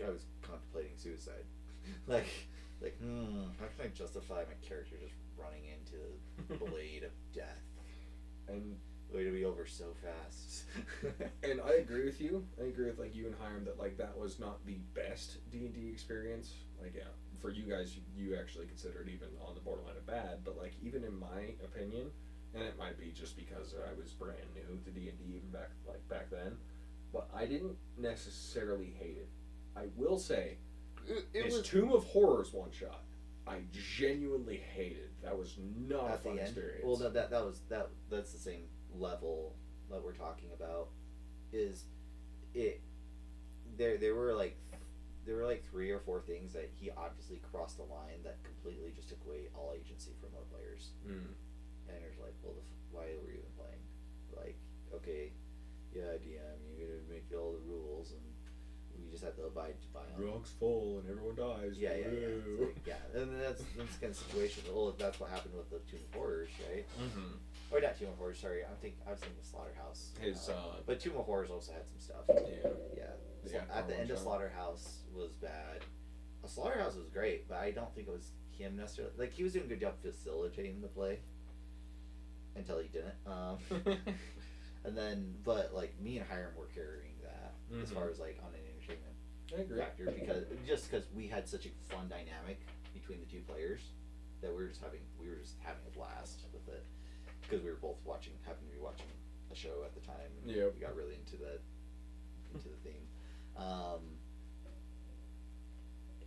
was contemplating suicide. like, how can I justify my character just running into the blade of death? And way to be over so fast. and I agree with you. I agree with like you and Hiram that like that was not the best D&D experience. Like yeah, for you guys, you actually consider it even on the borderline of bad. But like even in my opinion, and it might be just because I was brand new to D&D even back then, but I didn't necessarily hate it. I will say, It his was Tomb of Horrors one shot, I genuinely hated. That was not a At the fun end. experience. Well, that's the same level that we're talking about. Is it? There were like 3 or 4 things that he obviously crossed the line that completely just took away all agency from our players. And it was like, well, why were you even playing? Like, okay, yeah, DM, you're gonna make all the rules, and we just have to abide by them. Rocks fall and everyone dies. Yeah. Woo. It's like, yeah, and that's kind of situation. Well, that's what happened with the Tomb of Horrors, right? Mm-hmm. Or not Tomb of Horrors. Sorry, I was thinking the Slaughterhouse. But Tomb of Horrors also had some stuff. Yeah. So at the end of Slaughterhouse was bad. Slaughterhouse was great, but I don't think it was him necessarily. Like he was doing a good job facilitating the play. Until he didn't. And then, but like me and Hiram were carrying that as far as like on an entertainment factor because we had such a fun dynamic between the 2 players that we were just having a blast with it because we were both happened to be watching a show at the time. And we got really into the theme.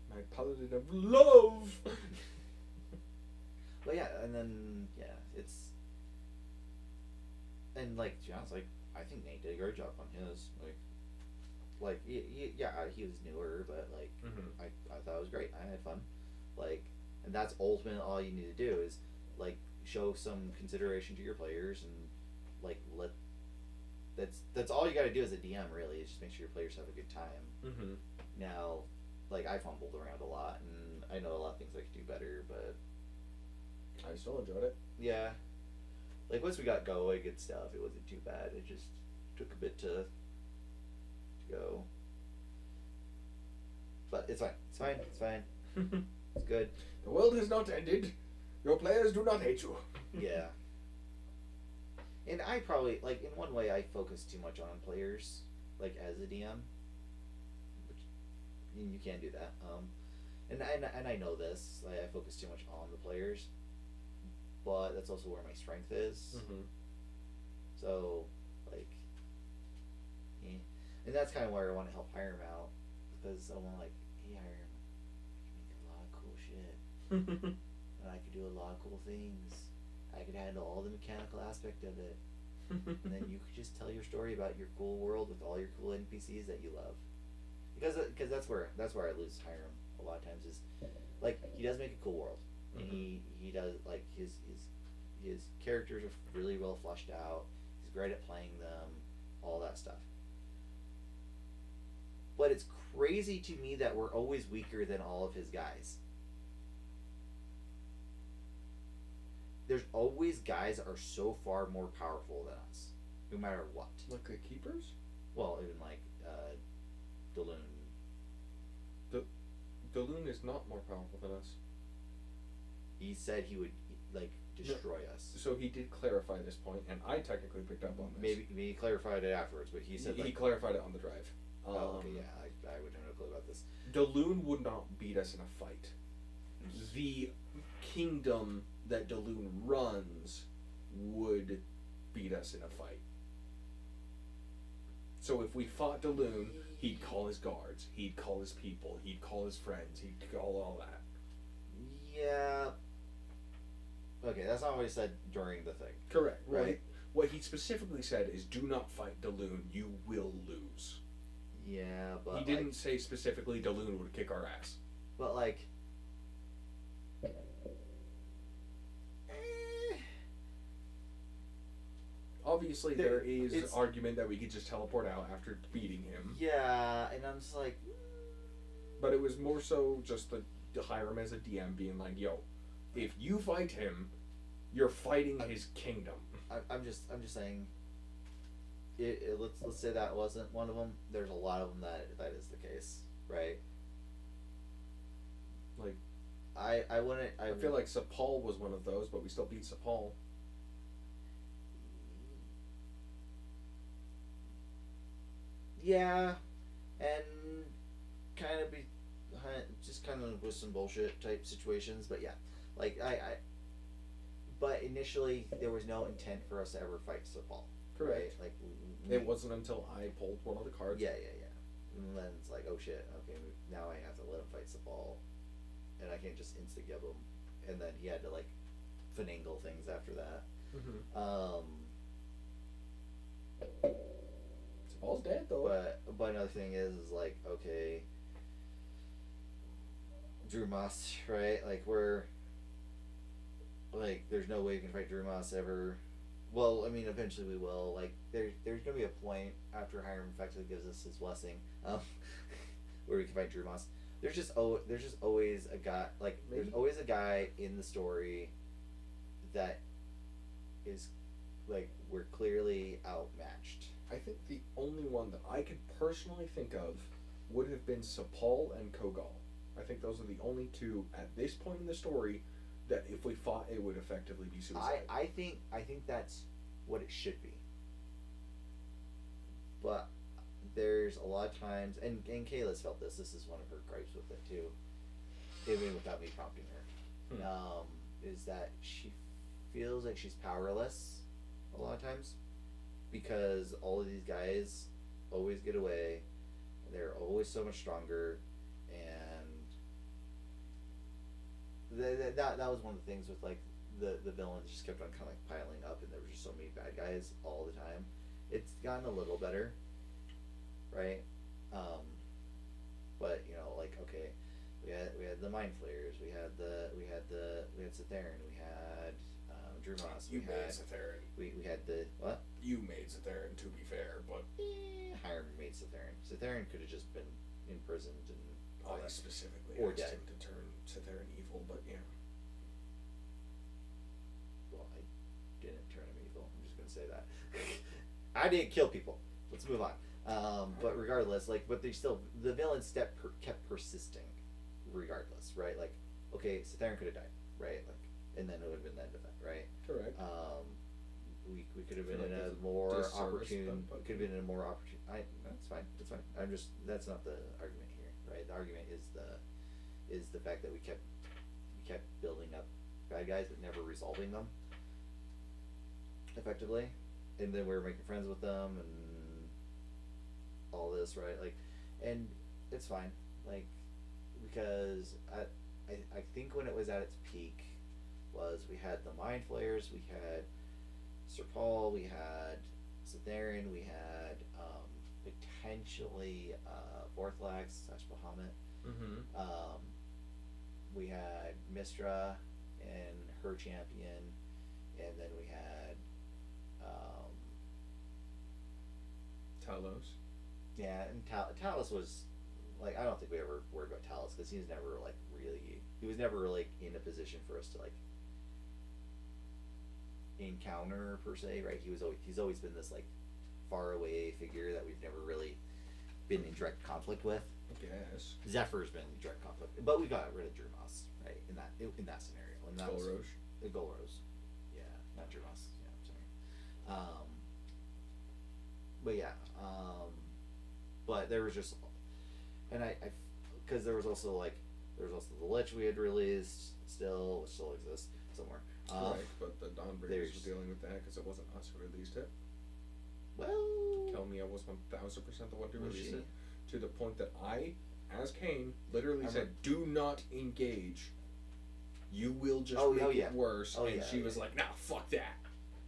My paladin of love. But yeah, and then it's. And like to be honest, like I think Nate did a great job on his he was newer, but like I thought it was great. I had fun, like, and that's ultimately all you need to do is like show some consideration to your players and like that's all you got to do as a DM really is just make sure your players have a good time. Now, like I fumbled around a lot and I know a lot of things I could do better, but I still enjoyed it. Yeah. Like once we got going and stuff, it wasn't too bad. It just took a bit to go, but it's fine. It's good. The world has not ended. Your players do not hate you. Yeah. And I probably like in one way I focus too much on players, like as a DM, which you can't do that. And I know this. Like, I focus too much on the players. But that's also where my strength is. So, like, and that's kind of where I want to help Hiram out because I want like, hey Hiram, I can make a lot of cool shit, and I could do a lot of cool things. I could handle all the mechanical aspect of it, and then you could just tell your story about your cool world with all your cool NPCs that you love. Because that's where I lose Hiram a lot of times is, like he does make a cool world. And he does like his characters are really well fleshed out. He's great at playing them, all that stuff. But it's crazy to me that we're always weaker than all of his guys. There's always guys that are so far more powerful than us, no matter what. Like the keepers? Well, even like Daloon. Daloon is not more powerful than us. He said he would like destroy us. So he did clarify this point, and I technically picked up on this. Maybe he clarified it afterwards, but he said he clarified it on the drive. okay, yeah, I would have no clue about this. Daloon would not beat us in a fight. The kingdom that Daloon runs would beat us in a fight. So if we fought Daloon, he'd call his guards, he'd call his people, he'd call his friends, he'd call all that. Yeah. Okay, that's not what he said during the thing. Correct. Right. What he specifically said is, do not fight Daloon, you will lose. Yeah, but He didn't say specifically Daloon would kick our ass. But like, Obviously, There- there is it's- argument that we could just teleport out after beating him. yeah, and I'm just like, But it was more so just to hire him as a DM, being like, yo, if you fight him, you're fighting his kingdom. I'm just saying. Let's say that wasn't one of them. There's a lot of them that is the case, right? Like, I wouldn't. I feel like Sapal was one of those, but we still beat Sapal. Yeah, and kind of be just kind of with some bullshit type situations, but yeah, like but initially there was no intent for us to ever fight Sapal. Correct. Right? Like It wasn't until I pulled one of the cards. Yeah. And then it's like, oh shit, okay, now I have to let him fight Sapal, and I can't just insta give him, and then he had to like finagle things after that. Mm-hmm. Sapal's dead though. But another thing is like, okay, Drew Moss, right? Like we're like, there's no way we can fight Drew Moss ever. Well, I mean, eventually we will. Like, there's gonna be a point after Hiram effectively gives us his blessing, where we can fight Drew Moss. There's just always a guy. Like, there's always a guy in the story that is like, we're clearly outmatched. I think the only one that I could personally think of would have been Sapal and Kogal. I think those are the only two at this point in the story that if we fought, it would effectively be suicide. I think that's what it should be. But there's a lot of times, and Kayla's felt this. This is one of her gripes with it too, even without me prompting her. Is that she feels like she's powerless a lot of times because all of these guys always get away. They're always so much stronger, and that was one of the things with like the villains just kept on kind of like piling up, and there were just so many bad guys all the time. It's gotten a little better, right? But you know, like, okay, we had the Mind Flayers, we had Cytherin, we had Drew Moss, You made Cytherin. we had the what? You made Cytherin, to be fair, but Hiram made Cytherin. Cytherin could have just been imprisoned and all I that. specifically Or asked dead. him to turn Cytherin evil, but yeah. Well, I didn't turn him evil. I'm just gonna say that. I didn't kill people. Let's move on. But regardless, like, but the villains kept persisting, regardless, right? Like, okay, Cytherin could have died, right? Like, and then it would have been the end of it, right? Correct. We could have been Feel in like a there's a more disservice, opportune. but- Could have been in a more opportune. That's fine. That's fine. That's not the argument here, right? The argument is the fact that we kept building up bad guys but never resolving them effectively, and then we were making friends with them and all this, right? Like, and it's fine, like, because I think when it was at its peak was we had the Mind Flayers, we had Sir Paul, we had Cytherin, we had potentially Vorthlax / Bahamut. Mm-hmm. We had Mistra and her champion, and then we had Talos. yeah, and Talos was like, I don't think we ever worried about Talos because he was never really in a position for us to like encounter per se, right? He's always been this like far away figure that we've never really been in direct conflict with. I guess. Zephyr's been in direct conflict, but we got rid of Drew Moss, right? In that scenario, and that was Golrosh. Golrosh, yeah, not Drew Moss. Yeah, I'm sorry. But yeah, but there was just, and I because there was also the Lich we had released which still exists somewhere. Correct, but the Dawnbreakers there's- were dealing with that because it wasn't us who released it. Well, Tell me I was 1000% the one to Was release she? it. To the point that I, as Kane, literally I said, "Do not engage. You will just Oh, make oh, yeah. it worse." Oh, and yeah, she yeah. was like, "Nah, fuck that,"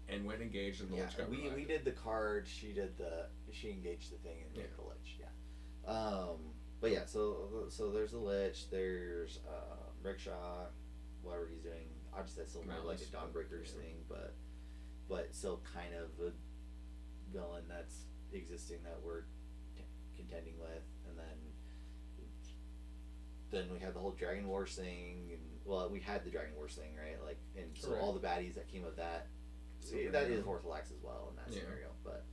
and went engaged, and the yeah, lich got we revived. did the card. She engaged the thing and made Yeah. the lich. Yeah. But yeah, so there's the lich. There's Rickshaw, whatever he's doing. Obviously, that's still more like a Malice, Dawnbreakers yeah. thing, but still kind of a villain that's existing that we're contending with, and then we had the whole Dragon Wars thing, and well, we had the Dragon Wars thing, right? Like, and so Correct. all the baddies that came of that. Super That is hero. Orthodox as well in that Yeah. scenario, but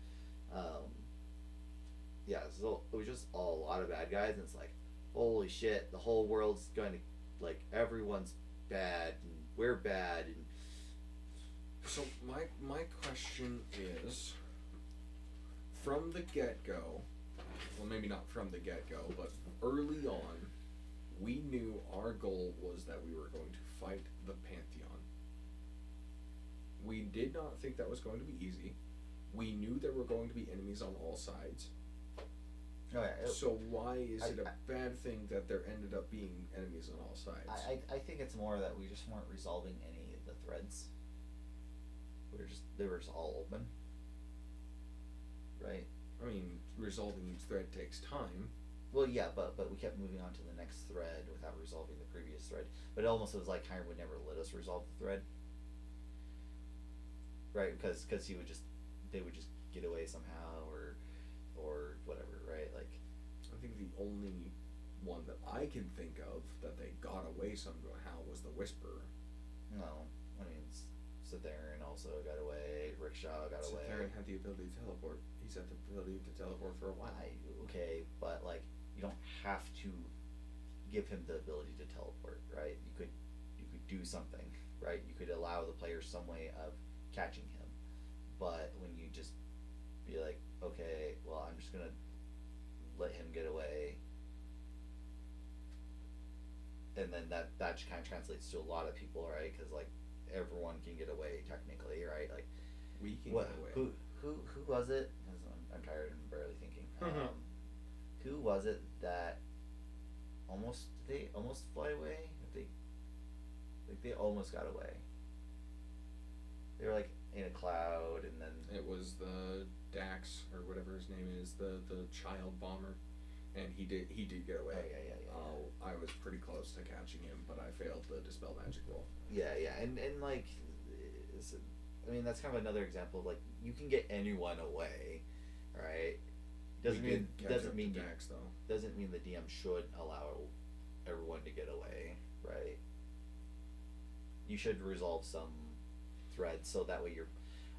yeah, so it was just a lot of bad guys, and it's like, holy shit, the whole world's going to, like, everyone's bad, and we're bad, and So my question is, from the get-go, well, maybe not from the get-go, but early on, we knew our goal was that we were going to fight the Pantheon. We did not think that was going to be easy. We knew there were going to be enemies on all sides. So why is it a bad thing that there ended up being enemies on all sides? I think it's more that we just weren't resolving any of the threads. They were just all open, right? I mean, resolving each thread takes time. Well, yeah, but we kept moving on to the next thread without resolving the previous thread. But it almost was like Hiram would never let us resolve the thread, right? Because they would just get away somehow or whatever, right? Like, I think the only one that I can think of that they got away somehow was the Whisperer. no, I mean, Cytherin also got away. Rickshaw got away. Cytherin had the ability to teleport. He's had the ability to teleport for a while. Okay, but like, you don't have to give him the ability to teleport, right? You could do something, right? You could allow the player some way of catching him, but when you just be like, okay, well, I'm just gonna let him get away, and then that just kind of translates to a lot of people, right? Because like, everyone can get away technically, right? Like, We can what? get away. Who was it? 'Cause I'm tired and barely thinking. Who was it that did they almost fly away? They almost got away. They were like in a cloud, and then It was the Dax or whatever his name is, the child bomber, and he did get away. Yeah. I was pretty close to catching him, but I failed the dispel magic roll. Yeah, and like, I mean, that's kind of another example of like, you can get anyone away, right? Doesn't mean Dax though. doesn't mean the DM should allow everyone to get away, right? You should resolve some threads so that way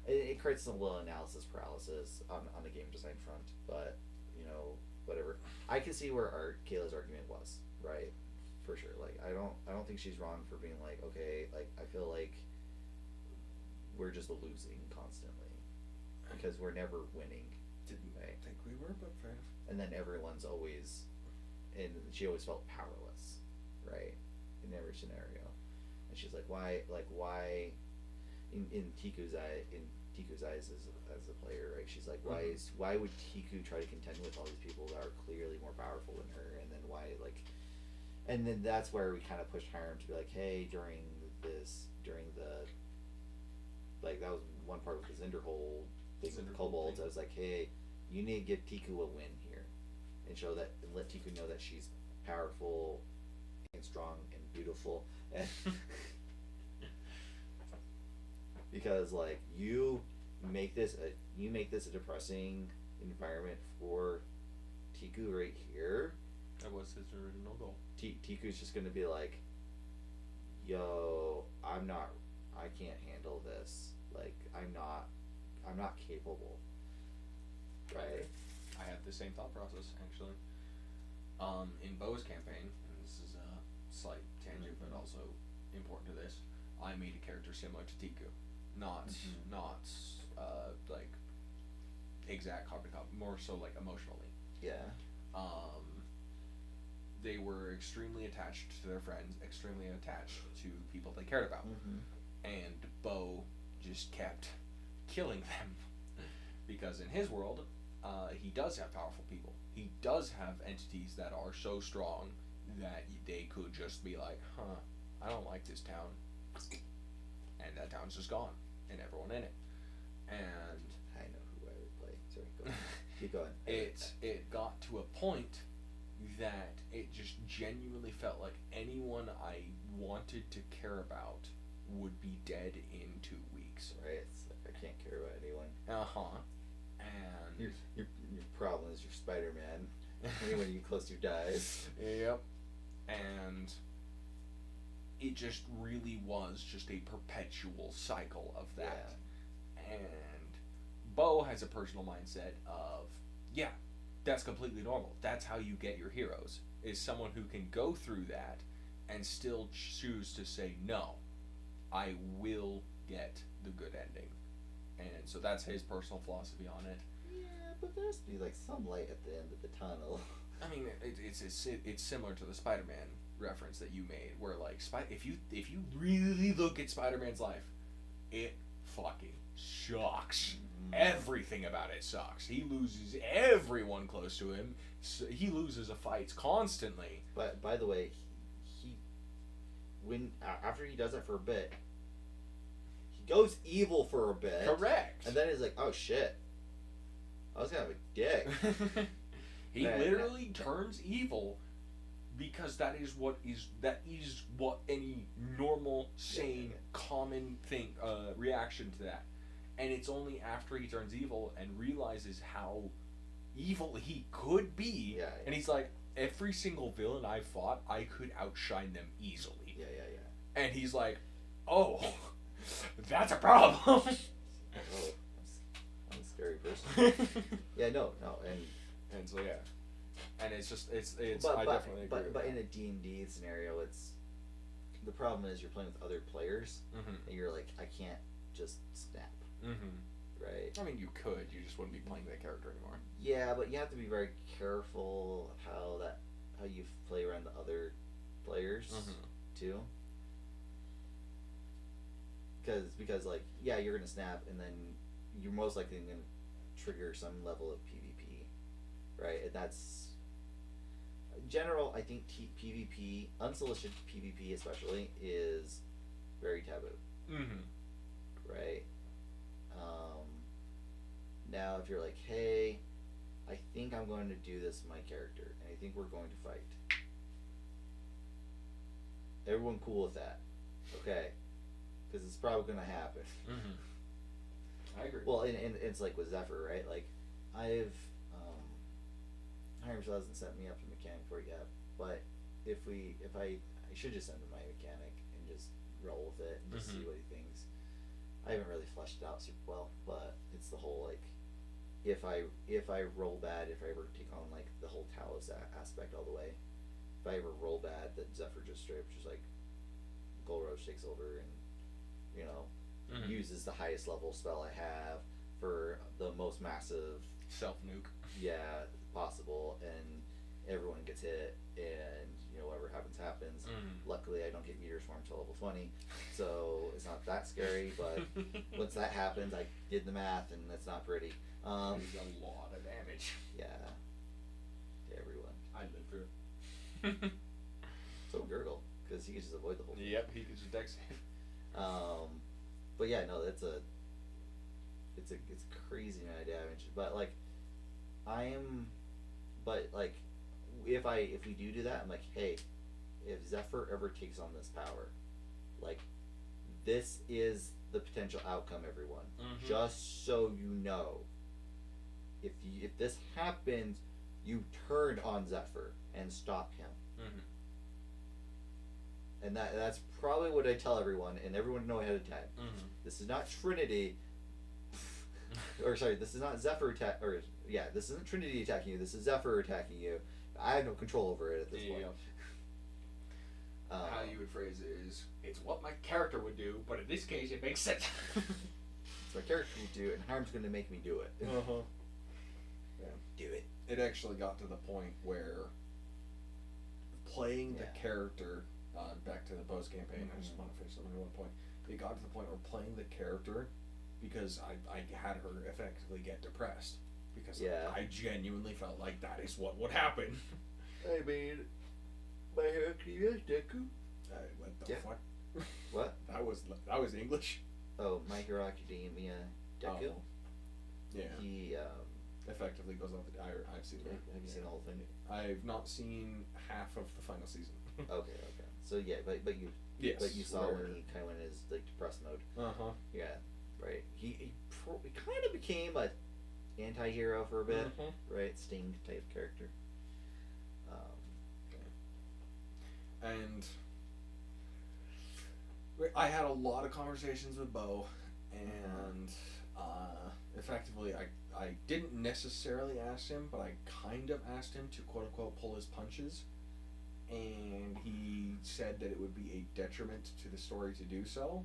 it creates some little analysis paralysis on the game design front, but you know, whatever. I can see where Kayla's argument was, right? For sure. Like, I don't think she's wrong for being like, okay, like, I feel like we're just losing constantly because we're never winning. Didn't Right. think we were, but fair enough. And then everyone's always, and she always felt powerless, right, in every scenario. And she's like, why in Tiku's eyes as a player, right? She's like, why would Tiku try to contend with all these people that are clearly more powerful than her? And then and then that's where we kind of pushed Hiram to be like, hey, during the, like, that was one part with the Zinderhold thing with the kobolds. I was like, hey, you need to give Tiku a win here, and let Tiku know that she's powerful and strong and beautiful, and because like, you make this a depressing environment for Tiku right here. That was his original goal. Tiku's just gonna be like, yo, I can't handle this. Like, I'm not capable. Right? I had the same thought process actually. In Bo's campaign, and this is a slight tangent, but also important to this. I made a character similar to Tiku, not like exact carbon copy, more so like emotionally. Yeah. They were extremely attached to their friends, extremely attached to people they cared about, Mm-hmm. and Bo just kept killing them because in his world, he does have powerful people. He does have entities that are so strong that they could just be like, huh, I don't like this town. And that town's just gone. And everyone in it. And I know who I would play. Sorry, go on. Keep going. it got to a point that it just genuinely felt like anyone I wanted to care about would be dead in 2 weeks. Right? It's like, I can't care about anyone. Uh-huh. And Your problem is you're Spider-Man. Anyone you get close to dies. Yep. And it just really was just a perpetual cycle of that. Yeah. And Bo has a personal mindset of, yeah, that's completely normal. That's how you get your heroes, is someone who can go through that and still choose to say, no, I will get the good ending. And so that's his personal philosophy on it. Yeah, but there has to be like some light at the end of the tunnel. I mean, it's similar to the Spider-Man reference that you made, where like if you really look at Spider-Man's life, it fucking sucks. Everything about it sucks. He loses everyone close to him. So he loses fights constantly. But by the way, he when after he does it for a bit, he goes evil for a bit. Correct. And then he's like, oh shit, I was gonna have a dick. He literally turns evil because that is what any normal, sane, common thing reaction to that. And it's only after he turns evil and realizes how evil he could be, and he's like, every single villain I fought, I could outshine them easily. Yeah. And he's like, oh, that's a problem. Oh, I'm a scary person. Yeah, no, and so yeah, and it's just it's. But, I definitely agree. But in a D&D scenario, it's the problem is you're playing with other players, and you're like, I can't just snap. Right. I mean, you could. You just wouldn't be playing that character anymore. Yeah, but you have to be very careful of how you play around the other players too. Because like, yeah, you're gonna snap, and then you're most likely gonna trigger some level of PvP, right? And that's general. I think PvP, unsolicited PvP especially, is very taboo. Right. Now, if you're like, hey, I think I'm going to do this with my character, and I think we're going to fight. Everyone cool with that, okay? Because it's probably going to happen. I agree. Well, and it's like with Zephyr, right? Like, I've Hiram still hasn't sent me up to mechanic for it yet, but if I should just send him my mechanic and just roll with it and just see what he thinks. I haven't really fleshed it out super well, but it's the whole like, if I roll bad, if I ever take on like the whole Talos aspect all the way, if I ever roll bad, that Zephyr just straight up just like Gold Roach takes over and uses the highest level spell I have for the most massive self nuke. Yeah, possible, and everyone gets hit, and whatever happens. Luckily, I don't get meteor swarm until level 20, so it's not that scary. But once that happens, I did the math, and that's not pretty. It's a lot of damage. Yeah, to everyone. I lived through it. So Gurgle, because he can just avoid the whole thing. Yep, he can just deck save. But yeah, no, it's a crazy amount of damage. But like, if we do that, I'm like, hey, if Zephyr ever takes on this power, like, this is the potential outcome, everyone. Just so you know, if this happens, you turn on Zephyr and stop him. And that's probably what I tell everyone, and everyone know ahead of time. This is not Trinity, or sorry, this is not Zephyr attack, or yeah, this isn't Trinity attacking you. This is Zephyr attacking you. I have no control over it at this point. How you would phrase it is, it's what my character would do, but in this case, it makes sense. It's my character would do it, and Harm's going to make me do it. Yeah. Do it. It actually got to the point where playing the character, back to the post campaign, I just want to finish something at one point. It got to the point where playing the character because I had her effectively get depressed because Yeah. I genuinely felt like that is what would happen. I mean, My Hero Academia, Deku. What the Yeah. fuck? What? That was English. Oh, My Hero Academia, Deku. Oh. Yeah. He, Effectively goes off. I've seen have it. you seen the whole thing? I've not seen half of the final season. Okay. So yeah, but you Yes. but you saw where- when he kind of went in his like depressed mode. Uh-huh. Yeah, right. He kind of became a anti-hero for a bit, Mhm. right? Sting type character. And I had a lot of conversations with Bo, and effectively I didn't necessarily ask him, but I kind of asked him to quote unquote pull his punches, and he said that it would be a detriment to the story to do so,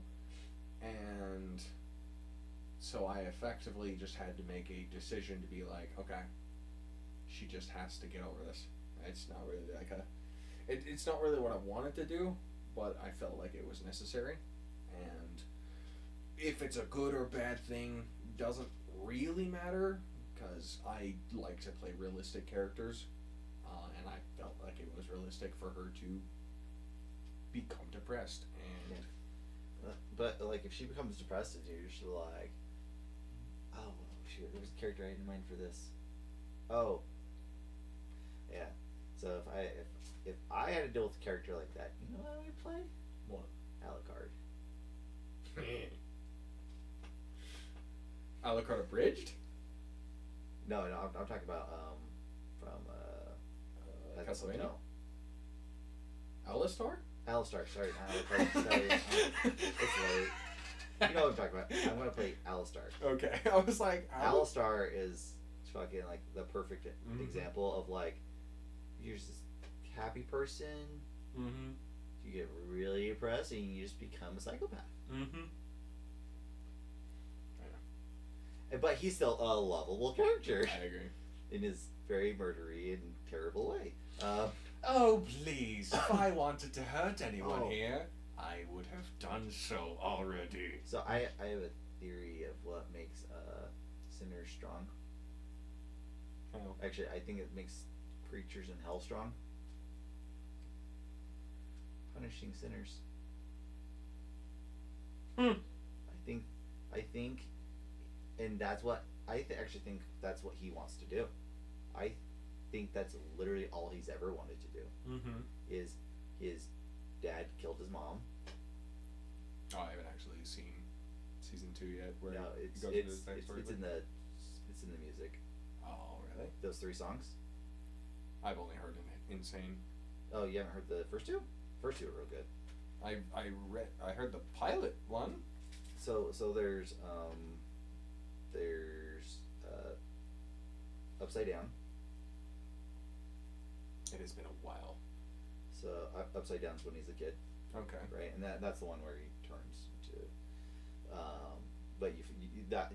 and so I effectively just had to make a decision to be like, okay, she just has to get over this. It's not really like it's not really what I wanted to do, but I felt like it was necessary. And if it's a good or bad thing doesn't really matter, because I like to play realistic characters, and I felt like it was realistic for her to become depressed. And But like, if she becomes depressed, you're just like, oh shoot, there was a character I had in mind for this. Oh, yeah. So if I had to deal with a character like that, you know what I would play? What? Alucard. Alucard abridged? No, I'm talking about from Castlevania? No, Alistar? Alistar. Sorry, not Alucard. Sorry, it's late. You know what I'm talking about. I'm gonna play Alistar. Okay, I was like, Alistar is fucking like the perfect Mhm. example of like, you're just this happy person. Mm-hmm. You get really depressed and you just become a psychopath. Mm-hmm. But he's still a lovable character I agree. in his very murdery and terrible way. Oh, please. If I wanted to hurt anyone Oh. here, I would have done so already. So I have a theory of what makes sinners strong. Oh. Actually, I think it makes creatures in hell strong. Punishing sinners. I think, and that's what actually think that's what he wants to do. I think that's literally all he's ever wanted to do. Mm-hmm. Is his dad killed his mom. Oh, I haven't actually seen season 2 yet. Where No, he it's goes into his backstory, it's but- in the music. Oh, really? Those 3 songs. I've only heard Insane. Oh, you haven't heard the first 2? First 2 are real good. I heard the pilot one. So there's Upside Down. It has been a while. So Upside Down's when he's a kid, Okay. right? And that's the one where he turns to. But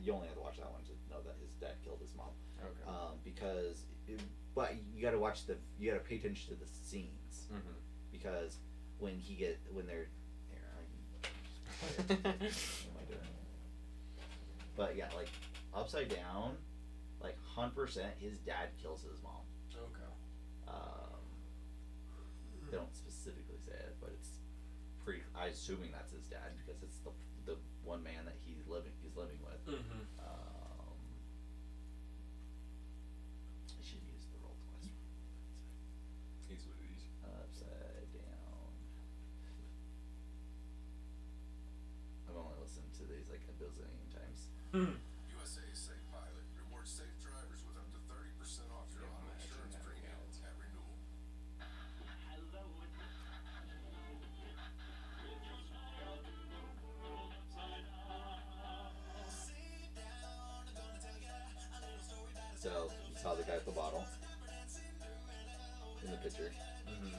you only have to watch that one to know that his dad killed his mom. Okay. But you got to you got to pay attention to the scenes, Mm-hmm. because when they're here, what am I doing? But yeah, like Upside Down, like 100%, his dad kills his mom. Okay. They don't specifically say it, but it's pretty. I'm assuming that's his dad because it's the one man that he's living with. Mm-hmm. I should use the roll twice. He's what it is. Upside Down. I've only listened to these like a bazillion times. USA Safe Pilot rewards safe drivers with up to 30% off your auto insurance premium at renewal. So you saw the guy with the bottle in the picture. Mm-hmm.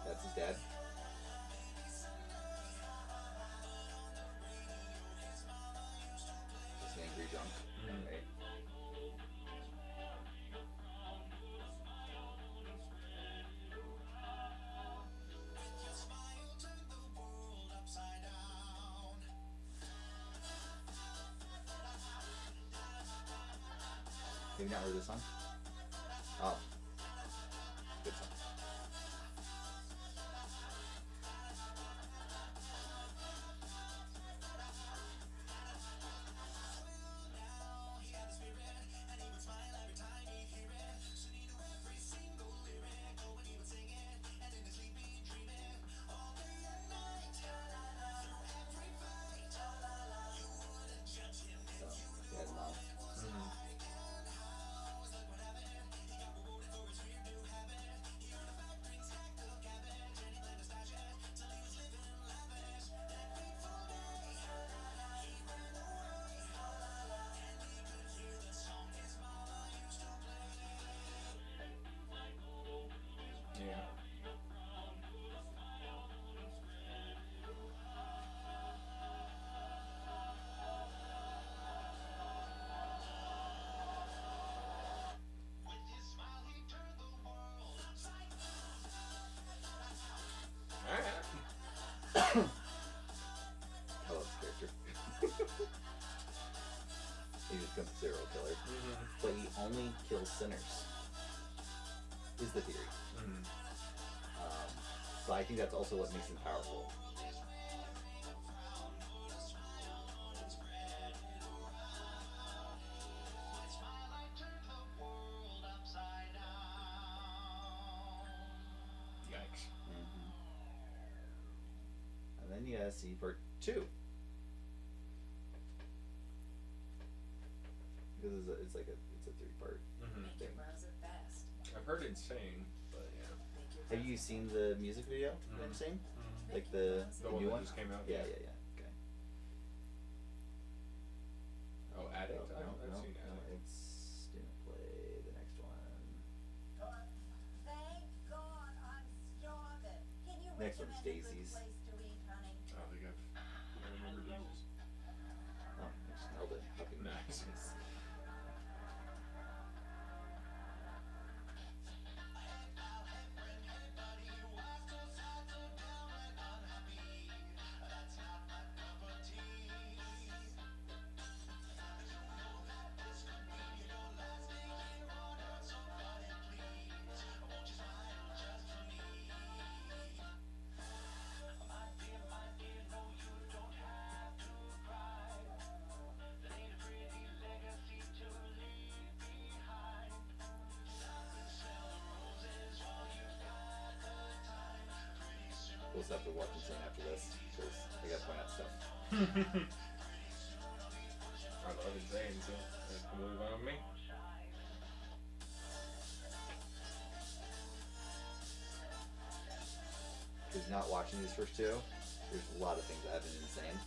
That's his dad. you not heard this song? Oh. Good song. Yeah, mom. Yeah. Alright. I love this character. He just becomes a serial killer. But he only kills sinners. Is the theory. So I think that's also what makes him powerful. Yikes. And then you gotta see part 2. Because it's like it's a 3-part Make your thing. browser fast. I've heard Insane, but yeah. Make your Have you browser seen the music video? Mhm. I'm saying? Mhm. Like the The one new that one? just came out? Yeah. Okay. Oh, Addict? No, I've no, seen no, Addict. it's didn't play the next one. Thank God I'm starving. Can you Next one's recommend a good Daisies. place to eat, honey? I think I remember these. Oh, I just nailed it. Fucking Nice. We'll just have to watch Insane after this because I gotta point out stuff. I love Insane, so that's completely fine with me. Because not watching these first 2, there's a lot of things that happen in Insane.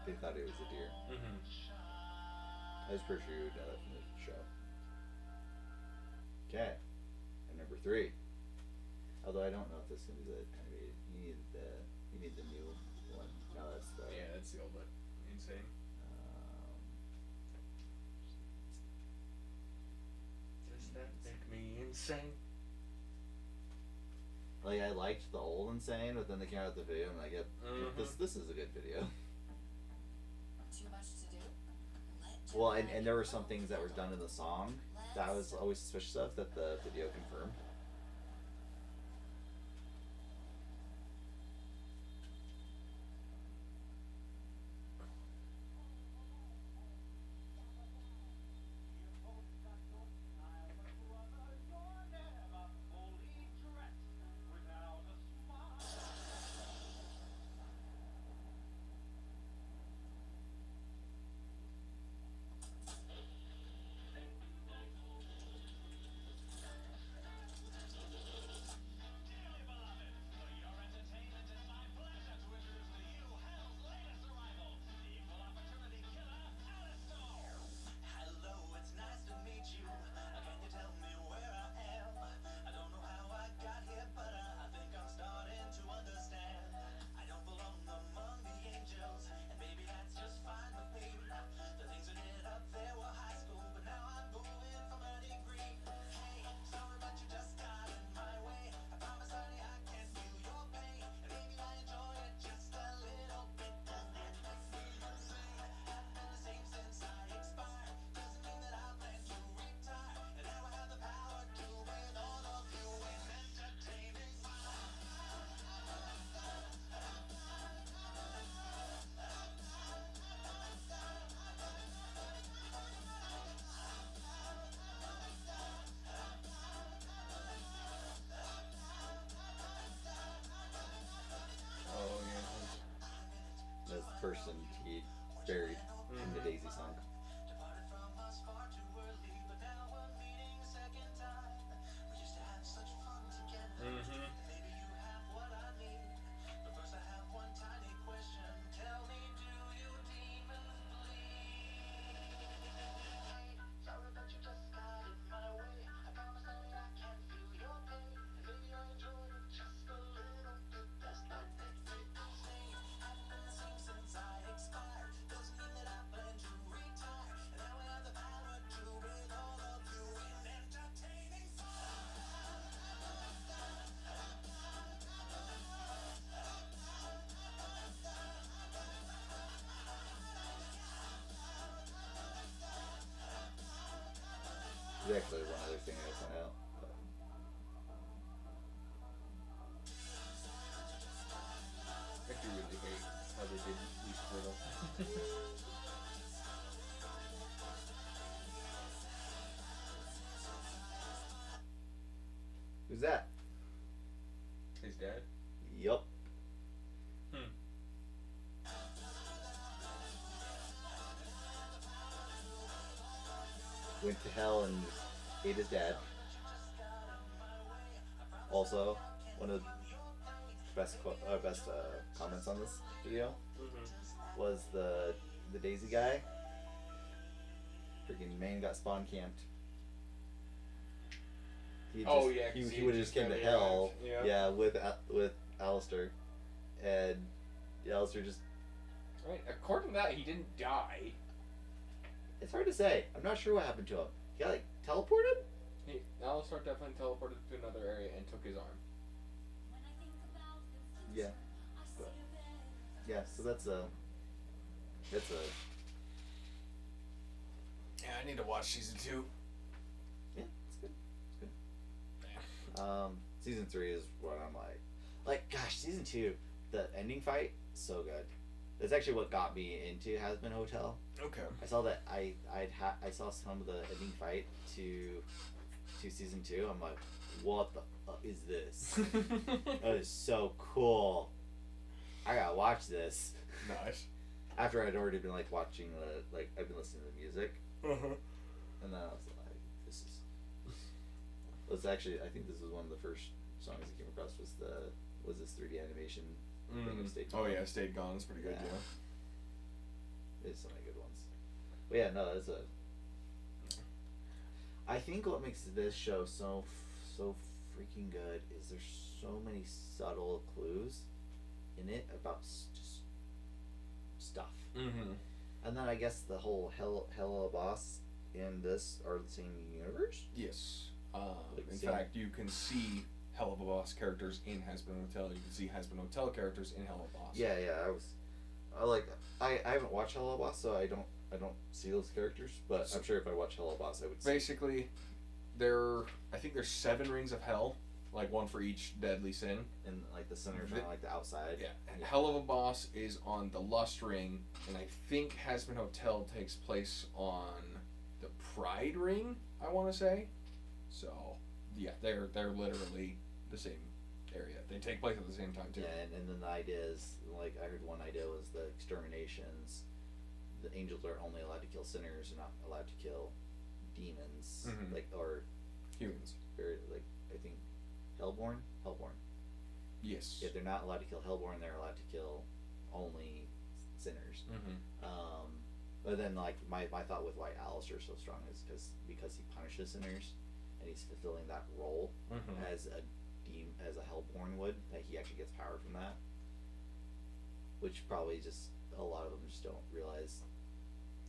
They thought it was a deer. I was pretty sure you would know that from the show. Okay. And number 3. Although I don't know if this is gonna be the animated. You need the new one. No, that's the Yeah, that's the old one. Insane. Does that make me insane? Like I liked the old Insane, but then they came out with the video and I'm like, yep, this is a good video. Too much to do? Let Well, Gemini and there were do some both. things that were done in the song that I was always suspicious of that the video confirmed. There's actually one other thing I found out. I do really hate how they did Leaf Turtle. Who's that? His dad? Yup. Went to hell and ate his dad. Also, one of the best comments on this video was the Daisy guy. Freaking man got spawn camped. He just, Oh, yeah, 'cause he he would have just just came to kinda hell. arrived, Yeah, with Alistair, and Alistair just. Right. According to that, he didn't die. It's hard to say. I'm not sure what happened to him. He got like teleported. Alistar definitely teleported to another area and took his arm. Yeah. But, yeah. So that's a. Yeah, I need to watch season 2. Yeah, it's good. It's good. Season 3 is what I'm like, gosh, season 2, the ending fight, so good. That's actually what got me into Hazbin Hotel. Okay. I saw that I saw some of the ending fight to season 2. I'm like, what the fuck is this? That is so cool. I gotta watch this. Nice. After I'd already been like watching I've been listening to the music, Uh-huh. and then I was like, this is. Was actually, I think this was one of the first songs I came across was this 3D animation thing of Stayed Oh Gone. yeah, Stayed Gone is pretty good, Yeah. yeah. There's so many good ones. But yeah, no, it's a. I think what makes this show so freaking good is there's so many subtle clues in it about just stuff. Mm-hmm. And then I guess the whole Hello Boss and this are the same universe. Yes. In same- fact, you can see Hell of a Boss characters in Hazbin Hotel. You can see Hazbin Hotel characters in Hell of a Boss. Yeah, I haven't watched Hello Boss, so I don't see those characters. But I'm sure if I watch Hello Boss, I would see. Basically, I think there's 7 rings of hell, like one for each deadly sin. And like the center's on like the outside. Yeah. And Hell of a Boss is on the Lust Ring, and I think Hazbin Hotel takes place on the Pride Ring, I want to say. So, yeah, they're literally the same area. They take place at the same time, too. Yeah, and then the idea is, like, I heard one idea was the exterminations. The angels are only allowed to kill sinners, and not allowed to kill demons, Mhm. or Humans. like I think Hellborn. Yes. If they're not allowed to kill Hellborn, they're allowed to kill only sinners. Mm-hmm. But then, like, my thought with why Alistair's so strong is because he punishes sinners, and he's fulfilling that role Mm-hmm. as a Hellborn would. That he actually gets power from that, which probably just a lot of them just don't realize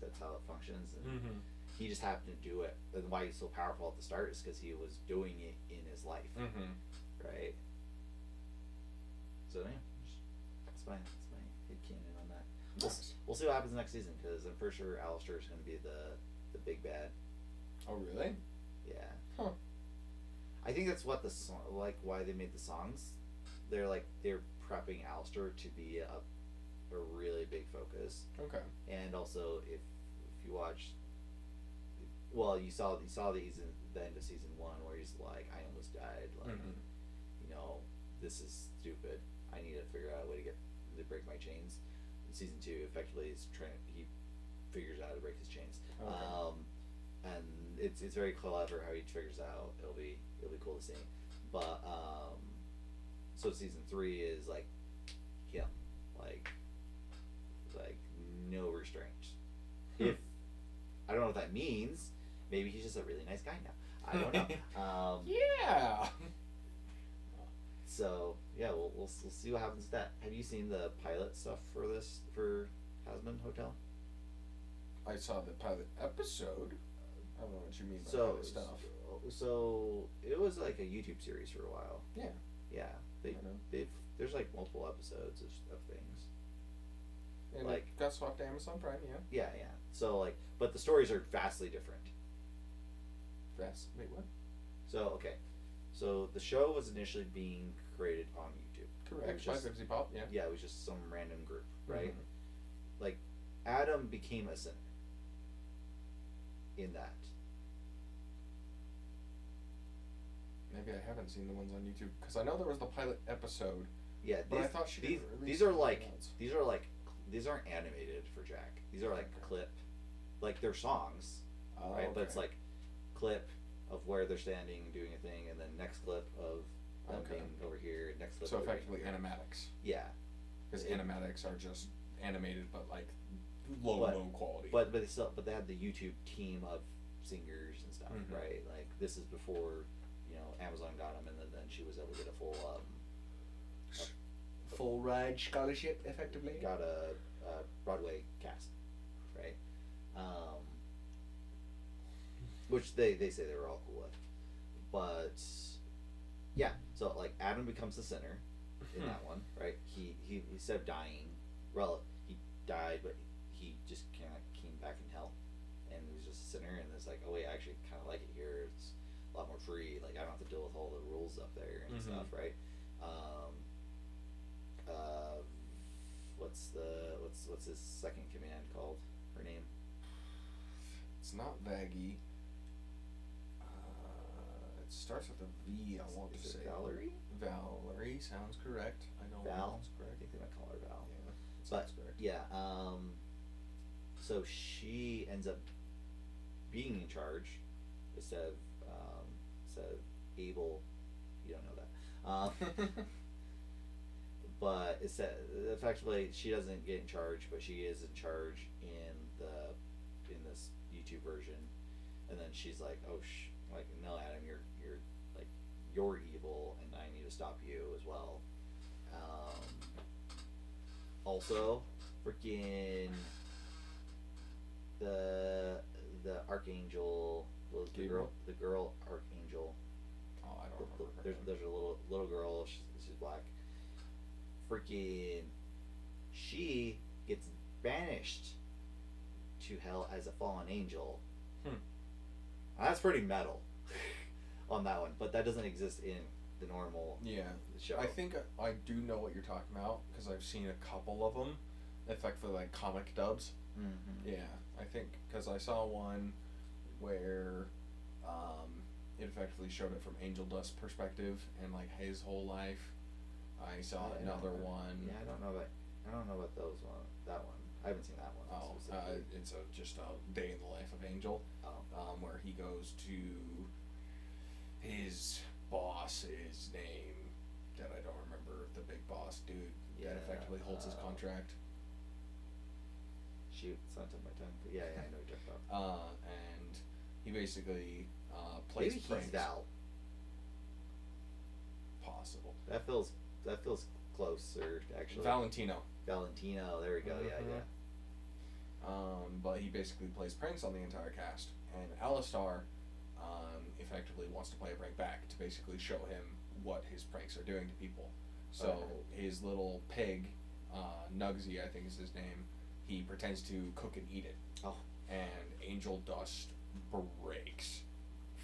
that's how it functions. And Mm-hmm. he just happened to do it. And why he's so powerful at the start is because he was doing it in his life, Mm-hmm. right? So yeah, that's my headcanon on that. We'll see what happens next season, because I'm pretty sure Alistair is going to be the big bad. Oh, really? Yeah. Huh. I think that's what why they made the songs. They're prepping Alistair to be a really big focus. Okay. And also, if you watch, well, you saw the end of season 1 where he's like, I almost died. Like, Mhm. This is stupid. I need to figure out a way to break my chains. In season 2, effectively, he figures out how to break his chains. Okay. And it's very clever how he figures out. It'll be cool to see. But so season 3 is like him, like no restraint. If I don't know what that means, maybe he's just a really nice guy now. I don't know. Yeah. So yeah, we'll see what happens with that. Have you seen the pilot stuff for Hazbin Hotel? I saw the pilot episode. I don't know what you mean by So pilot stuff. So it was like a YouTube series for a while. Yeah. Yeah. There's like multiple episodes of things. And like- it got swapped to Amazon Prime, yeah. Yeah. So but the stories are vastly different. Yes. Wait, what? So okay, so the show was initially being created on YouTube. It Correct. was By just, Pepsi Pop. Yeah. yeah, it was just some random group, right? Mhm. Like, Adam became a sinner in that. Maybe I haven't seen the ones on YouTube because I know there was the pilot episode. Yeah, But I these, thought she these, didn't release these are anything like else. these aren't animated for Jack. These are like Okay. clip, like they're songs, Oh, right? But it's okay. like clip of where they're standing doing a thing, and then next clip of them Okay. being over here, next clip. So of them effectively being over here. animatics. Yeah, Because It- animatics are just animated, but like low quality. but they had the YouTube team of singers and stuff, Mhm. right? Like this is before, Amazon got them, and then she was able to get a full full ride scholarship, effectively. got a Broadway cast, right? Which they say they were all cool with, but yeah. So like Adam becomes the sinner in that one, right? He instead of dying, he died, but he just kind of came back in hell, and he was just a sinner. And it's like, oh wait, I actually kind of like it here. It's a lot more free. Like I don't have to deal with all the rules up there and Mhm. stuff, right? What's his second command called? Her name? It's not Vaggie. It starts with a V. I want Is to it say Valerie? Valerie sounds correct. I know Val? that's I correct. think they might call her Val. Yeah, it But sounds correct. yeah, so she ends up being in charge instead of Abel. You don't know that. But it's that effectively she doesn't get in charge, but she is in charge in this YouTube version, and then she's like, oh like no, Adam, you're like you're evil, and I need to stop you as well. Also, freaking the archangel, the Gabriel? girl archangel. Oh, I don't remember. her name. There's a little girl. She's black. Freaking, she gets banished to hell as a fallen angel. That's pretty metal on that one, but that doesn't exist in the normal Yeah, show. I think I do know what you're talking about because I've seen a couple of them, effectively like comic dubs. Mm-hmm. Yeah, I think because I saw one where it effectively showed it from Angel Dust's perspective and like his whole life. I saw another one. Yeah, I don't know about those one. That one. I haven't seen that one. Oh, specifically. it's just a day in the life of Angel, where he goes to his boss's name that I don't remember, the big boss dude that effectively holds his contract. Shoot, it's on the tip of my tongue. But yeah, I know what you're talking about. And he basically plays Maybe pranks. he's Val. Possible. That feels closer, actually. Valentino. Valentino. There we go. Yeah, Mhm. yeah. But he basically plays pranks on the entire cast, and Alistar effectively wants to play a prank back to basically show him what his pranks are doing to people. So Okay. his little pig, Nugsy, I think is his name, he pretends to cook and eat it. Oh. And Angel Dust breaks,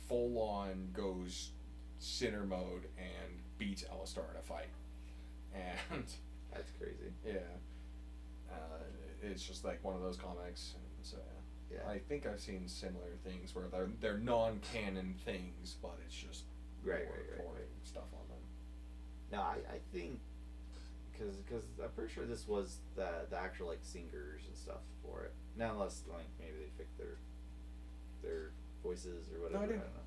full on goes sinner mode and beats Alistar in a fight. And That's crazy. yeah, it's just like one of those comics. And so Yeah. I think I've seen similar things where they're non-canon things, but it's just Right, more right, right, pouring stuff on them. No, I think because I'm pretty sure this was the actual like singers and stuff for it. Now, unless like maybe they picked their voices or whatever. I idea. don't know.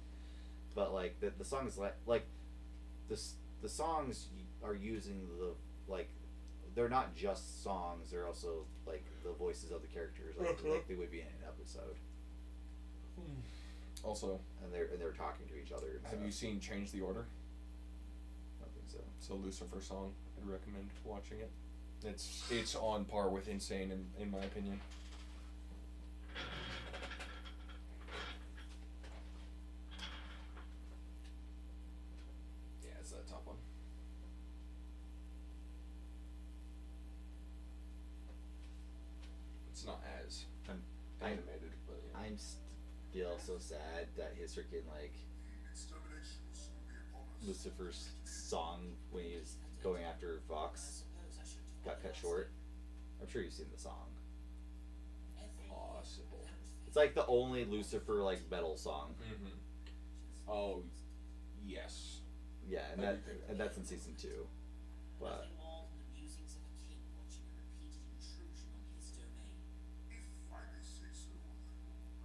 But like the songs like the songs are using the like they're not just songs. They're also like the voices of the characters, like they would be in an episode, Also, and they're talking to each other. And have stuff. you seen Change the Order? I don't think so. It's a Lucifer song. I'd recommend watching it. It's on par with Insane in my opinion. Yeah, it's that top one. It's not as I'm animated, but yeah. feel so sad that his freaking like Extermination will soon be upon us. Lucifer's song when he was going after Fox got cut short. I'm sure you've seen the song. Possible. It's like the only Lucifer like metal song. Mm-hmm. Oh, yes. Yeah, and I that do think and that's in season 2. But Nothing more than the musings of a king watching a repeated intrusion on his domain. If I may say so,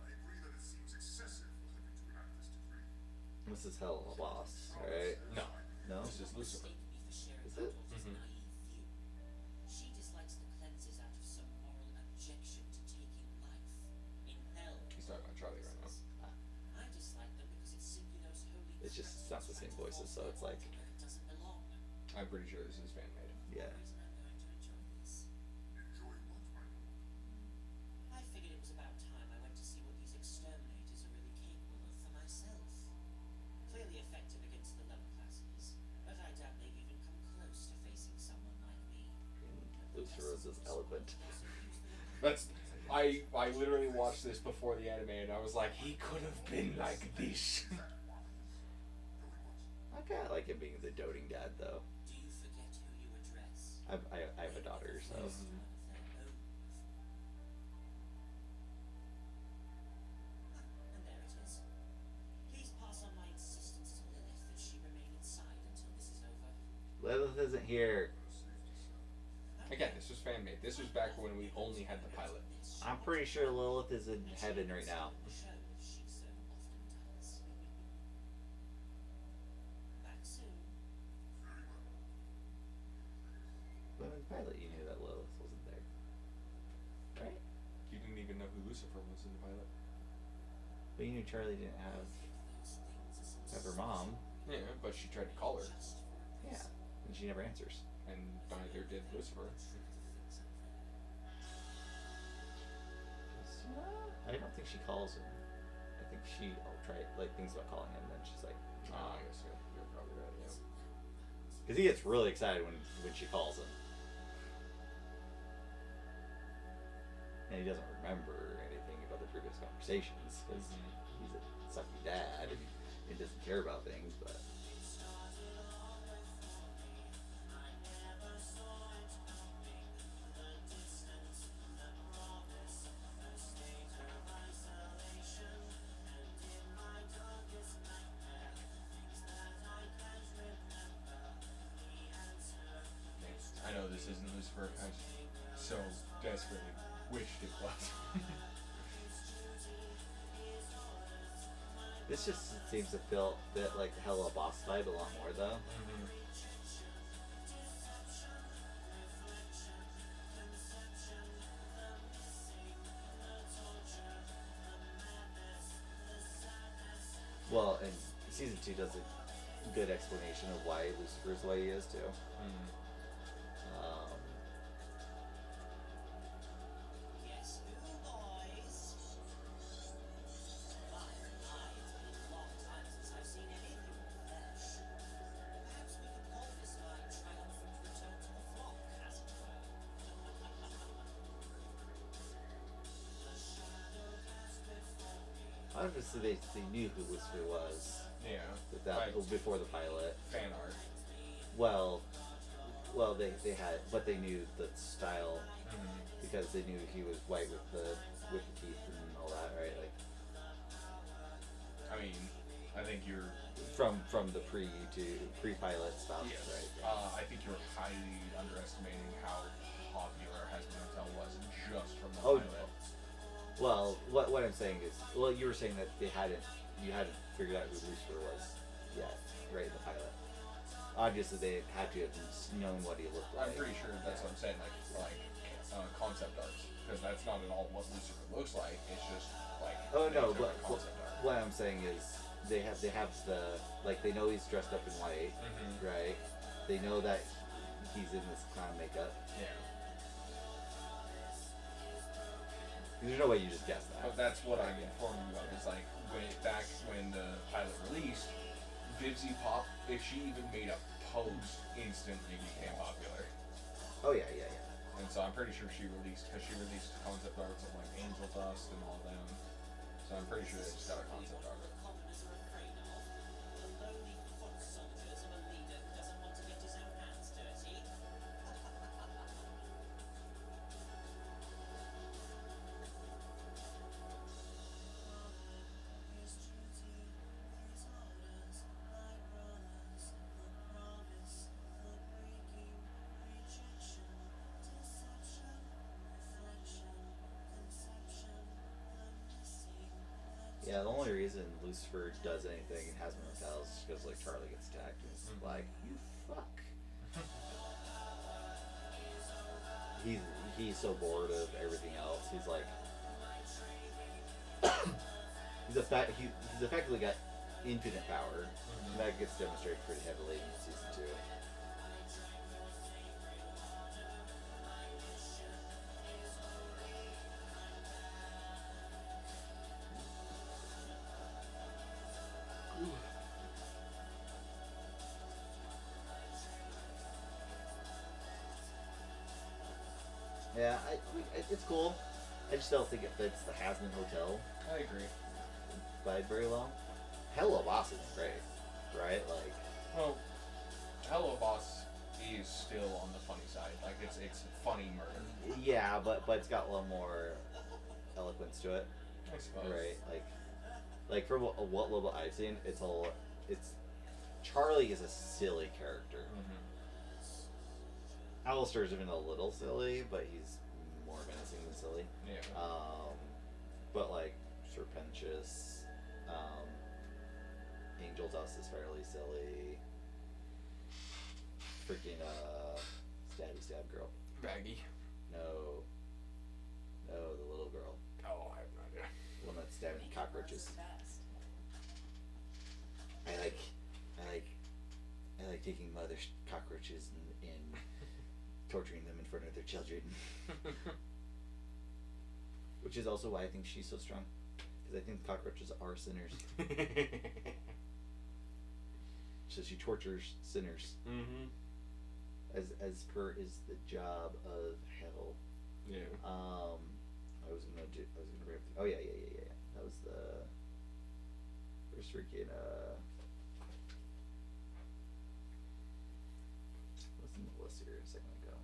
I agree that it seems excessive for him to enact this decree. this is hell of a boss, right? No. No? This is Lucifer. Mistaken me for sharing Is my it? daughter's Mhm. naive view. She dislikes the cleanses out of some moral objection to taking life. In hell, He's talking about Charlie right now. I dislike them because it simply those holy It's just it's not the same voices, so it's like where it doesn't belong. I'm pretty sure this is fan made. yeah. Reason I'm going to enjoy this. Enjoy what, my lord? I figured it was about time I went to see what these exterminators are really capable of for myself. Clearly effective against the lower classes, but I doubt they've even come close to facing someone like me. Lucifer is eloquent. That's I literally watched this before the anime and I was like, he could have been like this. I kinda like him being the doting dad though. Do you forget who you address? I have a daughter, so One of their own. And there it is. Please pass on my insistence to Lilith that she remain inside until this is over. Lilith isn't here. Again, this was fan made. This was back when we only had the pilot. I'm pretty sure Lilith is in heaven right now. Show as she so often does. Back soon. But in the pilot you knew that Lilith wasn't there. Right? You didn't even know who Lucifer was in the pilot. But you knew Charlie didn't have her mom. Yeah, but she tried to call her, Yeah. And she never answers. and neither did Lucifer. I don't think she calls him. I think she thinks about calling him, then she's like, I guess you're probably right. Yeah. because he gets really excited when she calls him, and he doesn't remember anything about the previous conversations because he's a sucky dad and he doesn't care about things. But I know this isn't Lucifer. I so desperately wished it was. this just seems to fit like the Hella Boss vibe a lot more though. Well, and season 2 does a good explanation of why Lucifer's the way he is too. Yes, who, boys? My, it's been a long time since I've seen any of you in the flesh. Perhaps we could call this my triumphant return to the flock, as it were. Obviously, they knew who Lucifer was Yeah. before the pilot. Fan art. Well, they had, but they knew the style because they knew he was white with the teeth and all that, right? Like I mean, I think you're. from the pre-pilot stuff, right? I think you're highly underestimating how popular Husband Hotel was just from the Oh, pilot. Well, what I'm saying is, well, you were saying that you hadn't figured out who Lucifer was yet, right? In the pilot. Obviously, they had to have known what he looked like. I'm pretty sure that's what I'm saying, like concept art, because that's not at all what Lucifer looks like. It's just like. Oh they no, took but a concept art. what I'm saying is they have the they know he's dressed up in white, right? They know that he's in this clown makeup. Yeah. There's no way you just guess that. But that's what I'm informing you of. Is like back when the pilot released, Vivzy Pop, if she even made a post, instantly became popular. Oh yeah. And so I'm pretty sure she released concept arts of like Angel Dust and all them. So So I'm pretty sure they just got a concept art. The commoners are afraid of. The lowly foot soldiers of a leader who doesn't want to get his own hands dirty. Yeah, the only reason Lucifer does anything and has no tells is because like Charlie gets attacked and it's like, you fuck. He's so bored of everything else. He's like he's effectively got infinite power. And that gets demonstrated pretty heavily in season 2. Yeah, it's cool. I just don't think it fits the Hasman Hotel I agree. vibe very well. Hello Boss is great, right? Like, Well, Hello Boss is still on the funny side. Like it's funny murder. yeah, but it's got a little more eloquence to it, I suppose. right? Like from what little I've seen, it's Charlie is a silly character. Mm-hmm. Alistair's even a little silly, but he's more menacing than silly. Yeah. But like Serpentious, Angel Dust is fairly silly. Freaking Stabby Stab Girl. Baggy. No, the little girl, Oh, I have no idea. the one that's stabbing cockroaches. I like taking mother cockroaches and torturing them in front of their children. Which is also why I think she's so strong. Because I think cockroaches are sinners. So she tortures sinners. Mm-hmm. As per is the job of hell. Yeah. I was gonna bring up oh yeah. That was the first freaking what's in the list here a second ago?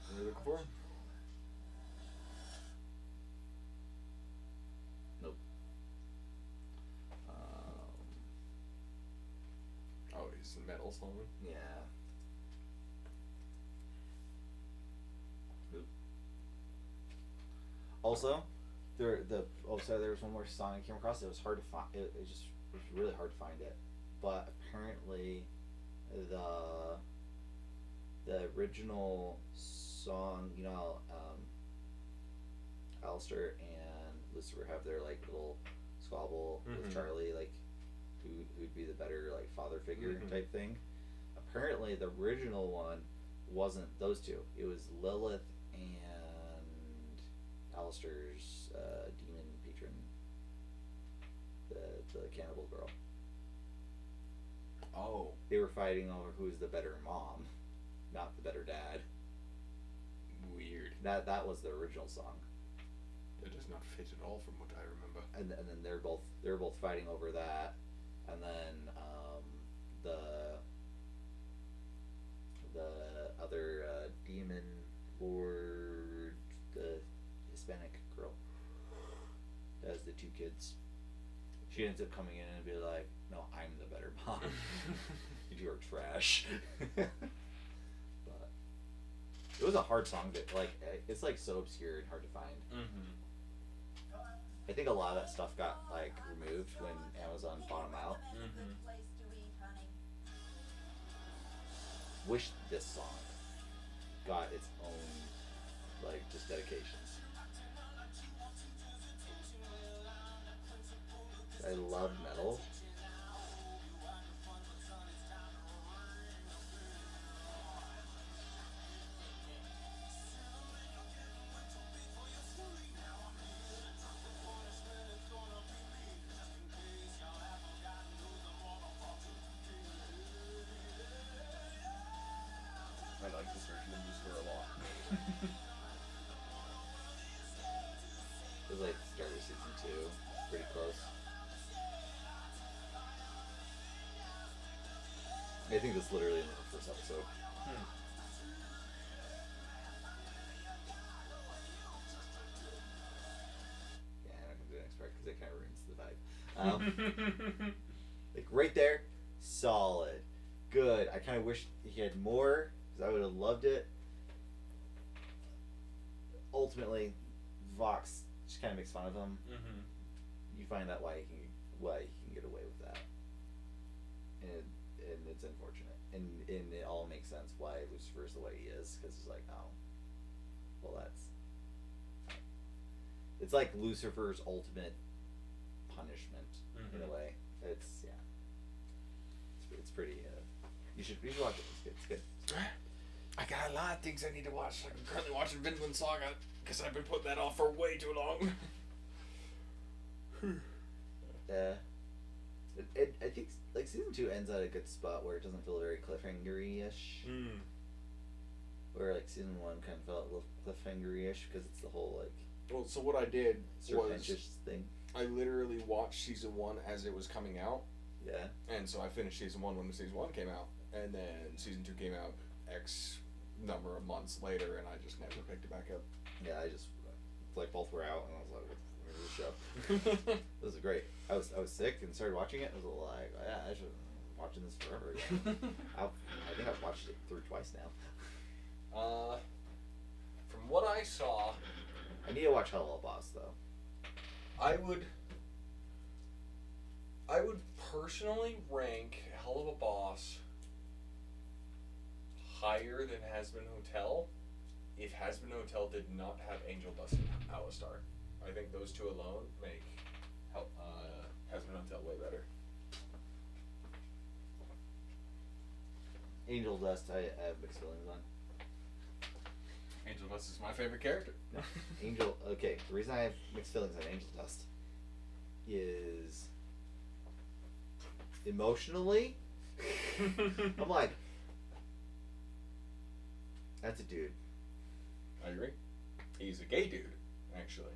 What are you looking for? Nope. Oh, he's metal song. Yeah. Oop. Also, there was one more song I came across. It was hard to find. It was really hard to find it, but apparently, the original song, you know, Alistair and Lucifer have their like little squabble with Charlie, like who'd be the better like father figure type thing. Apparently, the original one wasn't those two. It was Lilith and Alistair's demon patron, the cannibal girl. Oh. They were fighting over who's the better mom, not the better dad. Weird. That was the original song. It does not fit at all from what I remember. And then they're both fighting over that, and then the other demon lord, the Hispanic girl, has the two kids. She ends up coming in and be like, "No, I'm the better mom. You are trash." But it was a hard song to like. It's like so obscure and hard to find. Mm-hmm. I think a lot of that stuff got like removed when Amazon bought them out. Mm-hmm. Wish this song got its own like just dedication. I love metal. I like this version of Lucifer a lot. season 2. Pretty close. I think that's literally in the first episode. Yeah, I'm not gonna do the next part because it kind of ruins the vibe. Like right there, solid, good. I kind of wish he had more because I would have loved it. Ultimately, Vox just kind of makes fun of him. Mm-hmm. You find out why he can get away with that, and it's unfortunate, and it all makes sense why Lucifer's the way he is because it's like, oh, well it's like Lucifer's ultimate punishment in a way. It's it's pretty. You should watch it. It's good. I got a lot of things I need to watch. I'm currently watching Vinland Saga because I've been putting that off for way too long. I think like season 2 ends at a good spot where it doesn't feel very cliffhanger-ish. Where like season 1 kind of felt a little cliffhanger-ish because it's the whole like. Well, so what I did was thing. I literally watched season 1 as it was coming out. Yeah. And so I finished season 1 when season 1 came out, and then season 2 came out X number of months later, and I just never picked it back up. Yeah, I just like both were out, and I was like, "Where's the show?" This is great. I was sick and started watching it. I was like, "Yeah, I should be watching this forever again." I think I've watched it through twice now. From what I saw, I need to watch Hello Boss though. I would personally rank Hell of a Boss higher than Has Been Hotel if Has Been Hotel did not have Angel Dust and Alistar. I think those two alone make Has Been Hotel way better. Angel Dust, I have mixed feelings on. Angel Dust is my favorite character. No, Angel. Okay, the reason I have mixed feelings on Angel Dust is emotionally. I'm like, that's a dude. I agree. He's a gay dude, actually.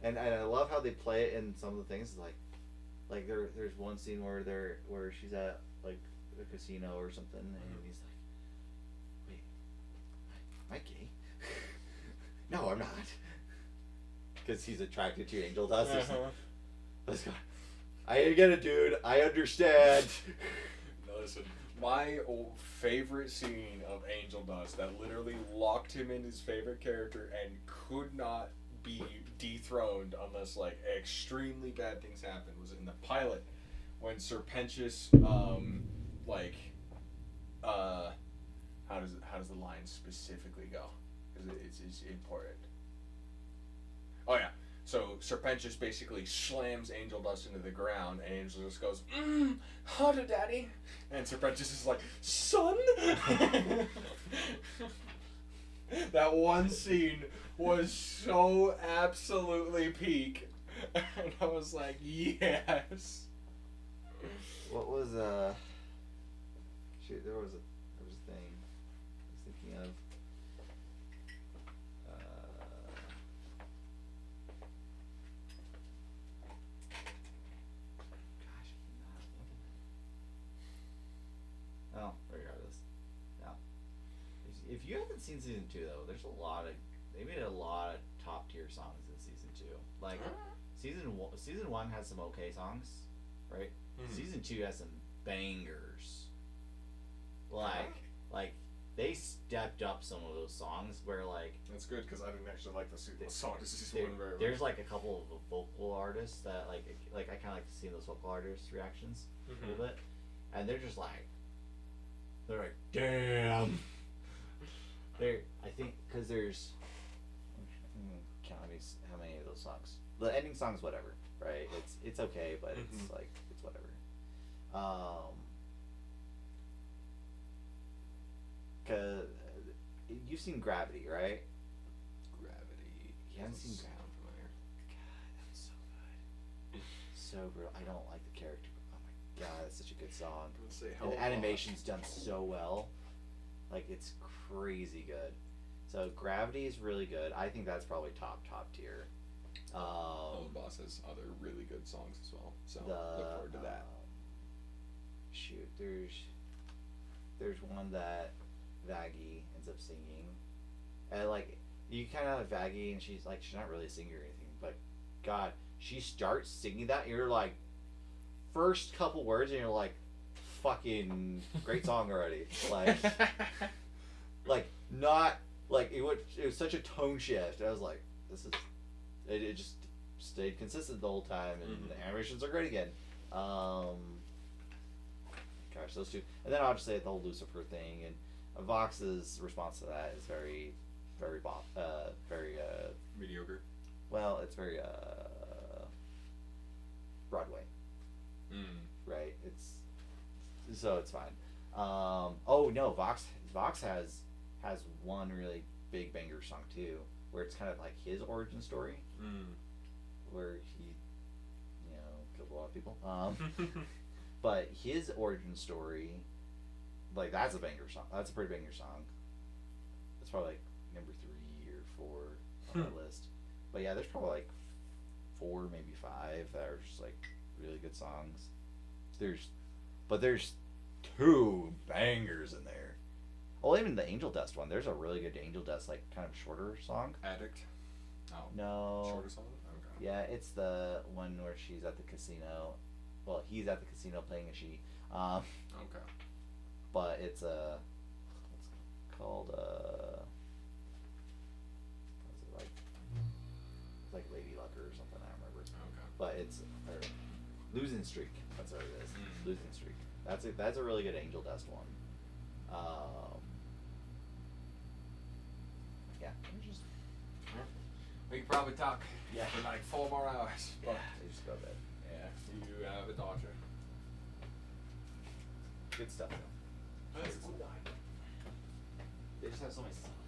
And I love how they play it in some of the things. Like there's one scene where she's at like a casino or something, and he's like, "Wait, am I gay?" No, I'm not. Because he's attracted to Angel Dust. Let's go. I get it, dude. I understand. No, listen. My favorite scene of Angel Dust that literally locked him in his favorite character and could not be dethroned unless like extremely bad things happened was in the pilot when Serpentius how does the line specifically go? Because it's important. Oh yeah. So Serpentius basically slams Angel Dust into the ground, and Angel Dust goes, harder, daddy. And Serpentius is like, son? That one scene was so absolutely peak. And I was like, yes. What was shoot, there was a thing I was thinking of. Oh, regardless. No. If you haven't seen season 2 though, they made a lot of top tier songs in season 2. Like season 1 has some okay songs, right? Mm-hmm. Season 2 has some bangers. Like they stepped up some of those songs where like That's good because I didn't actually like the song to season there- 1 very much. there's like a couple of vocal artists that like I kind of like to see those vocal artists reactions a little bit, and they're like damn. I think because there's count how many of those songs. The ending songs, whatever, right? It's okay, but it's like it's whatever. Cause you've seen Gravity, right? Gravity. You haven't seen Gravity. God, that's so good. So brutal. I don't like the character. Oh my god, that's such a good song. And the animation's done so well. Like it's crazy good. So Gravity is really good. I think that's probably top tier. Old Boss has other really good songs as well, so look forward to that. Shoot, there's one that Vaggie ends up singing, and like you kind of have Vaggie, and she's not really a singer or anything, but God, she starts singing that, and you're like, first couple words, and you're like, fucking great song already, not like it was such a tone shift. I was like, this is it just stayed consistent the whole time, and the animations are great again. Gosh, those two, and then obviously the whole Lucifer thing, and Vox's response to that is very Mediocre. well, it's very Broadway, right? So it's fine. Oh no, Vox has one really big banger song too, where it's kind of like his origin story, where he, killed a lot of people. But his origin story, like that's a banger song. That's a pretty banger song. It's probably like number 3 or 4 on the list. But yeah, there's probably like 4, maybe 5 that are just like really good songs. There's 2 bangers in there. Well, even the Angel Dust one. There's a really good Angel Dust, like kind of shorter song. Addict. Oh. No. Shorter song. Okay. Yeah, it's the one where she's at the casino. Well, he's at the casino playing a she. Okay. But it's called what is it like Lady Luck or something, I don't remember. Okay. But it's Losing Streak. That's what it is. Losing Streak. That's a really good Angel Dust one. Yeah. We could probably talk Yeah. for like 4 more hours. Yeah. They just go to bed. Yeah, you have a daughter. Good stuff though. They just have so many songs.